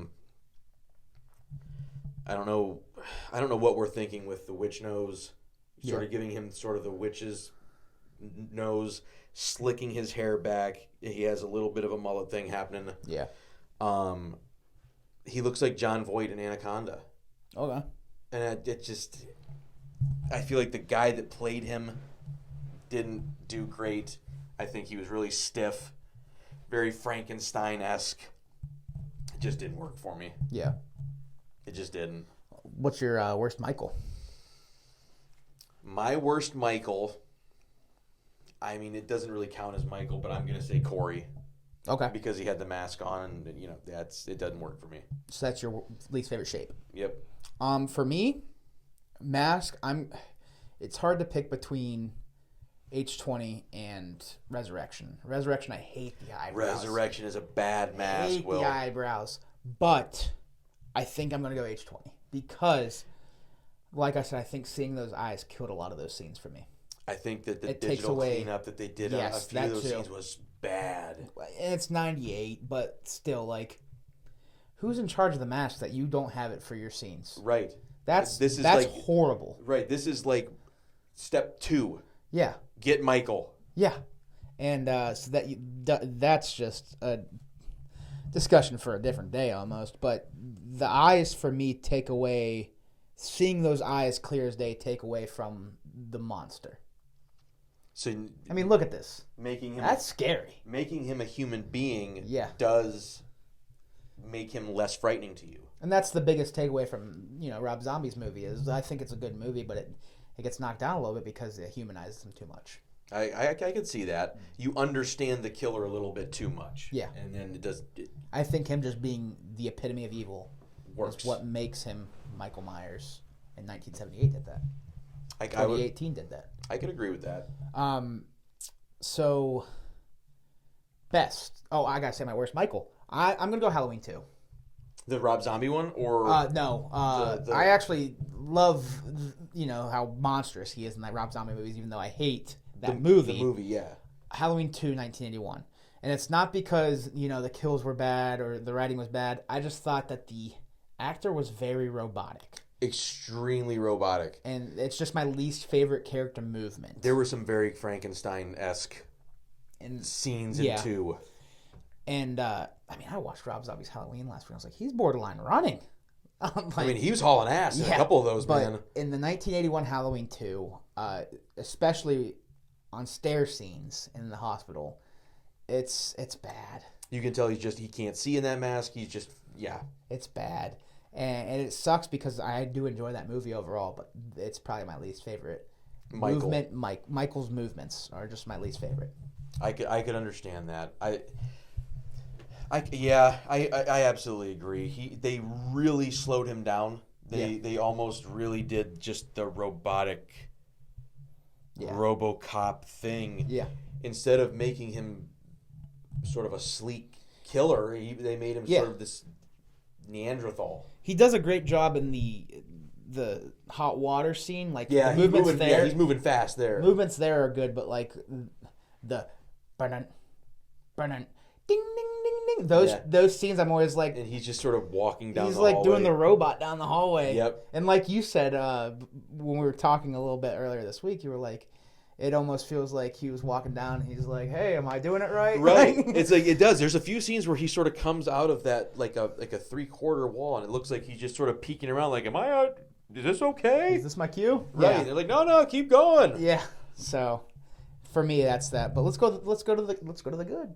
don't know what we're thinking with the witch nose, sort of giving him sort of the witch's nose, slicking his hair back. He has a little bit of a mullet thing happening. Yeah. He looks like John Voight in Anaconda. Okay. And I feel like the guy that played him didn't do great. I think he was really stiff, very Frankenstein-esque. It just didn't work for me. Yeah. It just didn't. What's your worst Michael? My worst Michael, I mean, it doesn't really count as Michael, but I'm going to say Corey. Okay. Because he had the mask on, and it doesn't work for me. So that's your least favorite shape. Yep. For me, mask, it's hard to pick between H20 and Resurrection. Resurrection, I hate the eyebrows. Resurrection is a bad mask, I hate Will. the eyebrows. But I think I'm going to go H20 because, like I said, I think seeing those eyes killed a lot of those scenes for me. I think that the It takes digital away- cleanup that they did on a Yes, few of that those too. scenes was bad. And it's 98, but still, like, who's in charge of the mask that you don't have it for your scenes? Right. That's like, horrible. Right. This is like step 2. Yeah. Get Michael. Yeah. And so that's just a discussion for a different day almost. But the eyes for me take away, seeing those eyes clear as day take away from the monster. So I mean, look at this. making him That's scary. making him a human being Yeah. does make him less frightening to you. And that's the biggest takeaway from, Rob Zombie's movie is I think it's a good movie, but it gets knocked down a little bit because it humanizes him too much. I can see that. You understand the killer a little bit too much. Yeah. And then it I think him just being the epitome of evil works. is what makes him Michael Myers. And 1978 did that. 2018 did that. I could agree with that. So best. Oh, I gotta say my worst Michael. I'm gonna go Halloween 2. The Rob Zombie one, or No. the- I actually love how monstrous he is in that Rob Zombie movies, even though I hate that movie. The movie, yeah. Halloween 2, 1981. And it's not because, the kills were bad or the writing was bad. I just thought that the actor was very robotic. Extremely robotic. And it's just my least favorite character movement. There were some very Frankenstein-esque scenes in 2. And, I watched Rob Zombie's Halloween last week. I was like, he's borderline running. He was hauling ass in a couple of those, but man. in the 1981 Halloween 2, especially on stair scenes in the hospital, it's bad. You can tell he can't see in that mask. He's just, yeah. It's bad. And it sucks because I do enjoy that movie overall, but it's probably my least favorite. Michael. Michael's movements are just my least favorite. I could understand that. I absolutely agree. They really slowed him down. They almost really did just the robotic RoboCop thing. Yeah. Instead of making him sort of a sleek killer, they made him sort of this Neanderthal. He does a great job in the hot water scene. Like Yeah, the movements moving, there. Yeah, he's moving fast there. Movements there are good, but like the ding ding ding ding. Those scenes, I'm always like, And he's just sort of walking down. he's the like hallway. doing the robot down the hallway. Yep. And like you said, when we were talking a little bit earlier this week, you were like, it almost feels like he was walking down and he's like, hey, am I doing it right? Right. It's like it does. There's a few scenes where he sort of comes out of that like a 3/4 wall, and it looks like he's just sort of peeking around, like, am I out? Is this okay? Is this my cue? Right. Yeah. They're like, no, keep going. Yeah. So, for me, that's that. But let's go to the good.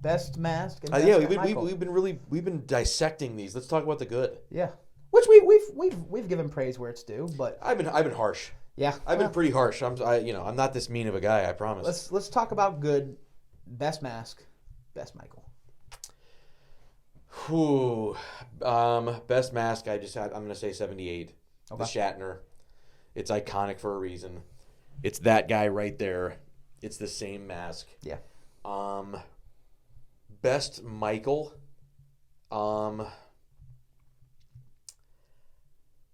Best mask. And best We've been dissecting these. Let's talk about the good. Yeah. Which we've given praise where it's due, but I've been harsh. yeah, I've been pretty harsh. I'm not this mean of a guy. I promise. Let's talk about good. Best mask. Best Michael. Whew. Best mask. I'm gonna say 78. Okay. The Shatner. It's iconic for a reason. It's that guy right there. It's the same mask. Yeah. Best Michael.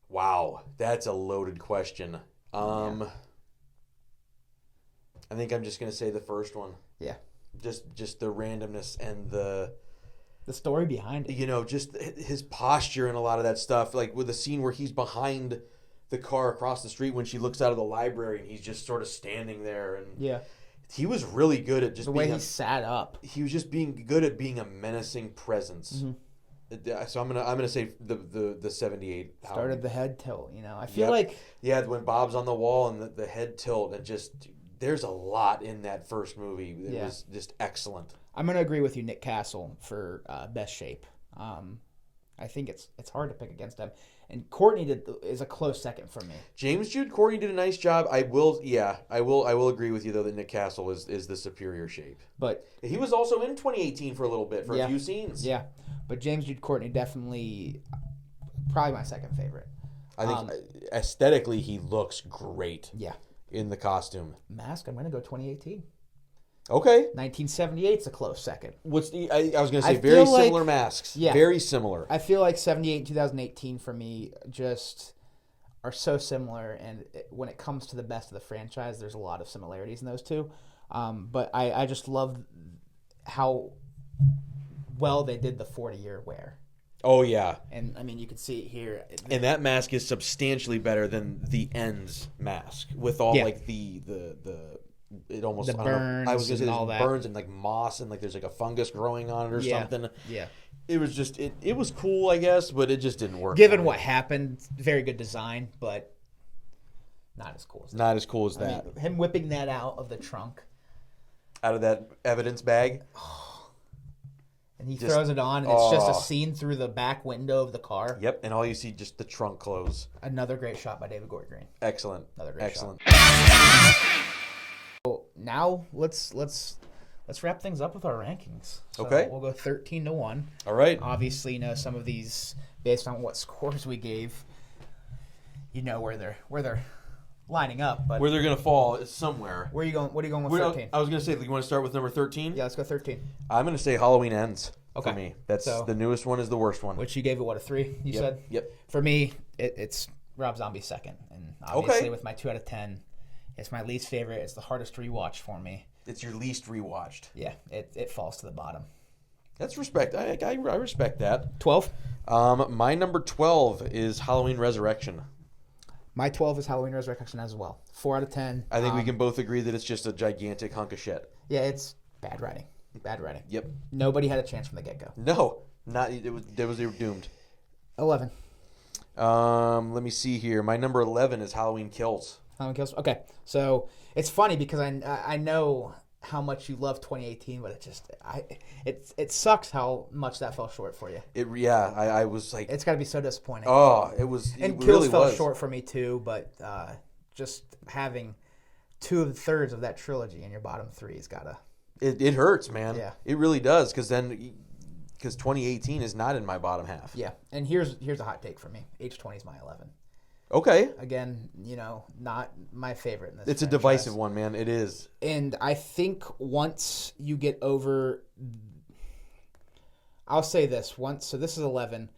Wow, that's a loaded question. I think I'm just gonna say the first one. Yeah. Just the randomness and the story behind it. Just his posture and a lot of that stuff. Like with the scene where he's behind the car across the street when she looks out of the library and he's just sort of standing there. And Yeah. he was really good at just The way he sat up. He was just being good at being a menacing presence. Mm-hmm. So I'm gonna say the 78. Started the head tilt. I feel like when Bob's on the wall and the head tilt, and just there's a lot in that first movie. It was just excellent. I'm gonna agree with you, Nick Castle, for best shape. I think it's hard to pick against him, and Courtney is a close second for me. James Jude Courtney did a nice job. I will agree with you though that Nick Castle is the superior shape. But he was also in 2018 for a little bit for a few scenes. Yeah, but James Jude Courtney definitely probably my second favorite. I think aesthetically he looks great. Yeah. In the costume. Mask, I'm gonna go 2018. Okay. 1978 is a close second. I was going to say very similar masks. Yeah. Very similar. I feel like 78 and 2018 for me just are so similar, and when it comes to the best of the franchise, there's a lot of similarities in those two. But I just love how well they did the 40-year wear. Oh, yeah. And, I mean, you can see it here. And that mask is substantially better than the Ends mask with all, like, the it almost the burns I was gonna say and all that. Burns and like moss and like there's like a fungus growing on it or something. Yeah. It was just it was cool, I guess, but it just didn't work. Given what happened, very good design, but not as cool as that. Not as cool as that. I mean, him whipping that out of the trunk. Out of that evidence bag. And he throws it on, and it's just a scene through the back window of the car. Yep, and all you see just the trunk close. Another great shot by David Gordon Green. Excellent. Another great Excellent. shot. So now let's wrap things up with our rankings. So okay. We'll go 13-1. All right. Obviously, some of these based on what scores we gave, where they're lining up. But where they're gonna fall is somewhere. Where are you going? What are you going with 13? I was gonna say, you want to start with number 13? Yeah, let's go 13. I'm gonna say Halloween Ends. Okay. For me, that's the newest one is the worst one. Which you gave it a 3? You said. Yep. For me, it's Rob Zombie's second, and obviously with my 2 out of 10. It's my least favorite. It's the hardest to rewatch for me. It's your least rewatched. Yeah, it falls to the bottom. That's respect. I respect that. 12? My number 12 is Halloween Resurrection. My 12 is Halloween Resurrection as well. 4 out of 10. I think we can both agree that it's just a gigantic hunk of shit. Yeah, it's bad writing. Bad writing. Yep. Nobody had a chance from the get-go. No, they were doomed. 11. Let me see here. My number 11 is Halloween Kills. Halloween Kills. Okay, so it's funny because I know how much you love 2018, but it sucks how much that fell short for you. I was like, it's got to be so disappointing. Oh, it was. And it Kills really fell was. short for me too, but just having 2/3 of that trilogy in your bottom 3 has got to. It hurts, man. Yeah, it really does because 2018 is not in my bottom half. Yeah, and here's a hot take for me. H20 is my 11. Okay. Again, not my favorite in this. It's a divisive one, man. It is. And I think once you get over, I'll say this once. So this is 11.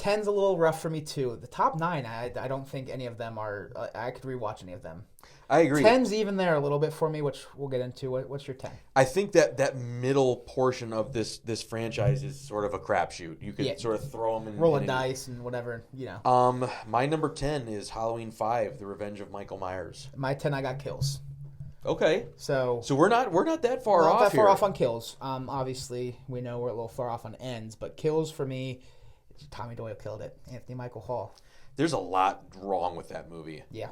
10's a little rough for me too. The top 9, I don't think any of them are. I could rewatch any of them. I agree. 10's even there a little bit for me, which we'll get into. What's your 10? I think that middle portion of this franchise is sort of a crapshoot. You could sort of throw them in. Roll a dice and whatever, you know. My number 10 is Halloween 5: The Revenge of Michael Myers. My 10, I got Kills. Okay. So we're not that far off not that far here. off on Kills. Obviously, we know we're a little far off on Ends, but Kills for me, Tommy Doyle killed it. Anthony Michael Hall. There's a lot wrong with that movie. Yeah.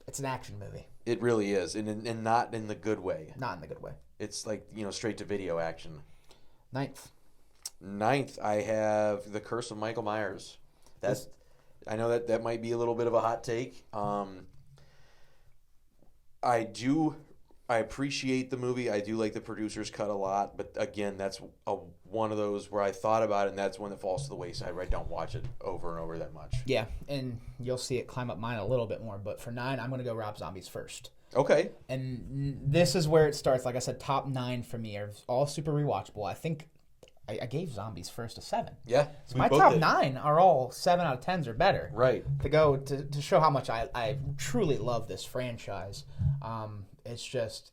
It's an action movie. It really is, and not in the good way. Not in the good way. It's like, straight to video action. 9th, I have The Curse of Michael Myers. I know that might be a little bit of a hot take. I appreciate the movie. I do like the producer's cut a lot, but again, that's one of those where I thought about it, and that's when it falls to the wayside, where I don't watch it over and over that much. Yeah, and you'll see it climb up mine a little bit more, but for 9, I'm going to go Rob Zombie's first. Okay. And this is where it starts. Like I said, top 9 for me are all super rewatchable. I think I gave Zombies first a 7. Yeah. So my top 9 are all 7 out of 10s or better. Right. To show how much I truly love this franchise. It's just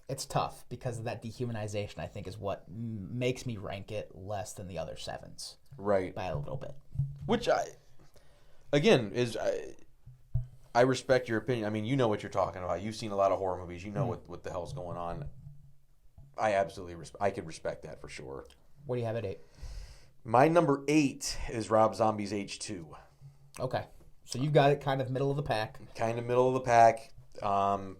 it's tough because of that dehumanization. I think is what makes me rank it less than the other 7s. Right. By a little bit. Which I respect your opinion. I mean, you know what you're talking about. You've seen a lot of horror movies. You know what the hell's going on. I absolutely I could respect that for sure. What do you have at 8? My number 8 is Rob Zombie's H2. Okay. So you've got it kind of middle of the pack. Kind of middle of the pack. I'm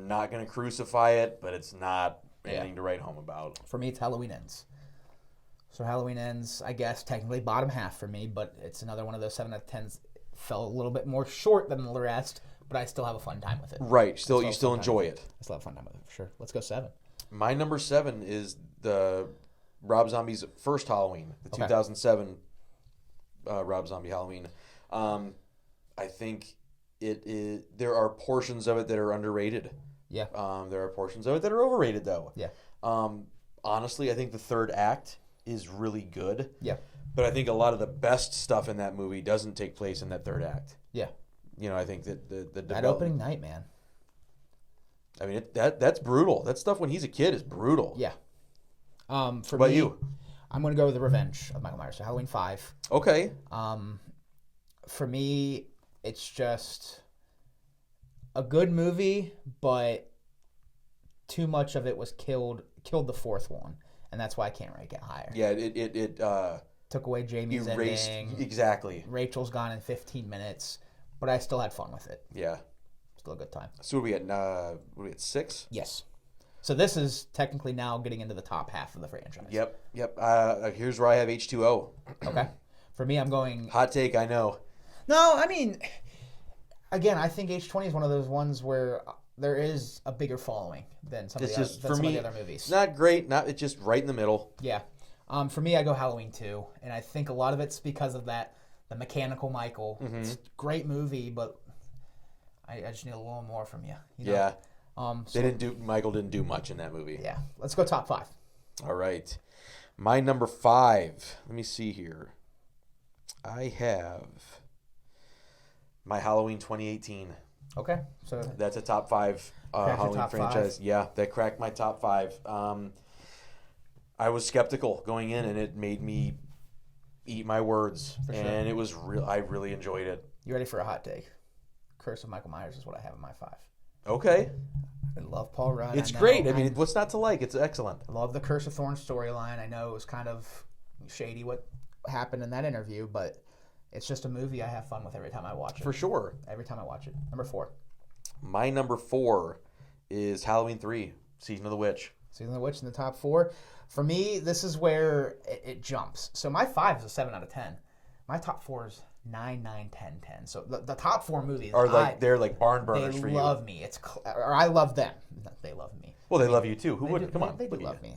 not going to crucify it, but it's not anything to write home about. For me, it's Halloween Ends. So Halloween Ends, I guess, technically bottom half for me, but it's another one of those 7 out of 10s. Fell a little bit more short than the rest, but I still have a fun time with it. Right. You still enjoy it. I still have a fun time with it, for sure. Let's go 7. My number 7 is the Rob Zombie's first Halloween, the 2007 Rob Zombie Halloween. I think there are portions of it that are underrated. Yeah. There are portions of it that are overrated, though. Yeah. Honestly, I think the third act is really good. Yeah. But I think a lot of the best stuff in that movie doesn't take place in that third act. Yeah. I think that that opening night, man. I mean, that's brutal. That stuff when he's a kid is brutal. Yeah. For me, you? I'm going to go with The Revenge of Michael Myers. So Halloween 5. Okay. For me, it's just a good movie, but too much of it was killed the fourth one, and that's why I can't rank it higher. Yeah, it took away Jamie's ending. Exactly. Rachel's gone in 15 minutes, but I still had fun with it. Yeah. Still a good time. So what are we at 6? Yes. So this is technically now getting into the top half of the franchise. Yep. Here's where I have H2O. Okay. For me, I'm going... Hot take, I know. No, I mean, again, I think H20 is one of those ones where there is a bigger following than some of the other movies. Not great. It's just right in the middle. Yeah. For me, I go Halloween 2, and I think a lot of it's because of the mechanical Michael. Mm-hmm. It's a great movie, but I just need a little more from you. Yeah. Michael didn't do much in that movie. Yeah. Let's go top 5. All right. My number 5. Let me see here. I have my Halloween 2018. Okay. So that's a top 5 Halloween franchise. 5. Yeah, that cracked my top 5. I was skeptical going in, and it made me eat my words. For sure. And it was real. I really enjoyed it. You ready for a hot take? Curse of Michael Myers is what I have in my 5. Okay. I love Paul Rudd. It's great. I mean, what's not to like? It's excellent. I love the Curse of Thorns storyline. I know it was kind of shady what happened in that interview, but it's just a movie I have fun with every time I watch it. For sure. Every time I watch it. Number 4. My number 4 is Halloween 3, Season of the Witch. Season of the Witch in the top 4. For me, this is where it jumps. So my 5 is a 7 out of 10. My top 4 is 9, 9, 10, 10. So the top 4 movies are they're like barn burners for you. They love me. Or I love them. They love me. Well, they love you too. Who wouldn't? Come on. They do love me.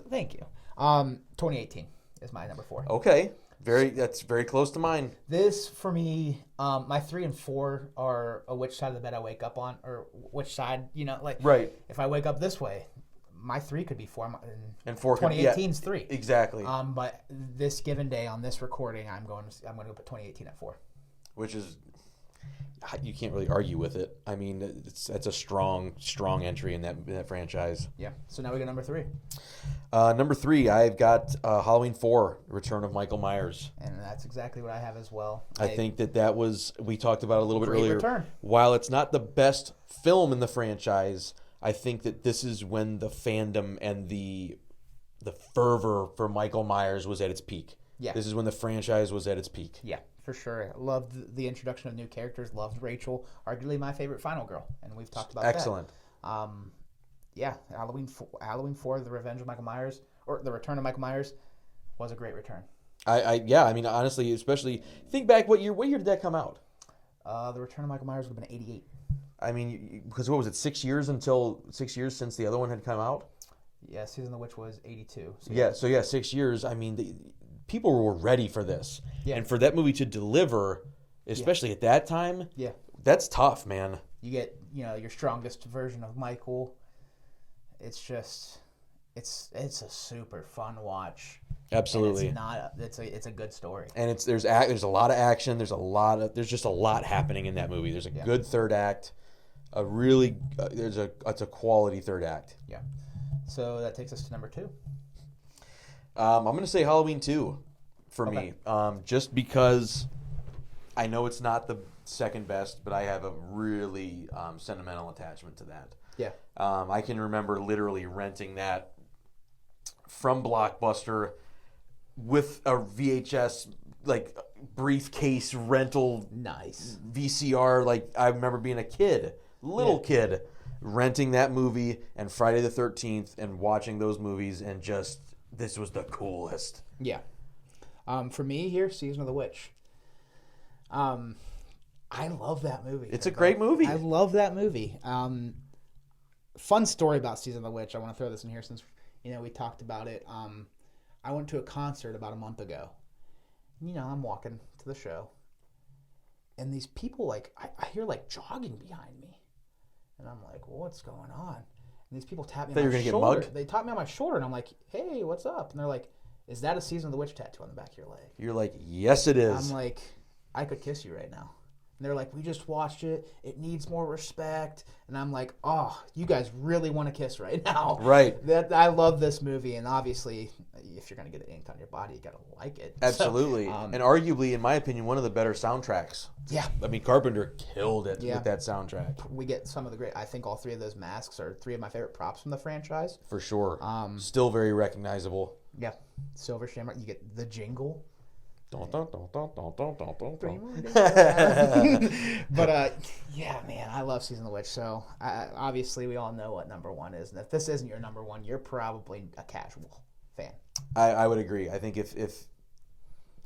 Thank you. 2018 is my number 4. Okay. That's very close to mine. This, for me, my 3 and 4 are which side of the bed I wake up on, or which side, right. If I wake up this way, my 3 could be 4. And 4 could 2018's 3. Exactly. But this given day on this recording, I'm going to put 2018 at 4. Which is, you can't really argue with it. I mean, that's a strong entry in that franchise. Yeah. So now we got number 3. Number 3, I've got Halloween 4, Return of Michael Myers. And that's exactly what I have as well. I think that was, we talked about it a little bit earlier. Return. While it's not the best film in the franchise, I think that this is when the fandom and the fervor for Michael Myers was at its peak. Yeah. This is when the franchise was at its peak. Yeah, for sure. Loved the introduction of new characters. Loved Rachel, arguably my favorite final girl, and we've talked about Excellent. that. Yeah, Halloween 4, The Revenge of Michael Myers, or The Return of Michael Myers, was a great return. I mean, honestly, especially think back, what year did that come out? The Return of Michael Myers would have been 88. I mean, because what was it, 6 years since the other one had come out? Yeah, Season of the Witch was 82. So 6 years. I mean, people were ready for this. Yeah. And for that movie to deliver, especially at that time, that's tough, man. You get, your strongest version of Michael. It's just, it's a super fun watch. Absolutely. It's a good story. And there's a lot of action. There's just a lot happening in that movie. There's a good third act. It's a quality third act. Yeah. So that takes us to number 2. I'm going to say Halloween 2 for me. Just because I know it's not the second best, but I have a really sentimental attachment to that. Yeah. I can remember literally renting that from Blockbuster with a VHS briefcase rental. Nice. VCR. I remember being a kid, kid, renting that movie and Friday the 13th and watching those movies, and just, this was the coolest. Yeah. For me here, Season of the Witch. I love that movie. It's a great movie. I love that movie. Fun story about Season of the Witch. I want to throw this in here since we talked about it. I went to a concert about a month ago. I'm walking to the show, and these people I hear jogging behind me, and I'm like, well, what's going on? And these people tap me on my shoulder. They tap me on my shoulder, and I'm like, hey, what's up? And they're like, is that a Season of the Witch tattoo on the back of your leg? You're like, yes, it is. I'm like, I could kiss you right now. And they're like, we just watched it. It needs more respect. And I'm like, oh, you guys really want to kiss right now. Right. I love this movie. And obviously, if you're going to get it inked on your body, you got to like it. Absolutely. So, and arguably, in my opinion, one of the better soundtracks. Yeah. I mean, Carpenter killed it with that soundtrack. We get some of the great, I think all 3 of those masks are 3 of my favorite props from the franchise. For sure. Still very recognizable. Yeah. Silver Shamrock. You get the jingle. But yeah, man, I love Season of the Witch. So obviously, we all know what number 1 is, and if this isn't your number 1, you're probably a casual fan. I would agree. I think if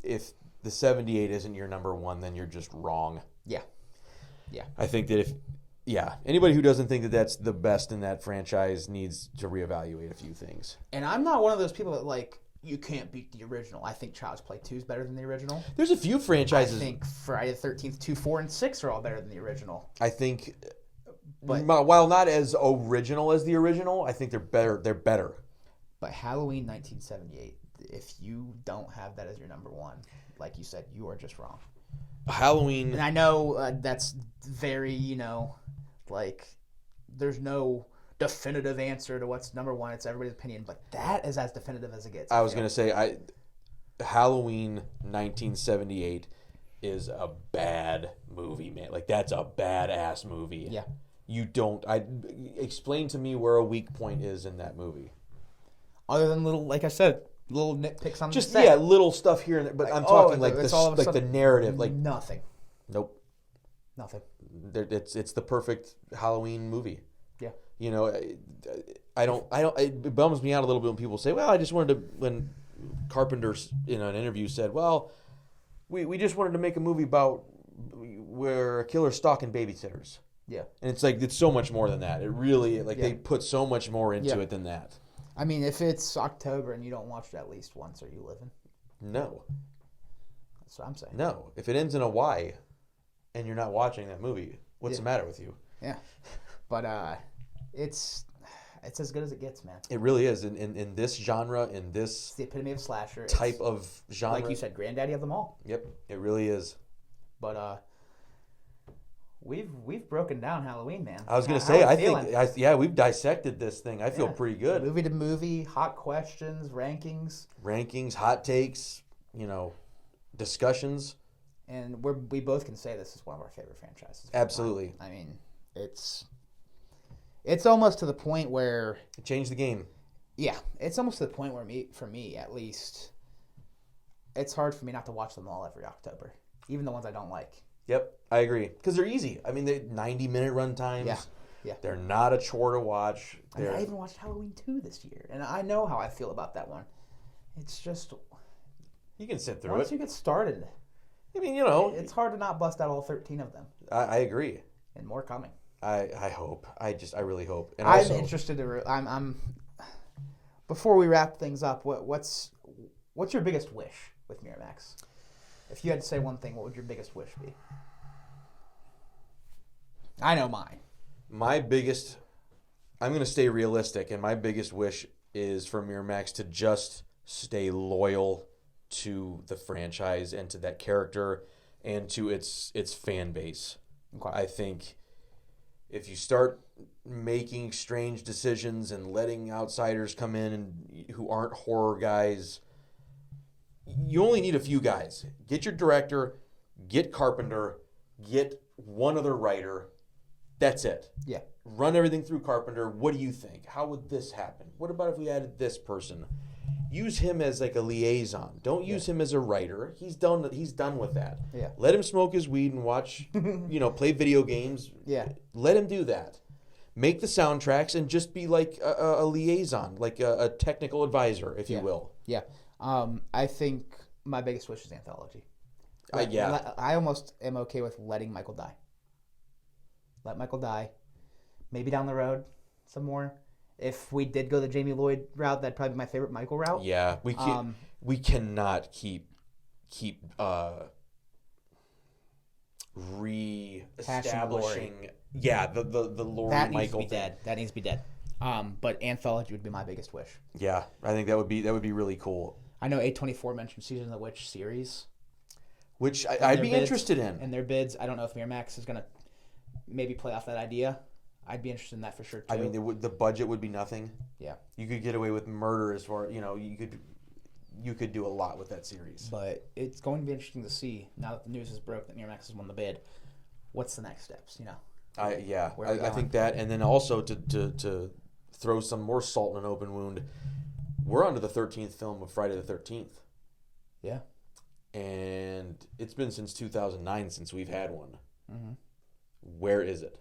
the 78 isn't your number 1, then you're just wrong. Yeah. I think that anybody who doesn't think that that's the best in that franchise needs to reevaluate a few things. And I'm not one of those people that you can't beat the original. I think Child's Play 2 is better than the original. There's a few franchises. I think Friday the 13th 2, 4, and 6 are all better than the original. I think, while not as original as the original, I think they're better. But Halloween 1978, if you don't have that as your number 1, like you said, you are just wrong. Halloween. And I know that's very, there's no definitive answer to what's number 1. It's everybody's opinion, but that is as definitive as it gets. I was going to say, Halloween 1978 is a bad movie, man. That's a badass movie. Yeah. Explain to me where a weak point is in that movie. Other than little nitpicks on just the set. little stuff here and there, but I'm talking the narrative, nothing. Nope. Nothing. It's the perfect Halloween movie. Yeah. It bums me out a little bit when people say, well, I just wanted to, when Carpenter in an interview said, well, we just wanted to make a movie about where a killer's stalking babysitters. Yeah. And it's so much more than that. It really, they put so much more into it than that. I mean, if it's October and you don't watch it at least once, are you living? No. That's what I'm saying. No. If it ends in a Y and you're not watching that movie, what's the matter with you? Yeah. But it's It's as good as it gets, man. It really is. In this genre, in this It's the epitome of slasher. type of genre. Like you said, granddaddy of them all. Yep, it really is. But we've broken down Halloween, man. I was going to How say, are we feeling? we've dissected this thing. I feel pretty good. Movie to movie, hot questions, Rankings, hot takes, discussions. and we both can say this is one of our favorite franchises. Absolutely. I mean, it's almost to the point where It changed the game. yeah, it's almost to the point where for me at least, it's hard for me not to watch them all every October, even the ones I don't like. Yep, I agree. Because they're easy. I mean, they're 90-minute run times. Yeah. They're not a chore to watch. I even watched Halloween 2 this year, and I know how I feel about that one. It's just You can sit through once it. you get started, I mean, it's hard to not bust out all 13 of them, I agree. and more coming. I hope. I really hope. And I'm also, interested to. I'm. Before we wrap things up, what's your biggest wish with Miramax? If you had to say one thing, what would your biggest wish be? I know mine. I'm going to stay realistic, and my biggest wish is for Miramax to just stay loyal to the franchise and to that character and to its fan base. Okay. I think if you start making strange decisions and letting outsiders come in and who aren't horror guys, you only need a few guys. Get your director, get Carpenter, get one other writer. That's it. Yeah. Run everything through Carpenter. What do you think? How would this happen? What about if we added this person? Use him as like a liaison. Don't use him as a writer. He's done with that. Yeah. Let him smoke his weed and watch, play video games. Yeah. Let him do that. Make the soundtracks and just be like a liaison, like a technical advisor, if you will. Yeah. I think my biggest wish is anthology. Yeah. I almost am okay with letting Michael die. Let Michael die. Maybe down the road some more. If we did go the Jamie Lloyd route, that'd probably be my favorite Michael route. Yeah, we cannot keep re-establishing. Yeah, the Laurie that Michael needs to be dead. That needs to be dead. But anthology would be my biggest wish. Yeah, I think that would be really cool. I know A24 mentioned Season of the Witch series, which I'd be interested in. And their bids, I don't know if Miramax is gonna maybe play off that idea. I'd be interested in that for sure too. I mean, the budget would be nothing. Yeah, you could get away with murder as far you could do a lot with that series. But it's going to be interesting to see now that the news is broke that Miramax has won the bid. What's the next steps? I think that, and then also to throw some more salt in an open wound. We're on to the 13th film of Friday the 13th. Yeah, and it's been since 2009 since we've had one. Mm-hmm. Where is it?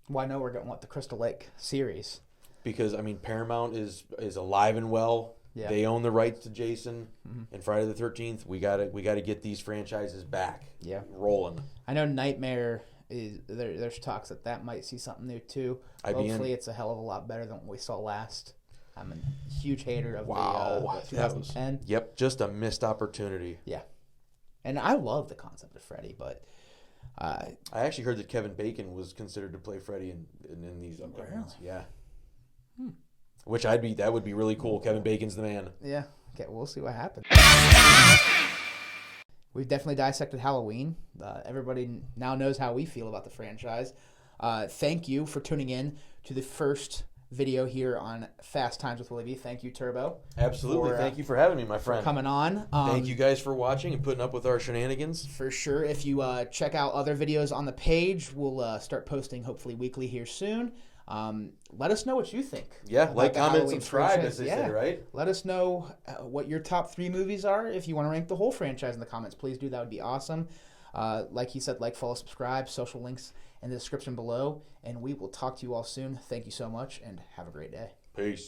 Well, I know we're going to want the Crystal Lake series. Because, I mean, Paramount is alive and well. Yeah. They own the rights to Jason and Friday the 13th. We gotta get these franchises back. Yeah. Rolling. I know Nightmare is there's talks that might see something new too. Hopefully it's a hell of a lot better than what we saw last. I'm a huge hater of the 2010. Yep, just a missed opportunity. Yeah. And I love the concept of Freddy, but I actually heard that Kevin Bacon was considered to play Freddy in these upcoming ones. Yeah. Which that would be really cool. Kevin Bacon's the man. Yeah. Okay, we'll see what happens. We've definitely dissected Halloween. Everybody now knows how we feel about the franchise. Thank you for tuning in to the first video here on Fast Times with Willy B. Thank you, Turbo. Absolutely. Thank you for having me, my friend. For coming on. Thank you guys for watching and putting up with our shenanigans. For sure. If you check out other videos on the page, we'll start posting hopefully weekly here soon. Let us know what you think. Yeah, like, comment, subscribe, as they say, right? Let us know what your top 3 movies are. If you want to rank the whole franchise in the comments, please do. That would be awesome. Like he said, follow, subscribe, social links in the description below, and we will talk to you all soon. Thank you so much, and have a great day. Peace.